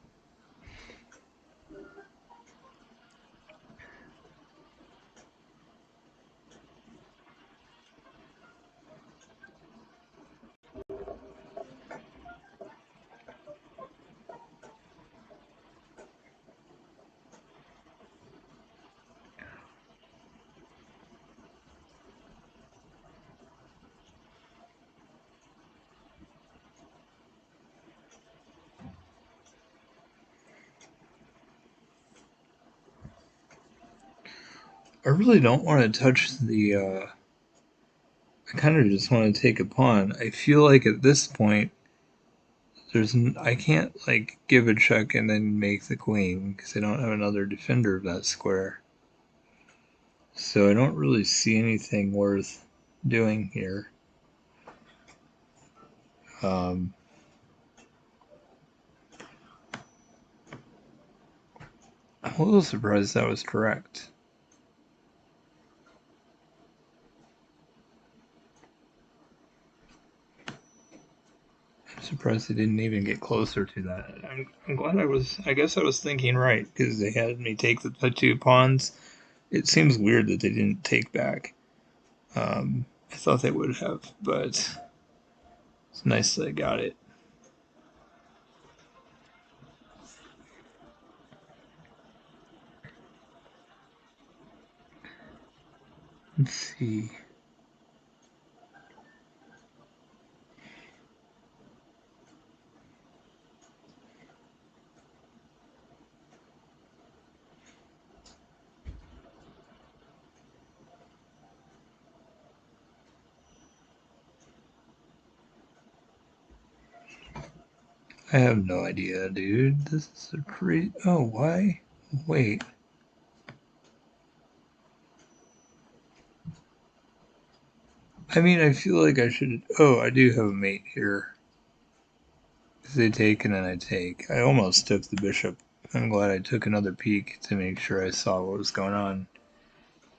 I really don't want to touch the, I kind of just want to take a pawn. I feel like at this point, I can't like give a check and then make the queen because I don't have another defender of that square. So I don't really see anything worth doing here. I'm a little surprised that was correct. I'm surprised they didn't even get closer to that. I'm glad I guess I was thinking right because they had me take the two pawns. It seems weird that they didn't take back. I thought they would have, but it's nice that I got it. Let's see. I have no idea, dude. This is a crazy. Oh, why? Wait. I mean, I feel like I should. Oh, I do have a mate here. If they take and then I take. I almost took the bishop. I'm glad I took another peek to make sure I saw what was going on.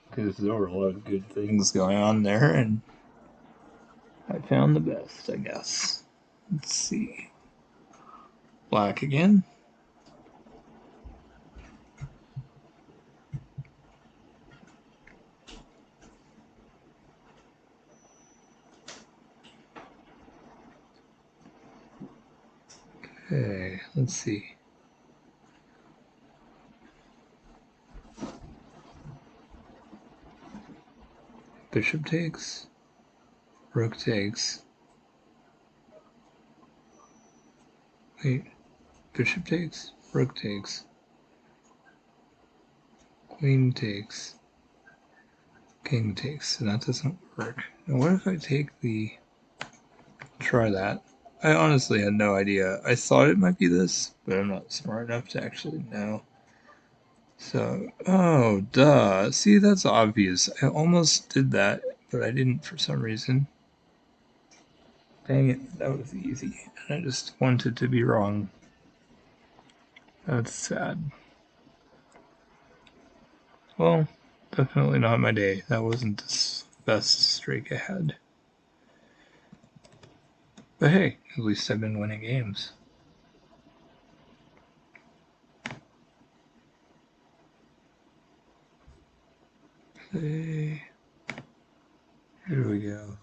Because there were a lot of good things going on there, and I found the best, I guess. Let's see. Black again. Okay, let's see. Bishop takes. Rook takes. Wait. Bishop takes. Rook takes. Queen takes. King takes. And that doesn't work. Now what if I take the... Try that. I honestly had no idea. I thought it might be this, but I'm not smart enough to actually know. So, oh, duh. See, that's obvious. I almost did that, but I didn't for some reason. Dang it, that was easy. And I just wanted to be wrong. That's sad. Well, definitely not my day. That wasn't the best streak I had. But hey, at least I've been winning games. Hey, here we go.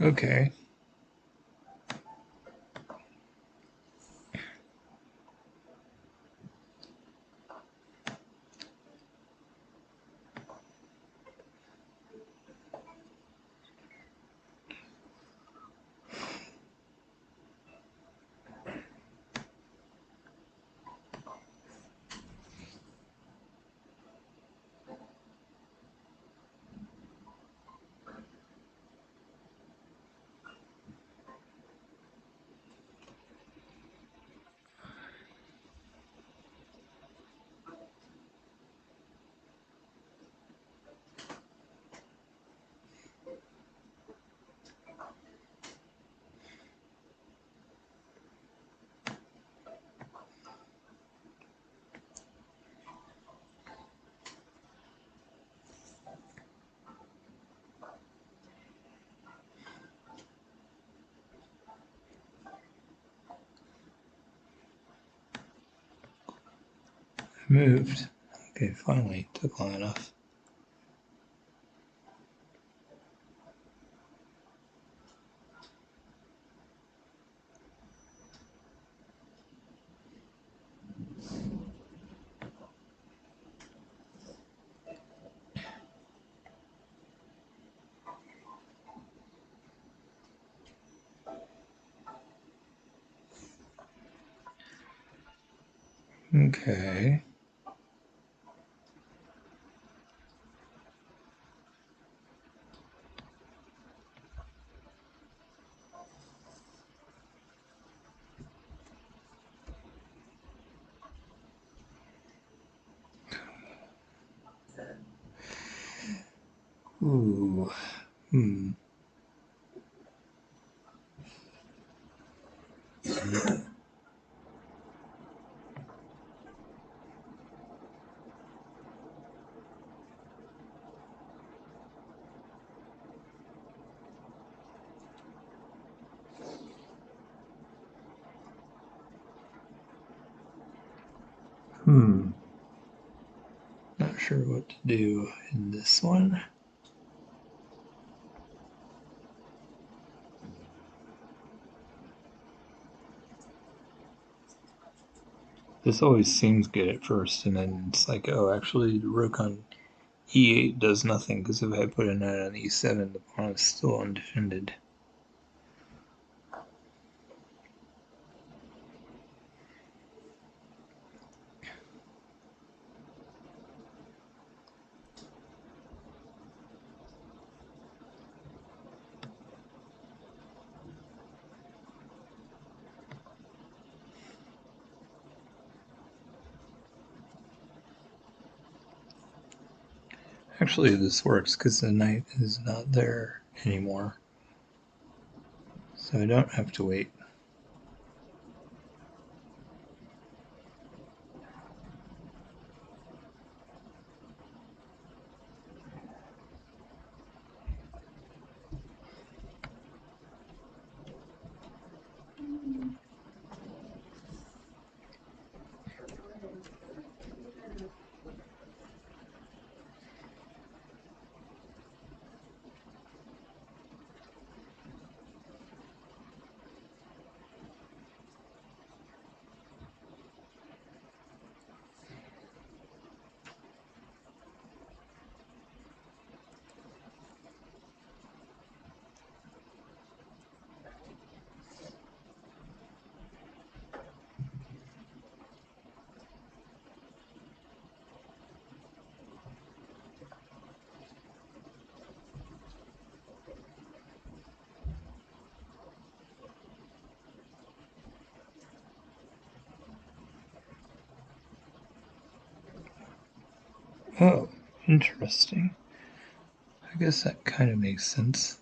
Okay. Moved. Okay, finally. Took long enough. Okay. Ooh. Hmm. Hmm. Not sure what to do in this one. This always seems good at first, and then it's like, oh, actually, the rook on e8 does nothing, because if I put a knight on e7, the pawn is still undefended. Actually, this works because the knight is not there anymore, so I don't have to wait. Oh, interesting. I guess that kind of makes sense.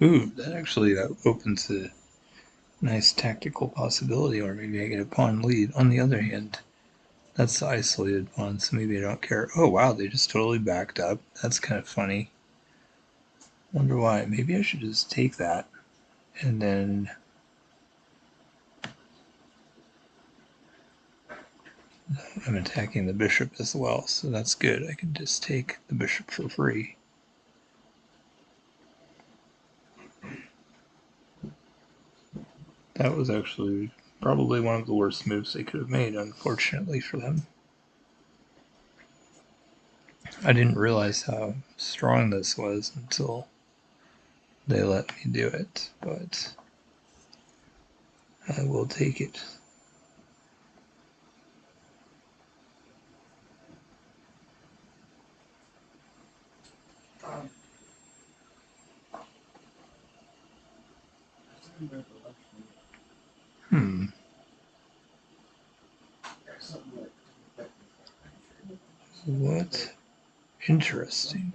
Ooh, that actually opens a nice tactical possibility, or maybe I get a pawn lead. On the other hand, that's the isolated pawn, so maybe I don't care. Oh wow, they just totally backed up. That's kind of funny. Wonder why. Maybe I should just take that, and then I'm attacking the bishop as well, so that's good. I can just take the bishop for free. That was actually probably one of the worst moves they could have made, unfortunately for them. I didn't realize how strong this was until they let me do it, but I will take it. What? Interesting.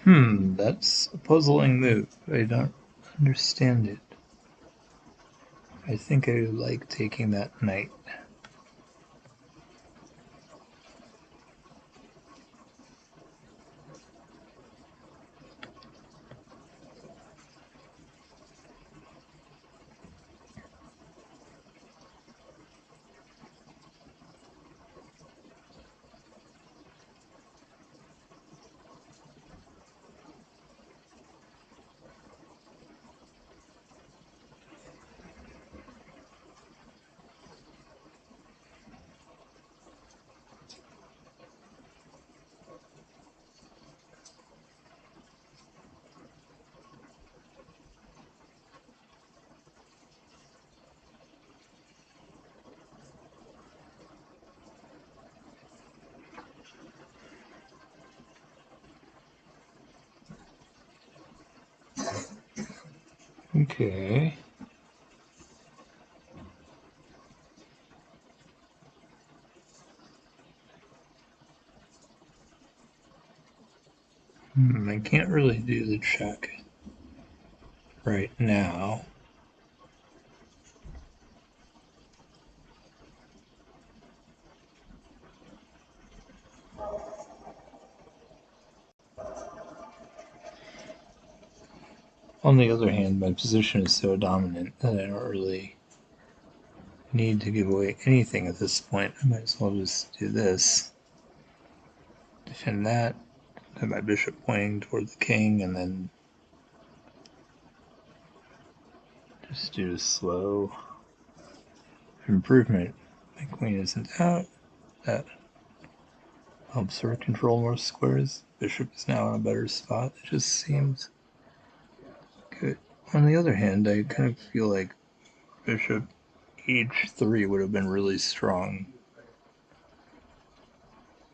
That's a puzzling move. I don't understand it. I think I like taking that knight. Okay. I can't really do the check right now. On the other hand, my position is so dominant that I don't really need to give away anything at this point. I might as well just do this. Defend that. Have my bishop pointing toward the king, and then just do a slow improvement. My queen isn't out. That helps her control more squares. Bishop is now in a better spot. It just seems good. On the other hand, I kind of feel like bishop h3 would have been really strong,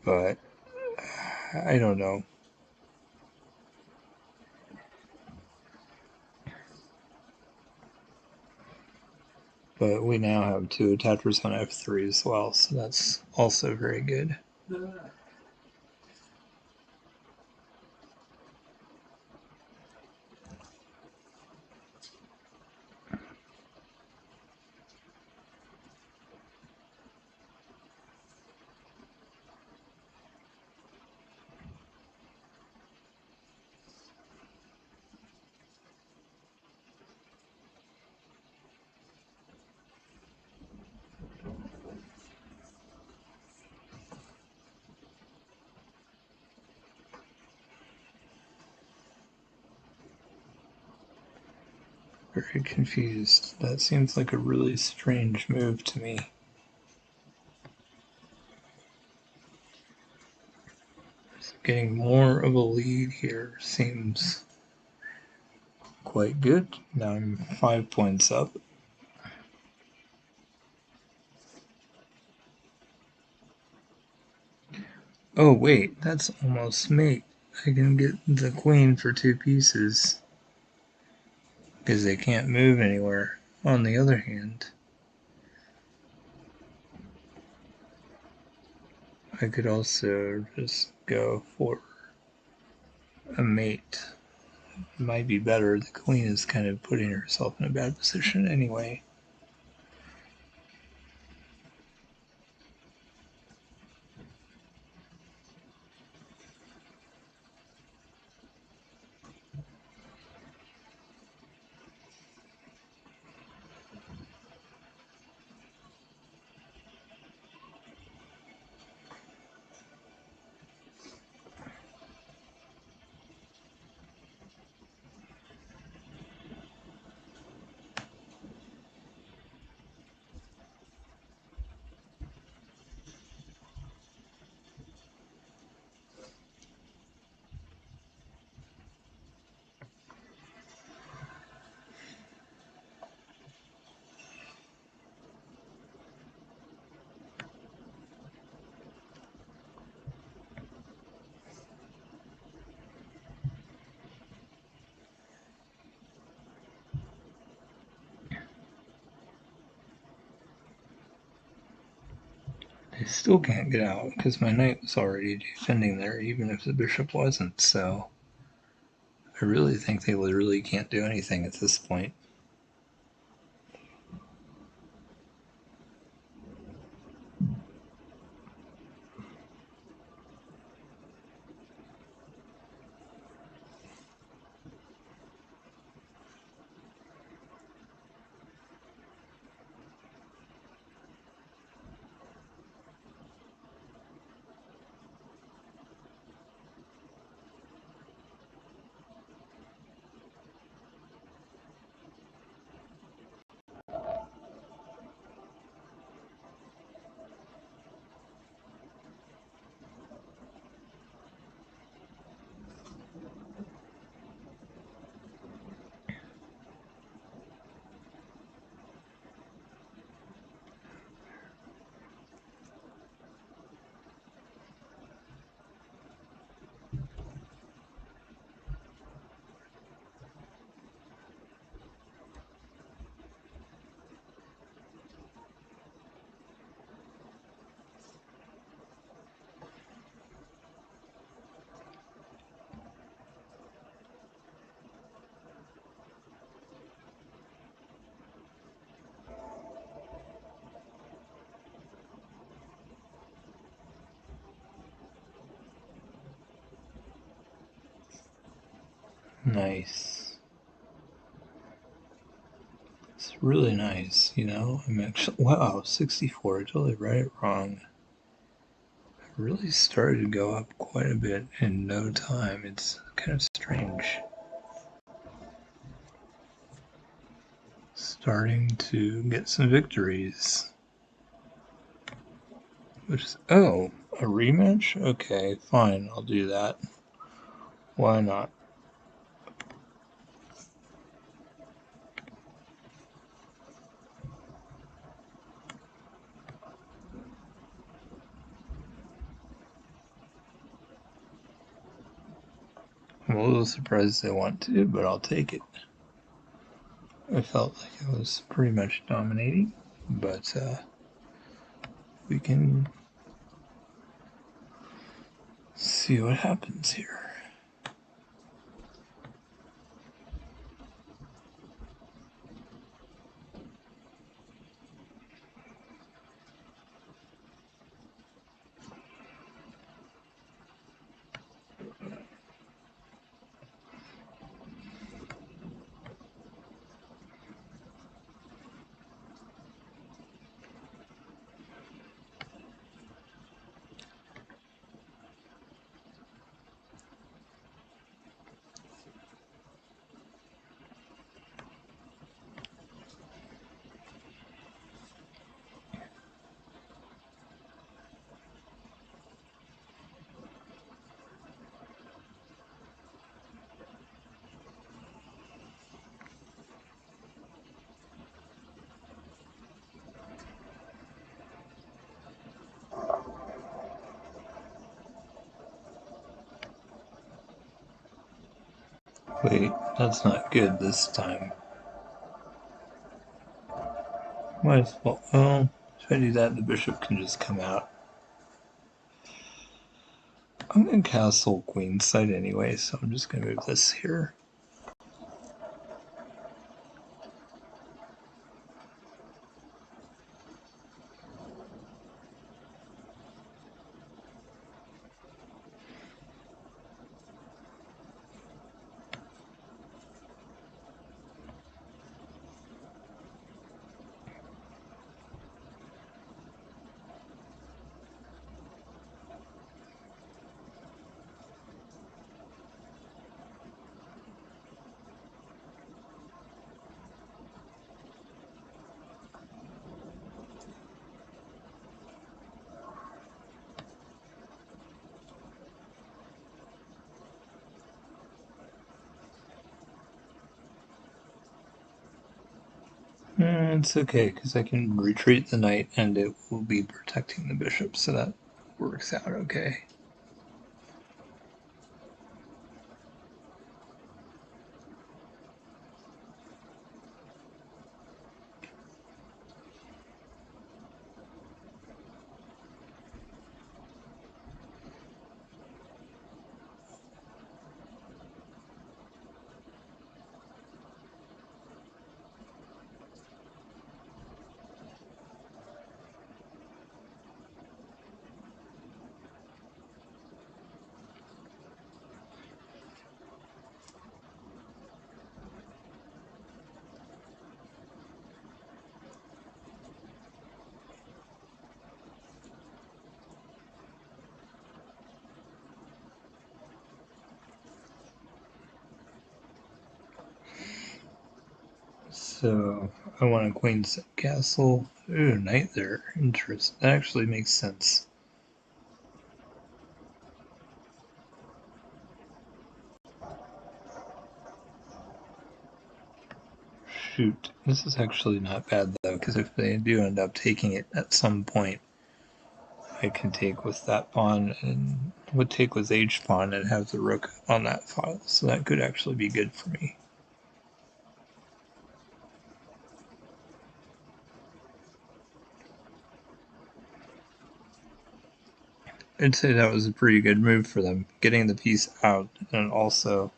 but I don't know. But we now have two attackers on f3 as well, so that's also very good. Very confused. That seems like a really strange move to me. Getting more of a lead here seems quite good. Now I'm 5 points up. Oh wait, that's almost mate. I can get the queen for 2 pieces because they can't move anywhere. On the other hand, I could also just go for a mate. It might be better. The queen is kind of putting herself in a bad position anyway. I still can't get out because my knight was already defending there, even if the bishop wasn't, so I really think they literally can't do anything at this point. Nice. It's really nice, you know? I'm actually, wow, 64. I totally read it wrong. It really started to go up quite a bit in no time. It's kind of strange. Starting to get some victories. Which is, oh, a rematch? Okay, fine, I'll do that. Why not? I'm a little surprised they want to, but I'll take it. I felt like I was pretty much dominating, but we can see what happens here. Wait, that's not good this time. Might as well. Well, if I do that, the bishop can just come out. I'm gonna castle queenside anyway, so I'm just gonna move this here. It's okay, because I can retreat the knight and it will be protecting the bishop, so that works out okay. So I want a queen's castle. Ooh, knight there. Interesting. That actually makes sense. Shoot. This is actually not bad though, because if they do end up taking it at some point, I can take with that pawn and would take with h pawn and have the rook on that file. So that could actually be good for me. I'd say that was a pretty good move for them, getting the piece out and also...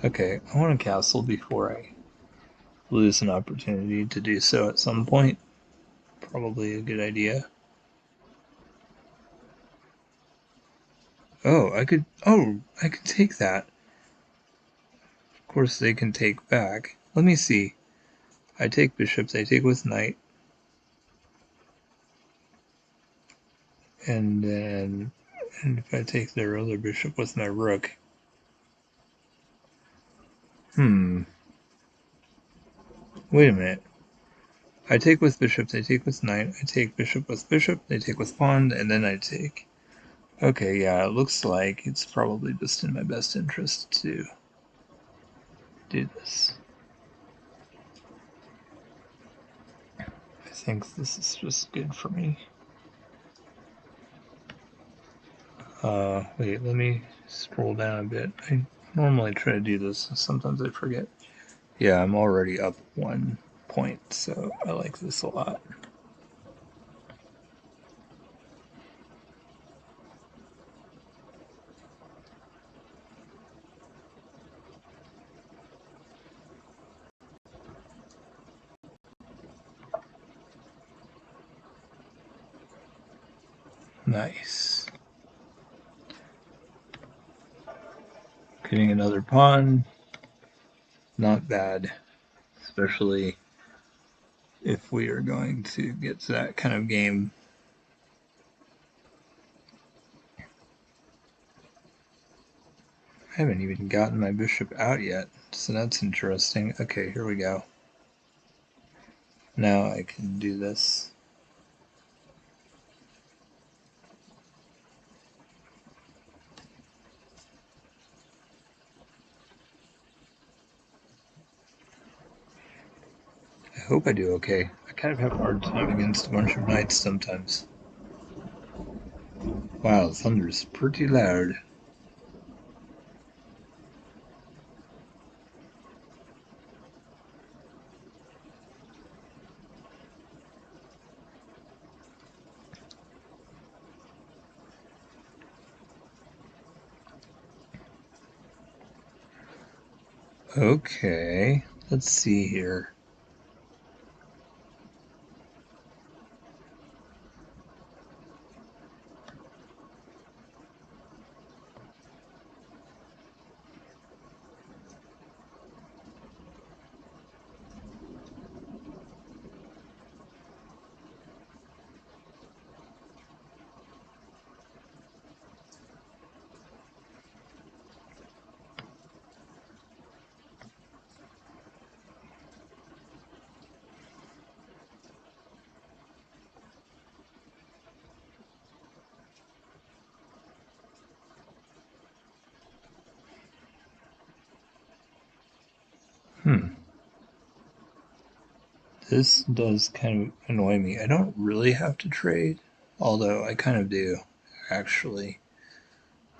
Okay, I want a castle before I lose an opportunity to do so at some point. Probably a good idea. Oh, I could take that. Of course they can take back. Let me see. I take bishops, I take with knight. And then if I take their other bishop with my rook. Wait a minute. I take with bishops, I take with knight, I take bishop with bishop, they take with pawn, and then I take. Okay, yeah, it looks like it's probably just in my best interest to do this. I think this is just good for me. Wait, let me scroll down a bit. I normally try to do this, sometimes I forget. Yeah, I'm already up 1 point, so I like this a lot. Nice. Getting another pawn, not bad, especially if we are going to get to that kind of game. I haven't even gotten my bishop out yet, so that's interesting. Okay, here we go. Now I can do this. I hope I do okay. I kind of have a hard time against a bunch of knights sometimes. Wow, thunder's pretty loud. Okay, let's see here. This does kind of annoy me. I don't really have to trade, although I kind of do, actually.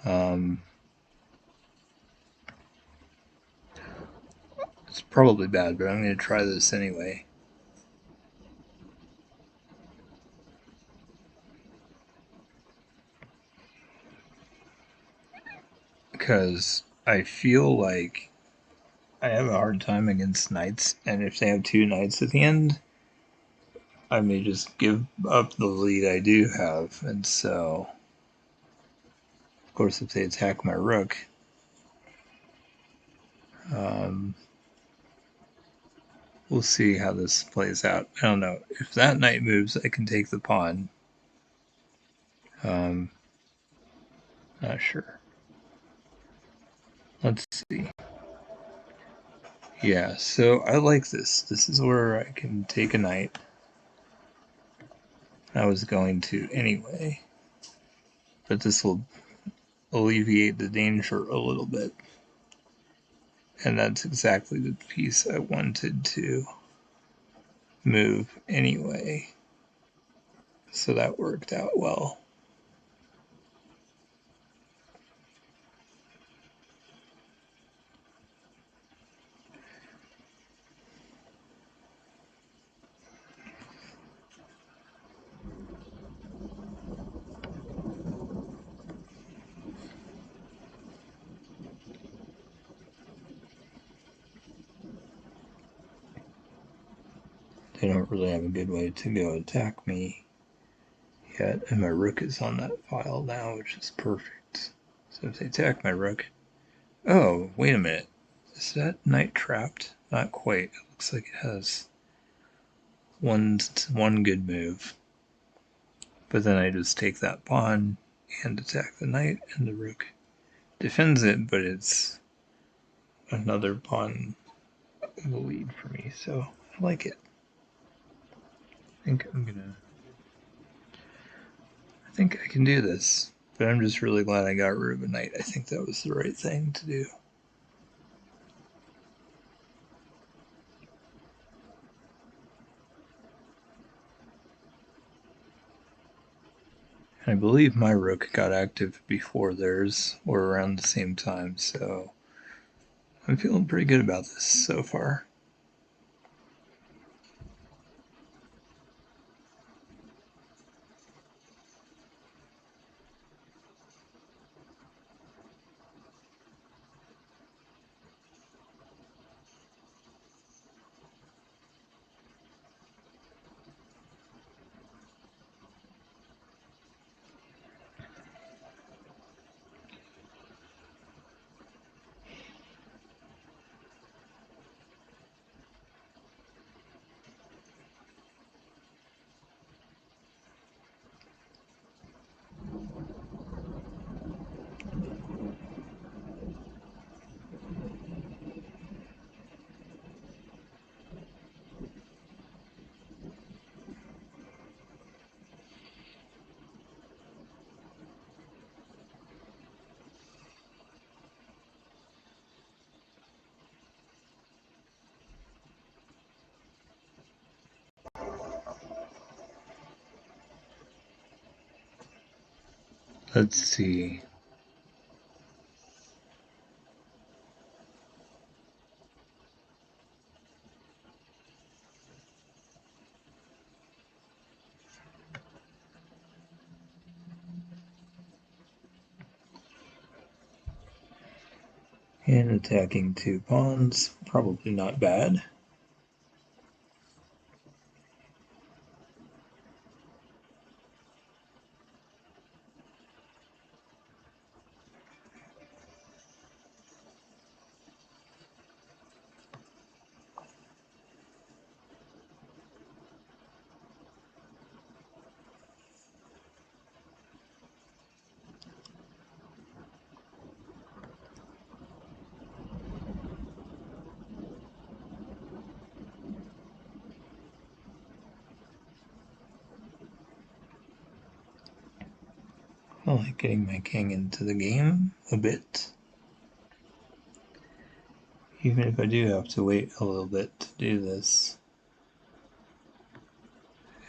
It's probably bad, but I'm going to try this anyway. Because I feel like I have a hard time against knights, and if they have 2 knights at the end, I may just give up the lead I do have, and so, of course, if they attack my rook, we'll see how this plays out. I don't know. If that knight moves, I can take the pawn. Not sure. Let's see. Yeah, so I like this. This is where I can take a knight. I was going to anyway, but this will alleviate the danger a little bit. And that's exactly the piece I wanted to move anyway. So that worked out well. They don't really have a good way to go attack me yet, and my rook is on that file now, which is perfect. So if they attack my rook... Oh, wait a minute. Is that knight trapped? Not quite. It looks like it has one good move. But then I just take that pawn and attack the knight, and the rook defends it, but it's another pawn in the lead for me, so I like it. I think I can do this, but I'm just really glad I got rid of a knight. I think that was the right thing to do. I believe my rook got active before theirs, or around the same time, so I'm feeling pretty good about this so far. Let's see. And attacking two pawns, probably not bad. I like getting my king into the game a bit. Even if I do have to wait a little bit to do this.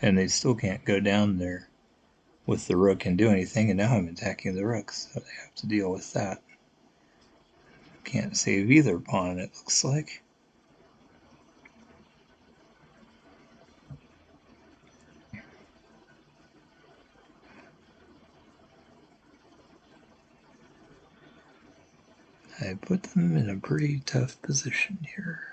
And they still can't go down there with the rook and do anything, and now I'm attacking the rook, so they have to deal with that. Can't save either pawn, it looks like. I put them in a pretty tough position here.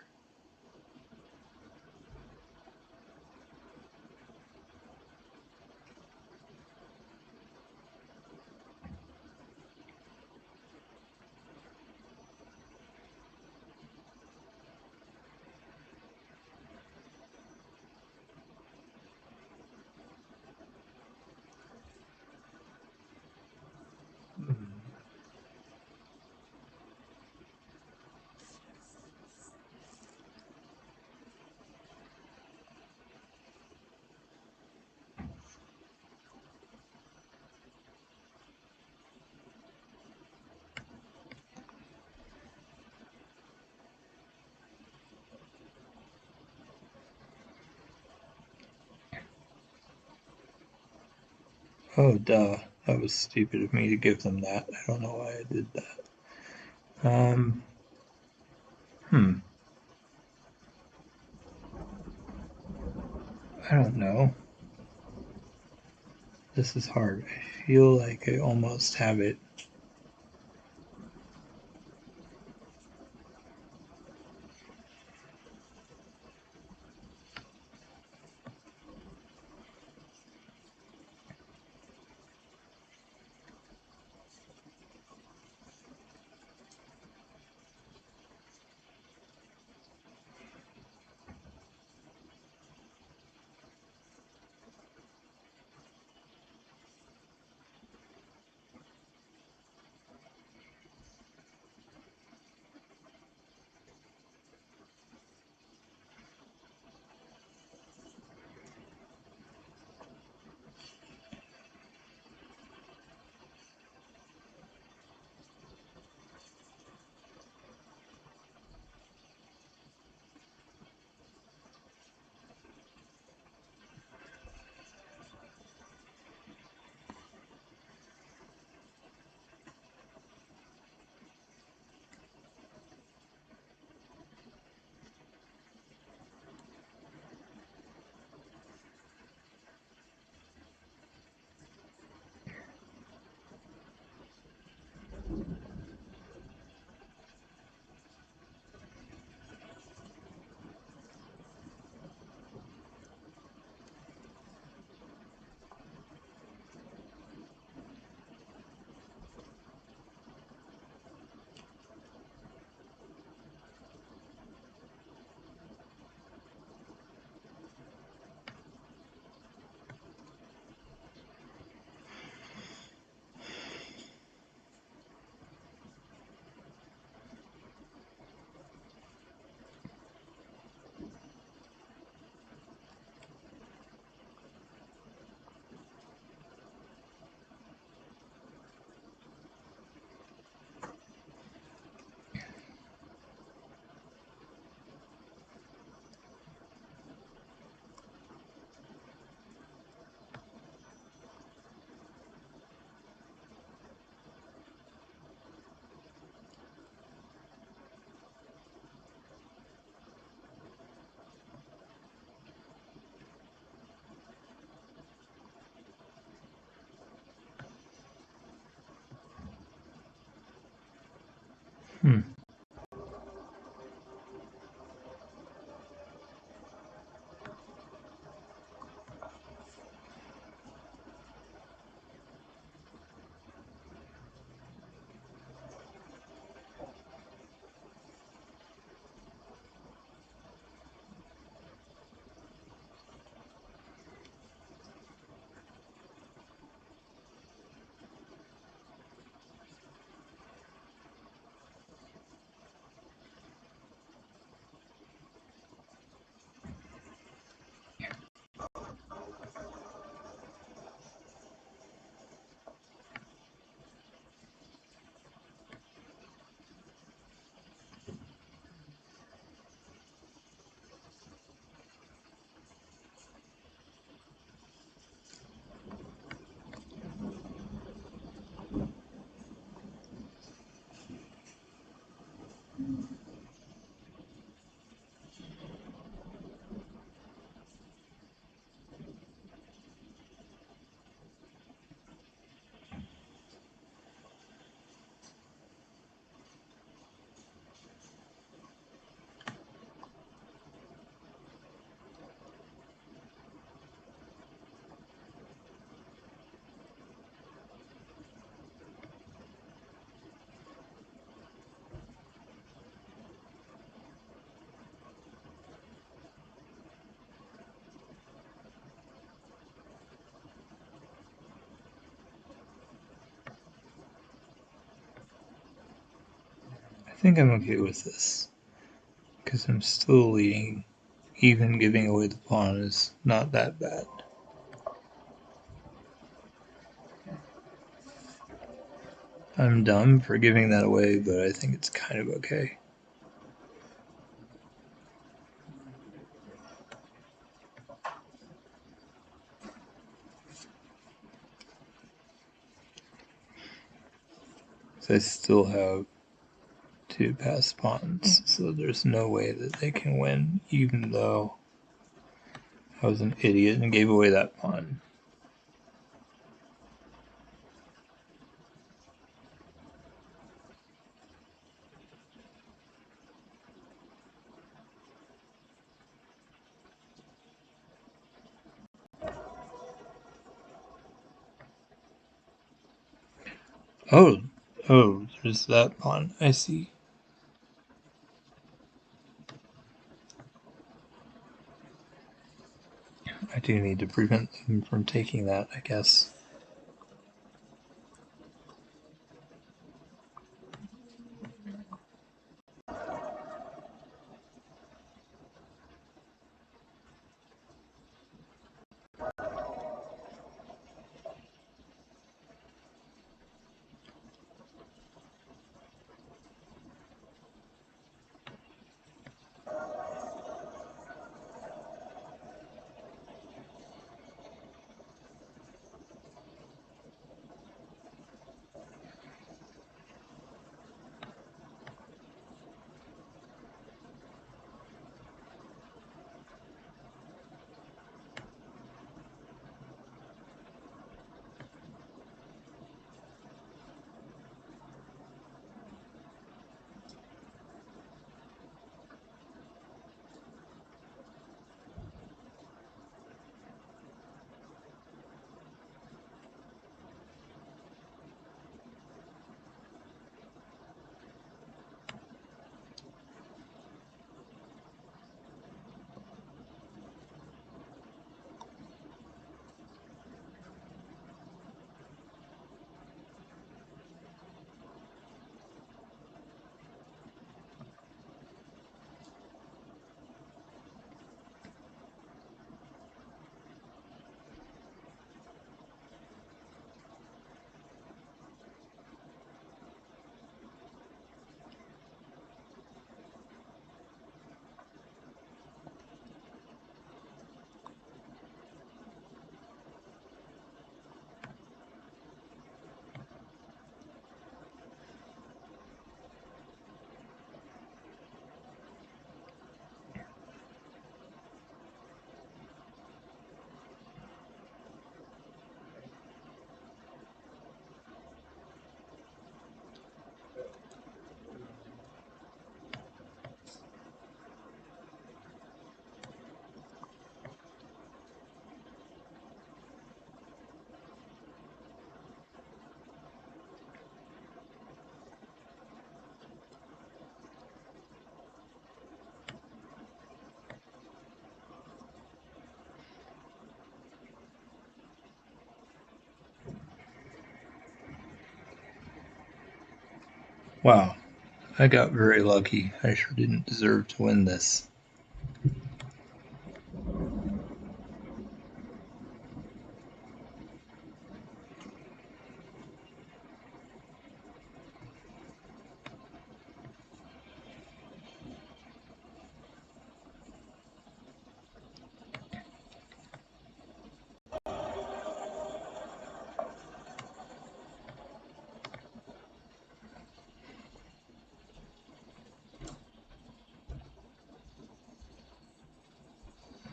Oh, duh. That was stupid of me to give them that. I don't know why I did that. Hmm. I don't know. This is hard. I feel like I almost have it. Hmm. I think I'm okay with this. Because I'm still leading. Even giving away the pawn is not that bad. I'm dumb for giving that away, but I think it's kind of okay. I still have 2 passed pawns, so there's no way that they can win, even though I was an idiot and gave away that pawn. Oh, there's that pawn. I see. I do need to prevent them from taking that, I guess. Wow, I got very lucky. I sure didn't deserve to win this.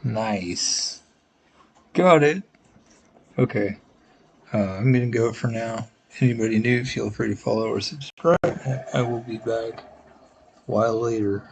Nice. Got it. Okay. I'm going to go for now. Anybody new, feel free to follow or subscribe. I will be back a while later.